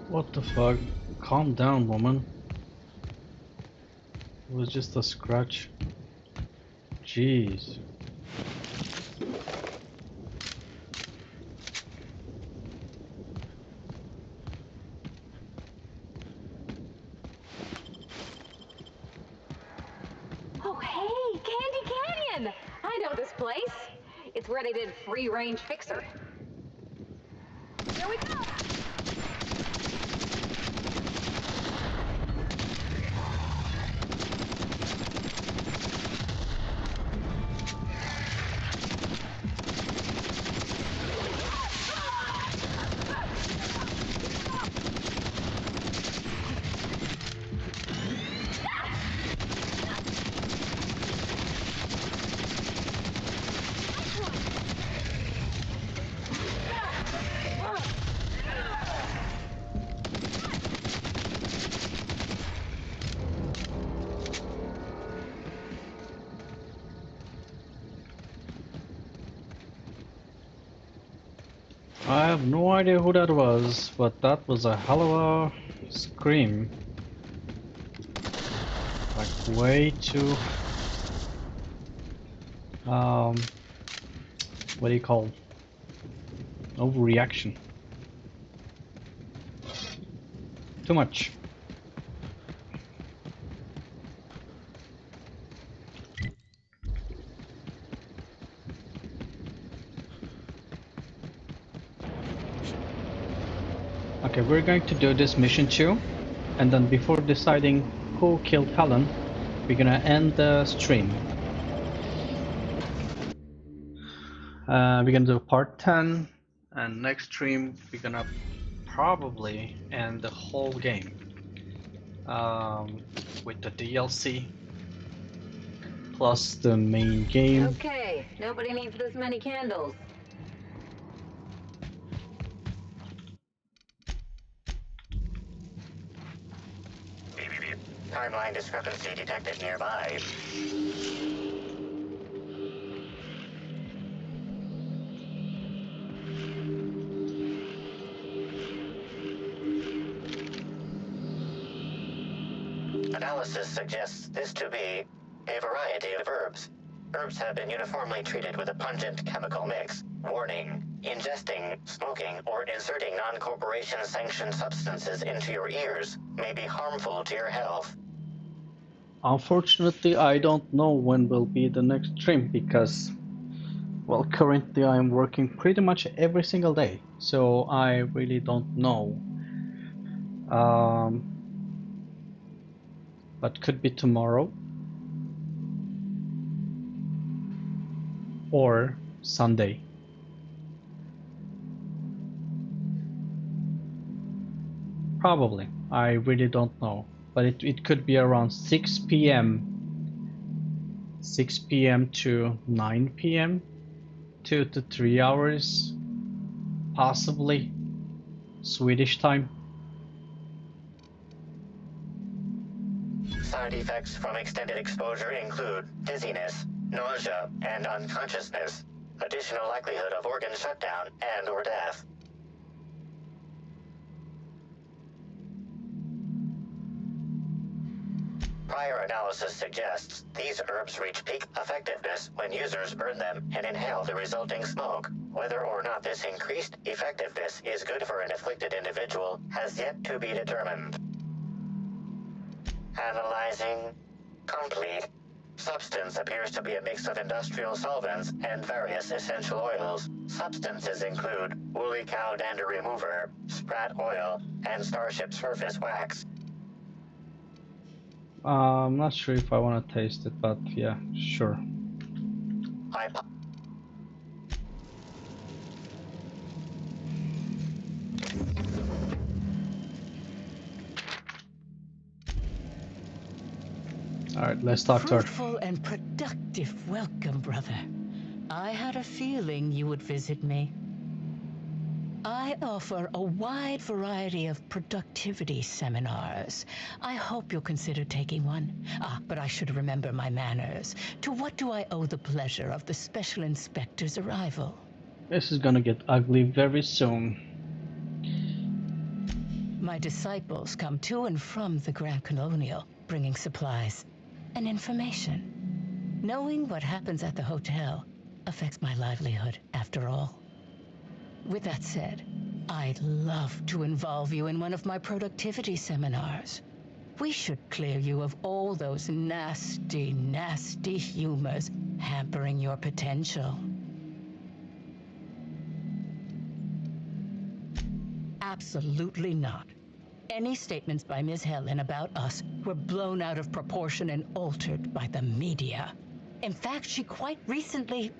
What the fuck? Calm down, woman. It was just a scratch. Jeez. Oh, hey, Candy Canyon! I know this place. It's where they did Free Range Fixer. Here we go! I have no idea who that was, but that was a hell of a scream. Like way too what do you call overreaction? Too much. Okay, we're going to do this mission too, and then before deciding who killed Helen, we're gonna end the stream. We're gonna do part 10, and next stream we're gonna probably end the whole game with the DLC plus the main game. Okay, nobody needs this many candles. Timeline discrepancy detected nearby. Analysis suggests this to be a variety of herbs. Herbs have been uniformly treated with a pungent chemical mix. Warning: ingesting, smoking, or inserting non-corporation sanctioned substances into your ears may be harmful to your health. Unfortunately, I don't know when will be the next stream because, well, currently I'm working pretty much every single day, so I really don't know. But could be tomorrow or Sunday. Probably. I really don't know. But it could be around 6 p.m. 6 p.m. to 9 p.m. 2 to 3 hours. Possibly. Swedish time. Side effects from extended exposure include dizziness, nausea, and unconsciousness. Additional likelihood of organ shutdown and/or death. Prior analysis suggests these herbs reach peak effectiveness when users burn them and inhale the resulting smoke. Whether or not this increased effectiveness is good for an afflicted individual has yet to be determined. Analyzing complete. Substance appears to be a mix of industrial solvents and various essential oils. Substances include woolly cow dander remover, sprat oil, and starship surface wax. I'm not sure if I want to taste it, but yeah, sure. Alright, let's talk to her. Fruitful and productive welcome, brother. I had a feeling you would visit me. I offer a wide variety of productivity seminars. I hope you'll consider taking one. But I should remember my manners. To what do I owe the pleasure of the Special Inspector's arrival? This is gonna get ugly very soon. My disciples come to and from the Grand Colonial, bringing supplies and information. Knowing what happens at the hotel affects my livelihood, after all. With that said, I'd love to involve you in one of my productivity seminars. We should clear you of all those nasty, nasty humors hampering your potential. Absolutely not. Any statements by Ms. Helen about us were blown out of proportion and altered by the media. In fact, she quite recently...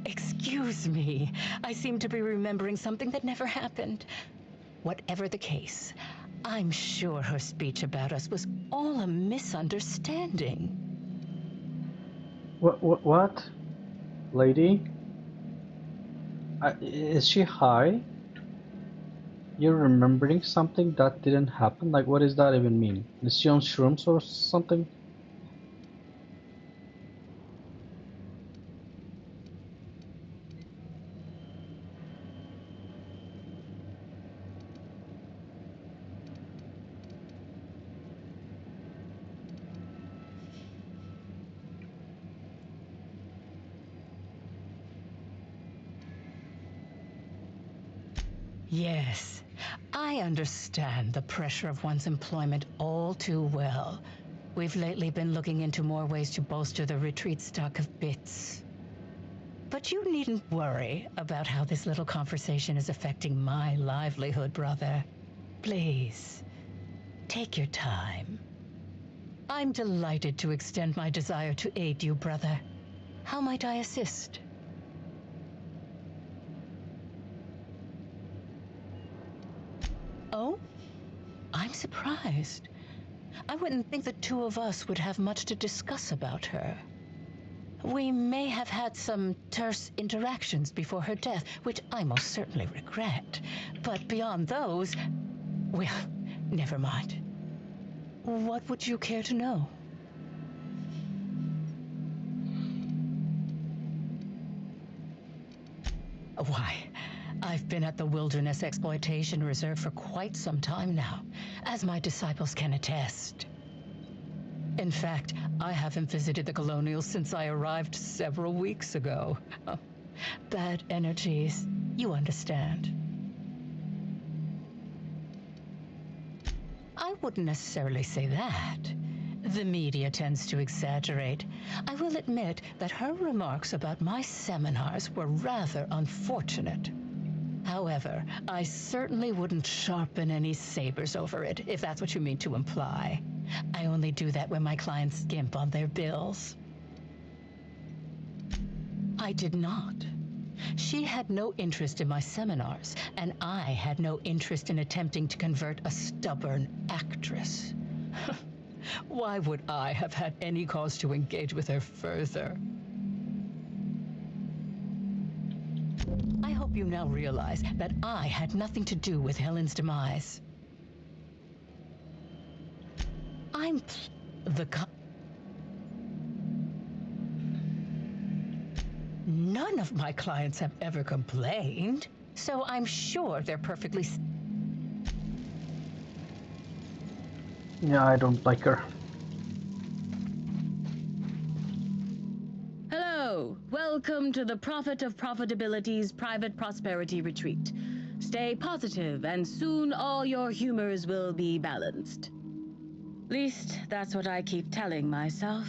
excuse me. I seem to be remembering something that never happened. Whatever the case, I'm sure her speech about us was all a misunderstanding. What? Lady? Is she high? You're remembering something that didn't happen? Like, what does that even mean? Is she on shrooms or something? Yes, I understand the pressure of one's employment all too well. We've lately been looking into more ways to bolster the retreat stock of bits. But you needn't worry about how this little conversation is affecting my livelihood, brother. Please, take your time. I'm delighted to extend my desire to aid you, brother. How might I assist? Oh? I'm surprised. I wouldn't think the two of us would have much to discuss about her. We may have had some terse interactions before her death, which I most certainly regret. But beyond those, well, never mind. What would you care to know? Why, I've been at the Wilderness Exploitation Reserve for quite some time now, as my disciples can attest. In fact, I haven't visited the Colonials since I arrived several weeks ago. Bad energies, you understand. I wouldn't necessarily say that. The media tends to exaggerate. I will admit that her remarks about my seminars were rather unfortunate. However, I certainly wouldn't sharpen any sabers over it, if that's what you mean to imply. I only do that when my clients skimp on their bills. I did not. She had no interest in my seminars, and I had no interest in attempting to convert a stubborn actress. Why would I have had any cause to engage with her further? I hope you now realize that I had nothing to do with Helen's demise. I'm None of my clients have ever complained, so I'm sure they're perfectly... Yeah, I don't like her. Hello, welcome to the Prophet of Profitability's Private Prosperity Retreat. Stay positive, and soon all your humors will be balanced. Least, that's what I keep telling myself.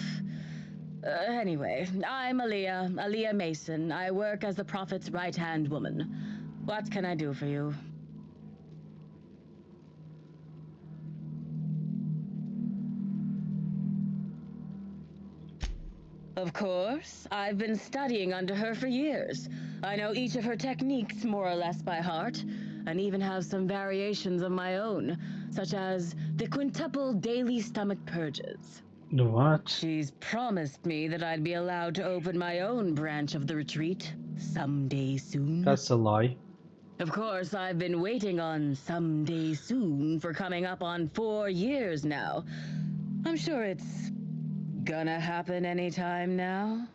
Anyway, I'm Aaliyah Mason. I work as the Prophet's right-hand woman. What can I do for you? Of course. I've been studying under her for years. I know each of her techniques more or less by heart, and even have some variations of my own, such as the quintuple daily stomach purges. What? She's promised me that I'd be allowed to open my own branch of the retreat someday soon. That's a lie. Of course, I've been waiting on someday soon for coming up on 4 years now. I'm sure it's gonna happen anytime now.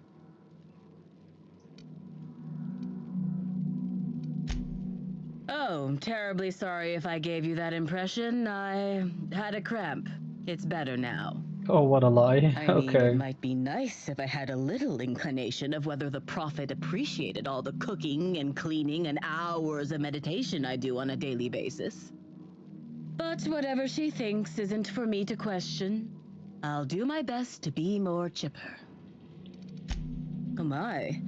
Oh, terribly sorry if I gave you that impression. I had a cramp. It's better now. Oh, what a lie. I mean, Okay. it might be nice if I had a little inclination of whether the Prophet appreciated all the cooking and cleaning and hours of meditation I do on a daily basis. But whatever she thinks isn't for me to question. I'll do my best to be more chipper. Oh my.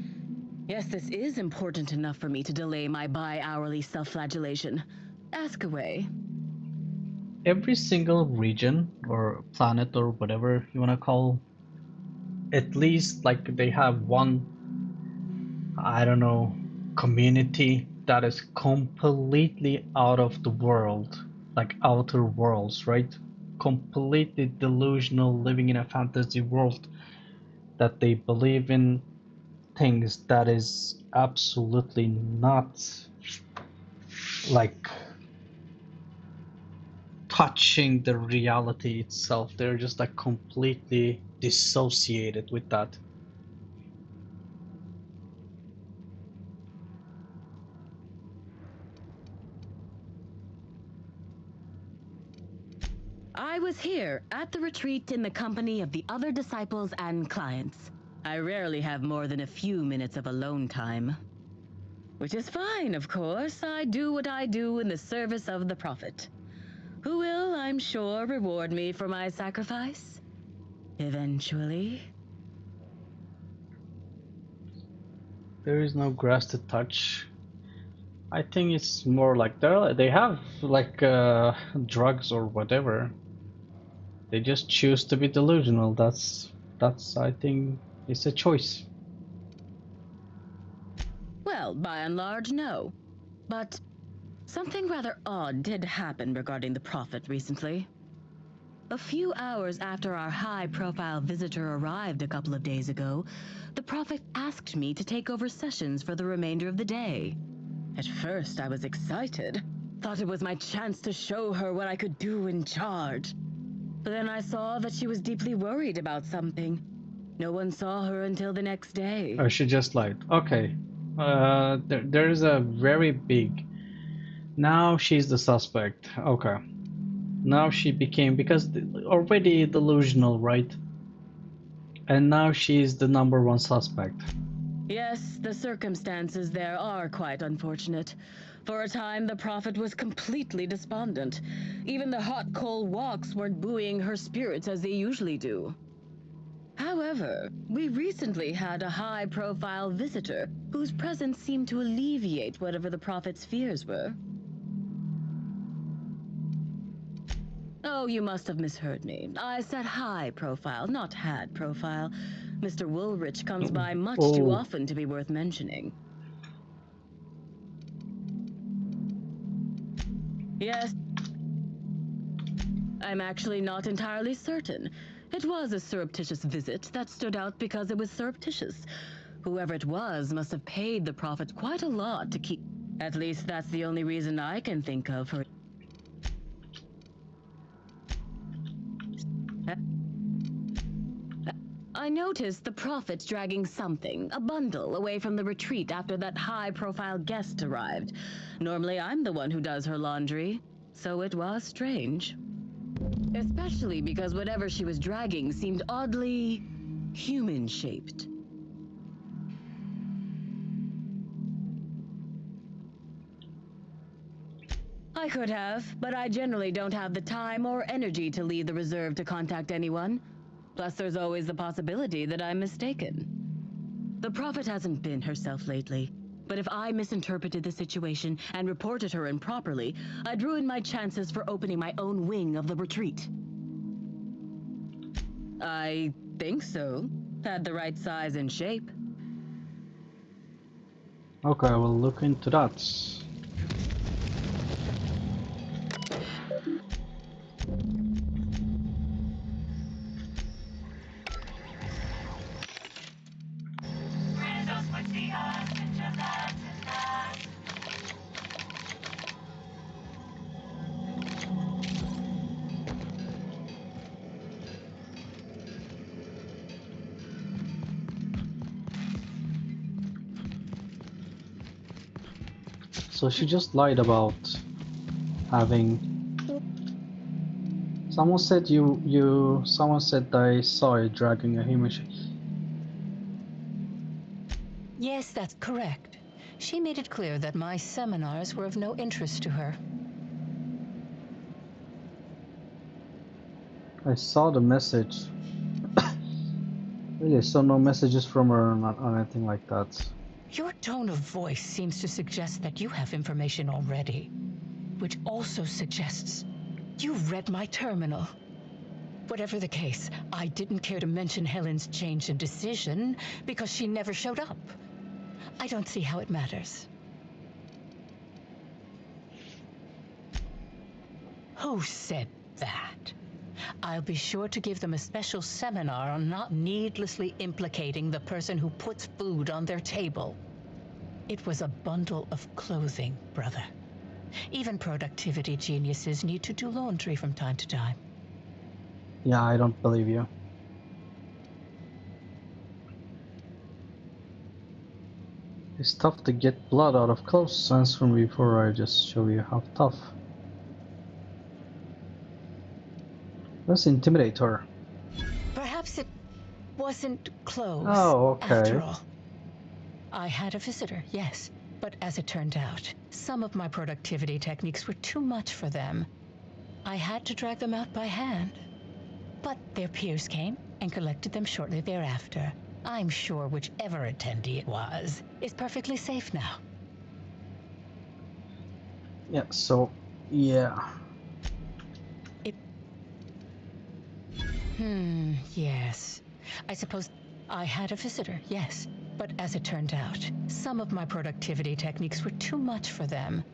Yes, this is important enough for me to delay my bi-hourly self-flagellation. Ask away. Every single region or planet or whatever you want to call, at least like they have one, I don't know, community that is completely out of the world, like outer worlds, right? Completely delusional, living in a fantasy world that they believe in things that is absolutely not like touching the reality itself. They're just like completely dissociated with that. I was here at the retreat in the company of the other disciples and clients. I rarely have more than a few minutes of alone time. Which is fine, of course. I do what I do in the service of the Prophet, who will, I'm sure, reward me for my sacrifice. Eventually. There is no grass to touch. I think it's more like they have like drugs or whatever. They just choose to be delusional. That's I think it's a choice. Well, by and large, no. But something rather odd did happen regarding the Prophet recently. A few hours after our high-profile visitor arrived a couple of days ago, the Prophet asked me to take over sessions for the remainder of the day. At first, I was excited. Thought it was my chance to show her what I could do in charge. But then I saw that she was deeply worried about something. No one saw her until the next day. Or she just like, okay, there is a very big. Now she's the suspect. Okay. Now she became, because already delusional, right? And now she's the #1 suspect. Yes, the circumstances there are quite unfortunate. For a time, the Prophet was completely despondent. Even the hot coal walks weren't buoying her spirits as they usually do. However, we recently had a high-profile visitor whose presence seemed to alleviate whatever the Prophet's fears were. Oh, you must have misheard me. I said high profile, not had profile. Mr. Woolrich comes by much too often to be worth mentioning. Yes. I'm actually not entirely certain. It was a surreptitious visit that stood out because it was surreptitious. Whoever it was must have paid the Prophet quite a lot to keep... At least that's the only reason I can think of for... I noticed the Prophet dragging something, a bundle, away from the retreat after that high-profile guest arrived. Normally I'm the one who does her laundry, so it was strange. Especially because whatever she was dragging seemed oddly human-shaped. I could have, but I generally don't have the time or energy to leave the reserve to contact anyone. Plus, there's always the possibility that I'm mistaken. The Prophet hasn't been herself lately, but if I misinterpreted the situation and reported her improperly, I'd ruin my chances for opening my own wing of the retreat. I think so. Had the right size and shape. Okay, we'll look into that. So she just lied about having... Someone said someone said they saw you dragging a human shape. Yes, that's correct. She made it clear that my seminars were of no interest to her. I saw the message. Really, I saw no messages from her or anything like that. Your tone of voice seems to suggest that you have information already, which also suggests you read my terminal. Whatever the case, I didn't care to mention Helen's change in decision because she never showed up. I don't see how it matters. Who said that? I'll be sure to give them a special seminar on not needlessly implicating the person who puts food on their table. It was a bundle of clothing, brother. Even productivity geniuses need to do laundry from time to time. Yeah, I don't believe you. It's tough to get blood out of close. Answer me before I just show you how tough. Let's intimidate her. Perhaps it wasn't close. Oh, okay. After all, I had a visitor, yes, but as it turned out, some of my productivity techniques were too much for them. I had to drag them out by hand. But their peers came and collected them shortly thereafter. I'm sure whichever attendee it was is perfectly safe now. Yeah, so, yeah. Yes. I suppose I had a visitor, yes. But as it turned out, some of my productivity techniques were too much for them.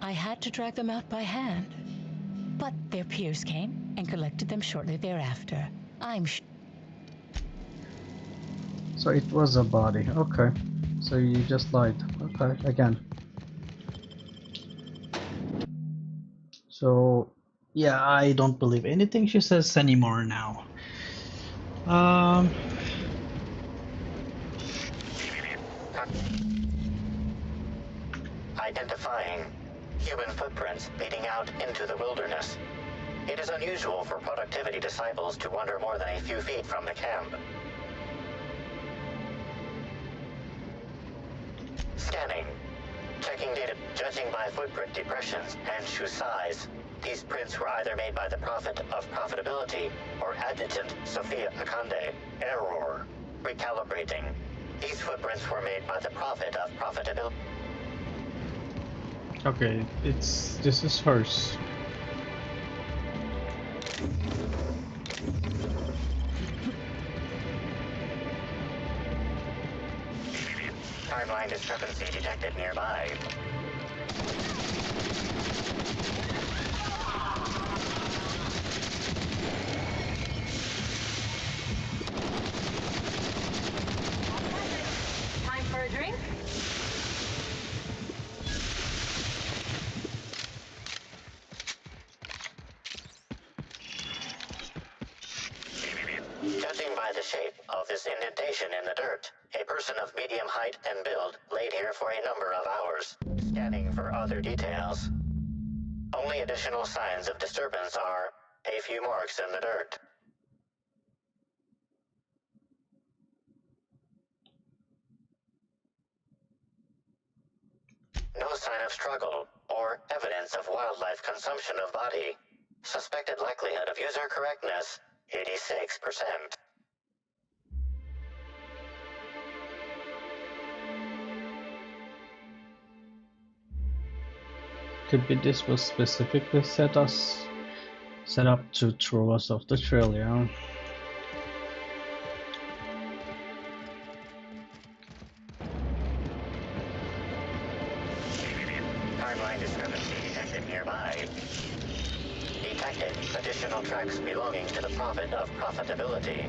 I had to drag them out by hand. But their peers came and collected them shortly thereafter. I'm So it was a body, okay. So you just lied, okay, again. So, yeah, I don't believe anything she says anymore now. Identifying human footprints leading out into the wilderness. It is unusual for productivity disciples to wander more than a few feet from the camp. Scanning. Checking data. Judging by footprint depressions and shoe size, these prints were either made by the Prophet of Profitability or Adjutant Sophia Akande. Error. Recalibrating. These footprints were made by the Prophet of Profitability. Okay, this is hers. Timeline discrepancy detected nearby. Time for a drink? Judging by the shape of this indentation in the dirt, a person of medium height and build laid here for a number of hours. Scanning for other details. Only additional signs of disturbance are a few marks in the dirt. No sign of struggle or evidence of wildlife consumption of body. Suspected likelihood of user correctness, 86%. Could be this was specifically set up to throw us off the trail, yeah. Timeline discrepancy detected nearby. Detected additional tracks belonging to the Prophet of Profitability.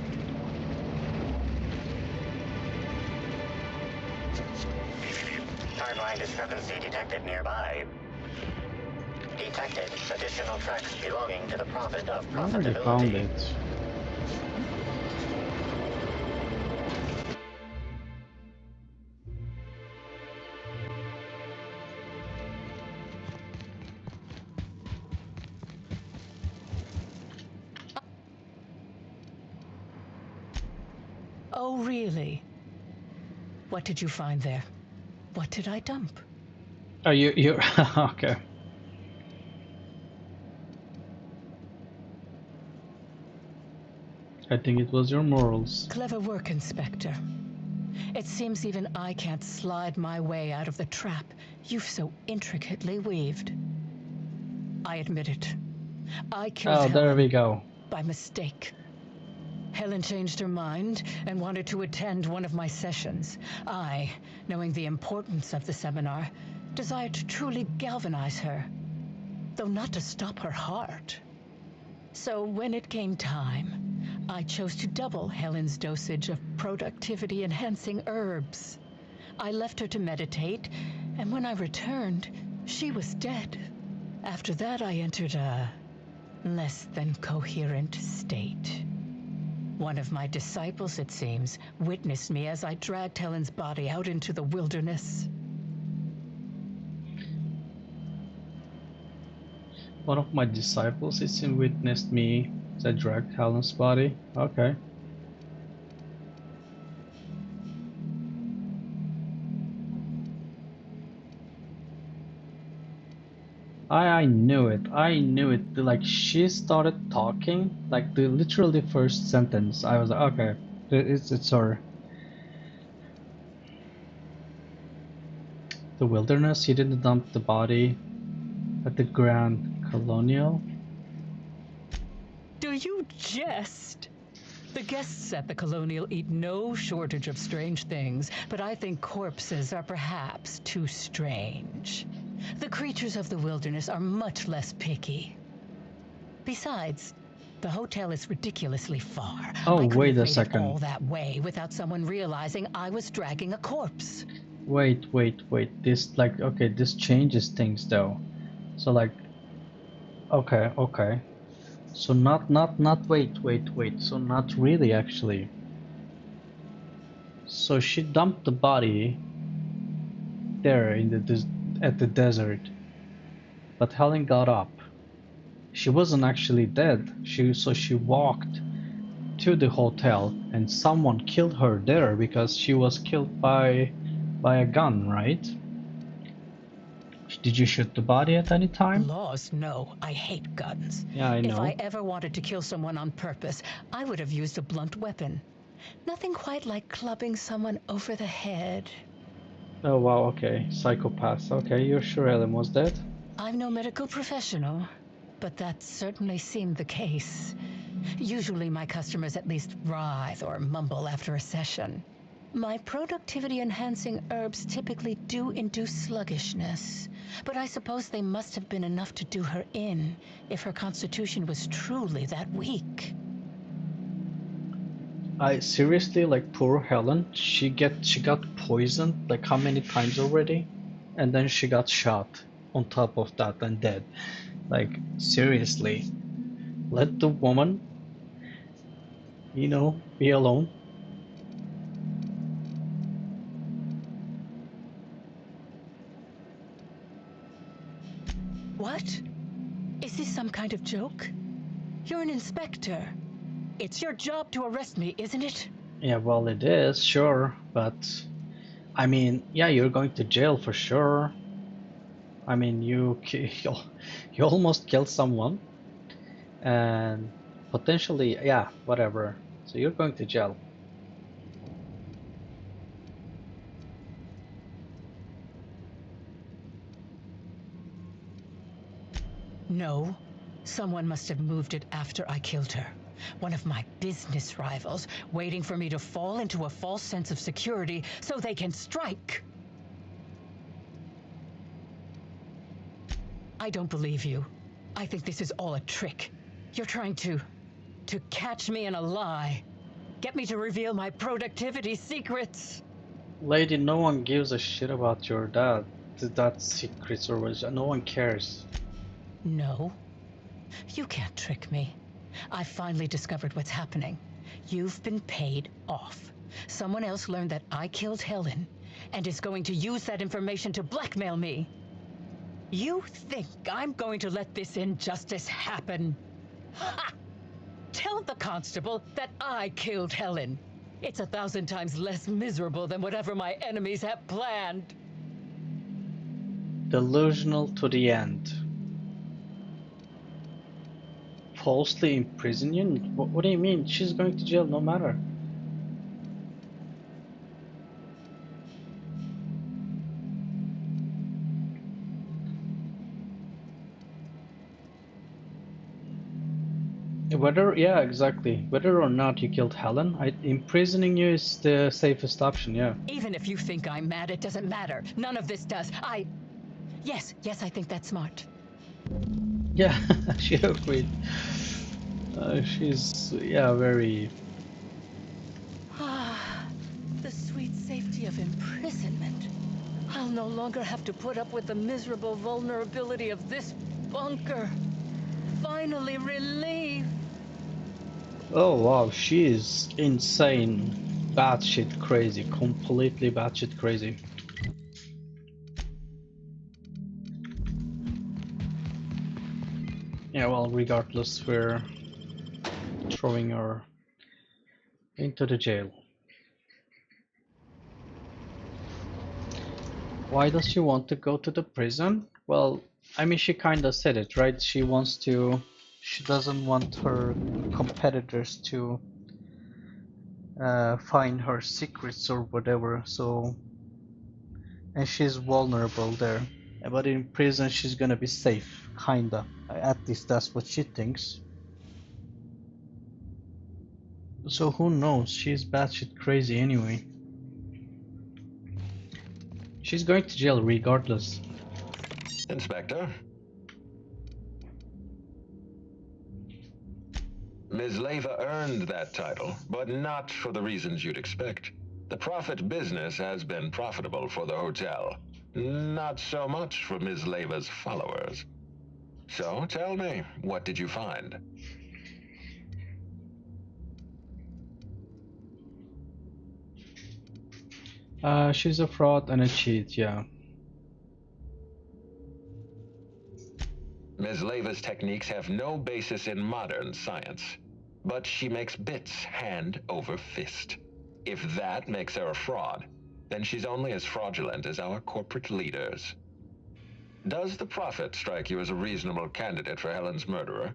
Timeline discrepancy detected nearby. Detected additional tracks belonging to the Prophet of I already found Profitability. it. Oh, really? What did you find there? What did I dump? Oh, you okay. I think it was your morals. Clever work, Inspector. It seems even I can't slide my way out of the trap you've so intricately weaved. I admit it. I killed Oh, there Helen we go. by mistake. Helen changed her mind and wanted to attend one of my sessions. I, knowing the importance of the seminar, desired to truly galvanize her, though not to stop her heart. So when it came time, I chose to double Helen's dosage of productivity-enhancing herbs. I left her to meditate, and when I returned, she was dead. After that, I entered a less than coherent state. One of my disciples, it seems, witnessed me as I dragged Helen's body out into the wilderness. One of my disciples, it seemed, witnessed me as I dragged Helen's body. Okay. I knew it. I knew it. Like, she started talking, like the literally first sentence. I was like, okay, it's her. The wilderness. He didn't dump the body at the Grand Colonial. Do you jest? The guests at the Colonial eat no shortage of strange things, but I think corpses are perhaps too strange. The creatures of the wilderness are much less picky. Besides, the hotel is ridiculously far. Oh, I couldn't wait a have made it second. all that way without someone realizing I was dragging a corpse. Wait. This, like, okay, this changes things though. So, like, okay. So wait. So not really, actually. So she dumped the body there in the at the desert, but Helen got up. She wasn't actually dead. So she walked to the hotel, and someone killed her there because she was killed by a gun, right? Did you shoot the body at any time? Laws, no. I hate guns. Yeah, I If know. I ever wanted to kill someone on purpose, I would have used a blunt weapon. Nothing quite like clubbing someone over the head. Oh wow, okay. Psychopath. Okay, you're sure Helen was dead? I'm no medical professional, but that certainly seemed the case. Usually my customers at least writhe or mumble after a session. My productivity-enhancing herbs typically do induce sluggishness, but I suppose they must have been enough to do her in, if her constitution was truly that weak. I seriously, like, poor Helen, she got poisoned like how many times already? And then she got shot on top of that and dead. Like, seriously. Let the woman, you know, be alone. What? Is this some kind of joke? You're an inspector. It's your job to arrest me, isn't it? Yeah, well, it is, sure, but I mean, yeah, you're going to jail for sure. I mean, you almost killed someone, and potentially, yeah, whatever. So you're going to jail. No. Someone must have moved it after I killed her. One of my business rivals, waiting for me to fall into a false sense of security so they can strike. I don't believe you. I think this is all a trick. You're trying to catch me in a lie. Get me to reveal my productivity secrets. Lady, no one gives a shit about your dad. That secrets or what? No one cares. No. You can't trick me. I finally discovered what's happening. You've been paid off. Someone else learned that I killed Helen and is going to use that information to blackmail me. You think I'm going to let this injustice happen? Ha! Tell the constable that I killed Helen. It's 1,000 times less miserable than whatever my enemies have planned. Delusional to the end. Falsely imprison you? What do you mean? She's going to jail no matter. Yeah, exactly. Whether or not you killed Helen, imprisoning you is the safest option, yeah. Even if you think I'm mad, it doesn't matter. None of this does. Yes, I think that's smart. Yeah, she agreed. She's, yeah, very... The sweet safety of imprisonment. I'll no longer have to put up with the miserable vulnerability of this bunker. Finally relief. Oh wow, she is insane. Batshit crazy. Completely batshit crazy. Yeah, well, regardless, we're throwing her into the jail. Why does she want to go to the prison? Well, I mean, she kinda said it, right? She doesn't want her competitors to find her secrets or whatever, so... And she's vulnerable there. But in prison she's gonna be safe, kinda. At least that's what she thinks. So who knows, she's batshit crazy anyway. She's going to jail regardless. Inspector? Ms. Leyva earned that title, but not for the reasons you'd expect. The Prophet business has been profitable for the hotel. Not so much for Ms. Leyva's followers. So tell me, what did you find? She's a fraud and a cheat, yeah. Ms. Leyva's techniques have no basis in modern science, but she makes bits hand over fist. If that makes her a fraud, then she's only as fraudulent as our corporate leaders. Does the Prophet strike you as a reasonable candidate for Helen's murderer?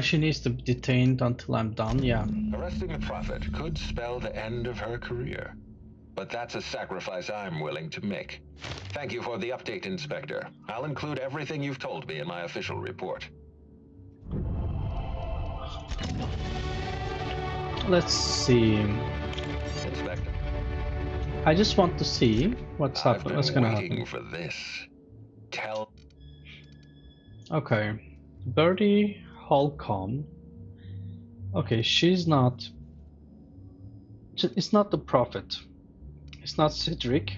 She needs to be detained until I'm done, yeah. Arresting the Prophet could spell the end of her career. but that's a sacrifice I'm willing to make. Thank you for the update, Inspector. I'll include everything you've told me in my official report. Let's see. Inspector. I just want to see what's happening. What's gonna happen? For this. Tell. Okay, Bertie Holcomb. Okay, she's not. It's not the Prophet. It's not Cedric.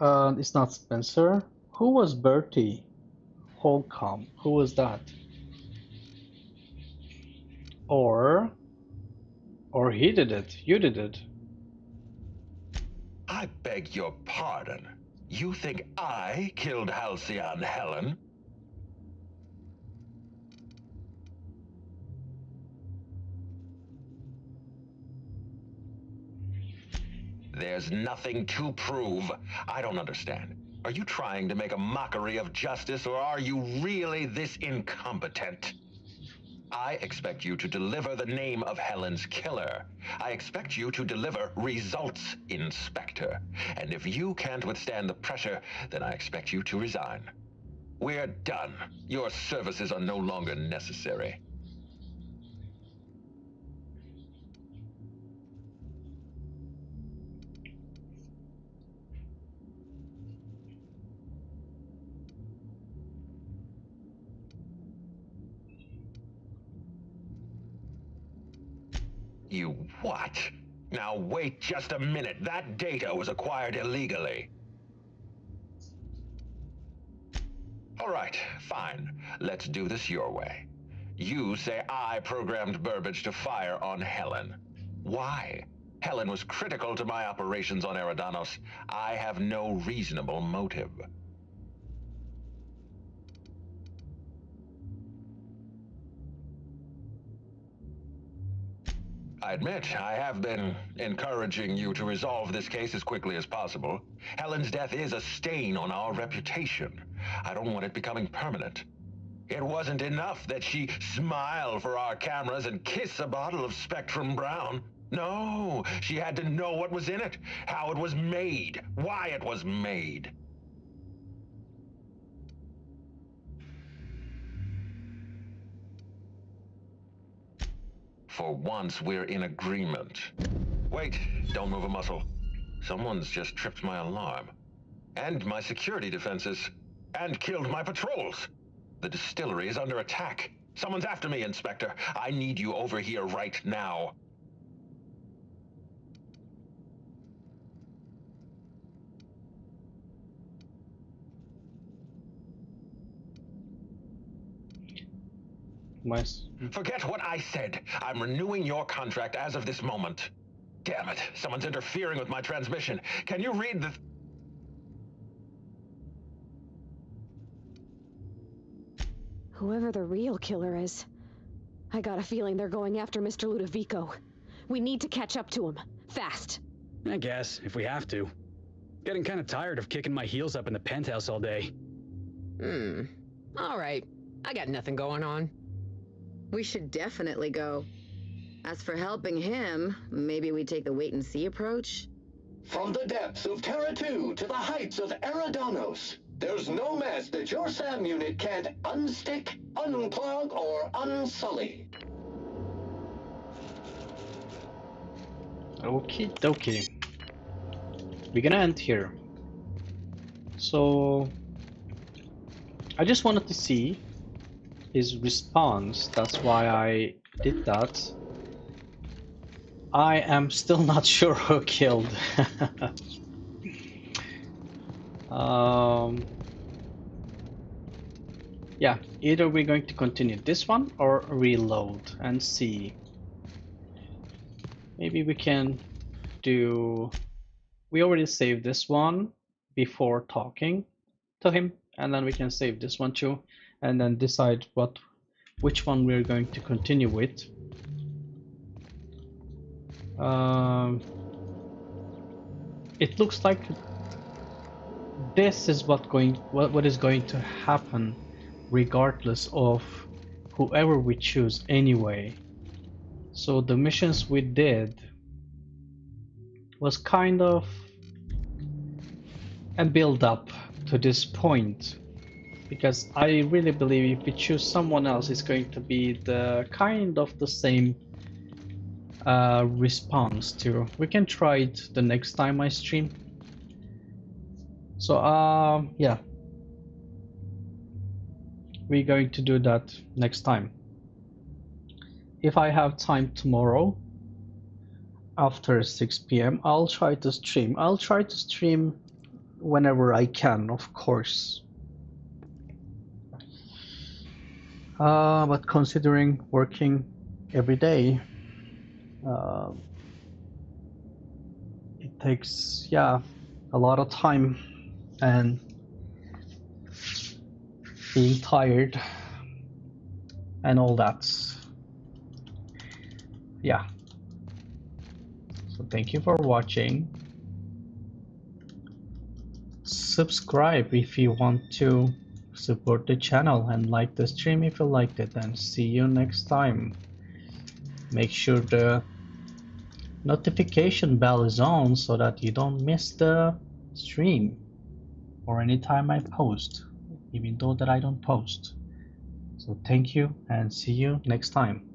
It's not Spencer. Who was Bertie Holcomb? Who was that? Or he did it. You did it. I beg your pardon. You think I killed Halcyon Helen? There's nothing to prove. I don't understand. Are you trying to make a mockery of justice, or are you really this incompetent? I expect you to deliver the name of Helen's killer. I expect you to deliver results, Inspector. And if you can't withstand the pressure, then I expect you to resign. We're done. Your services are no longer necessary. You what? Now wait just a minute. That data was acquired illegally. All right, fine. Let's do this your way. You say I programmed Burbage to fire on Helen. Why? Helen was critical to my operations on Eridanos. I have no reasonable motive. I admit, I have been encouraging you to resolve this case as quickly as possible. Helen's death is a stain on our reputation. I don't want it becoming permanent. It wasn't enough that she smile for our cameras and kiss a bottle of Spectrum Brown. No, she had to know what was in it, how it was made, why it was made. For once, we're in agreement. Wait, don't move a muscle. Someone's just tripped my alarm. And my security defenses. And killed my patrols. The distillery is under attack. Someone's after me, Inspector. I need you over here right now. Forget what I said. I'm renewing your contract as of this moment. Damn it, someone's interfering with my transmission. Can you read the... Whoever the real killer is, I got a feeling they're going after Mr. Ludovico. We need to catch up to him, fast. I guess, if we have to. Getting kind of tired of kicking my heels up in the penthouse all day. All right. I got nothing going on. We should definitely go. As for helping him, maybe we take the wait-and-see approach? From the depths of Terra 2 to the heights of Eridanos, there's no mess that your SAM unit can't unstick, unplug, or unsully. Okie dokie. We're gonna end here. So I just wanted to see his response. That's why I did that. I am still not sure who killed. Yeah, either we're going to continue this one or reload and see. Maybe we can do... We already saved this one before talking to him, and then we can save this one too, and then decide which one we're going to continue with. It looks like this is what is going to happen regardless of whoever we choose anyway. So the missions we did was kind of a build up to this point, because I really believe if we choose someone else, it's going to be the kind of the same response to. We can try it the next time I stream. So yeah, we're going to do that next time. If I have time tomorrow after 6 p.m. I'll try to stream. I'll try to stream whenever I can, of course. But considering working every day, it takes, yeah, a lot of time, and being tired and all that. Yeah. So thank you for watching. Subscribe if you want to support the channel, and like the stream if you liked it, and see you next time. Make sure the notification bell is on so that you don't miss the stream or any time I post, even though that I don't post. So thank you and see you next time.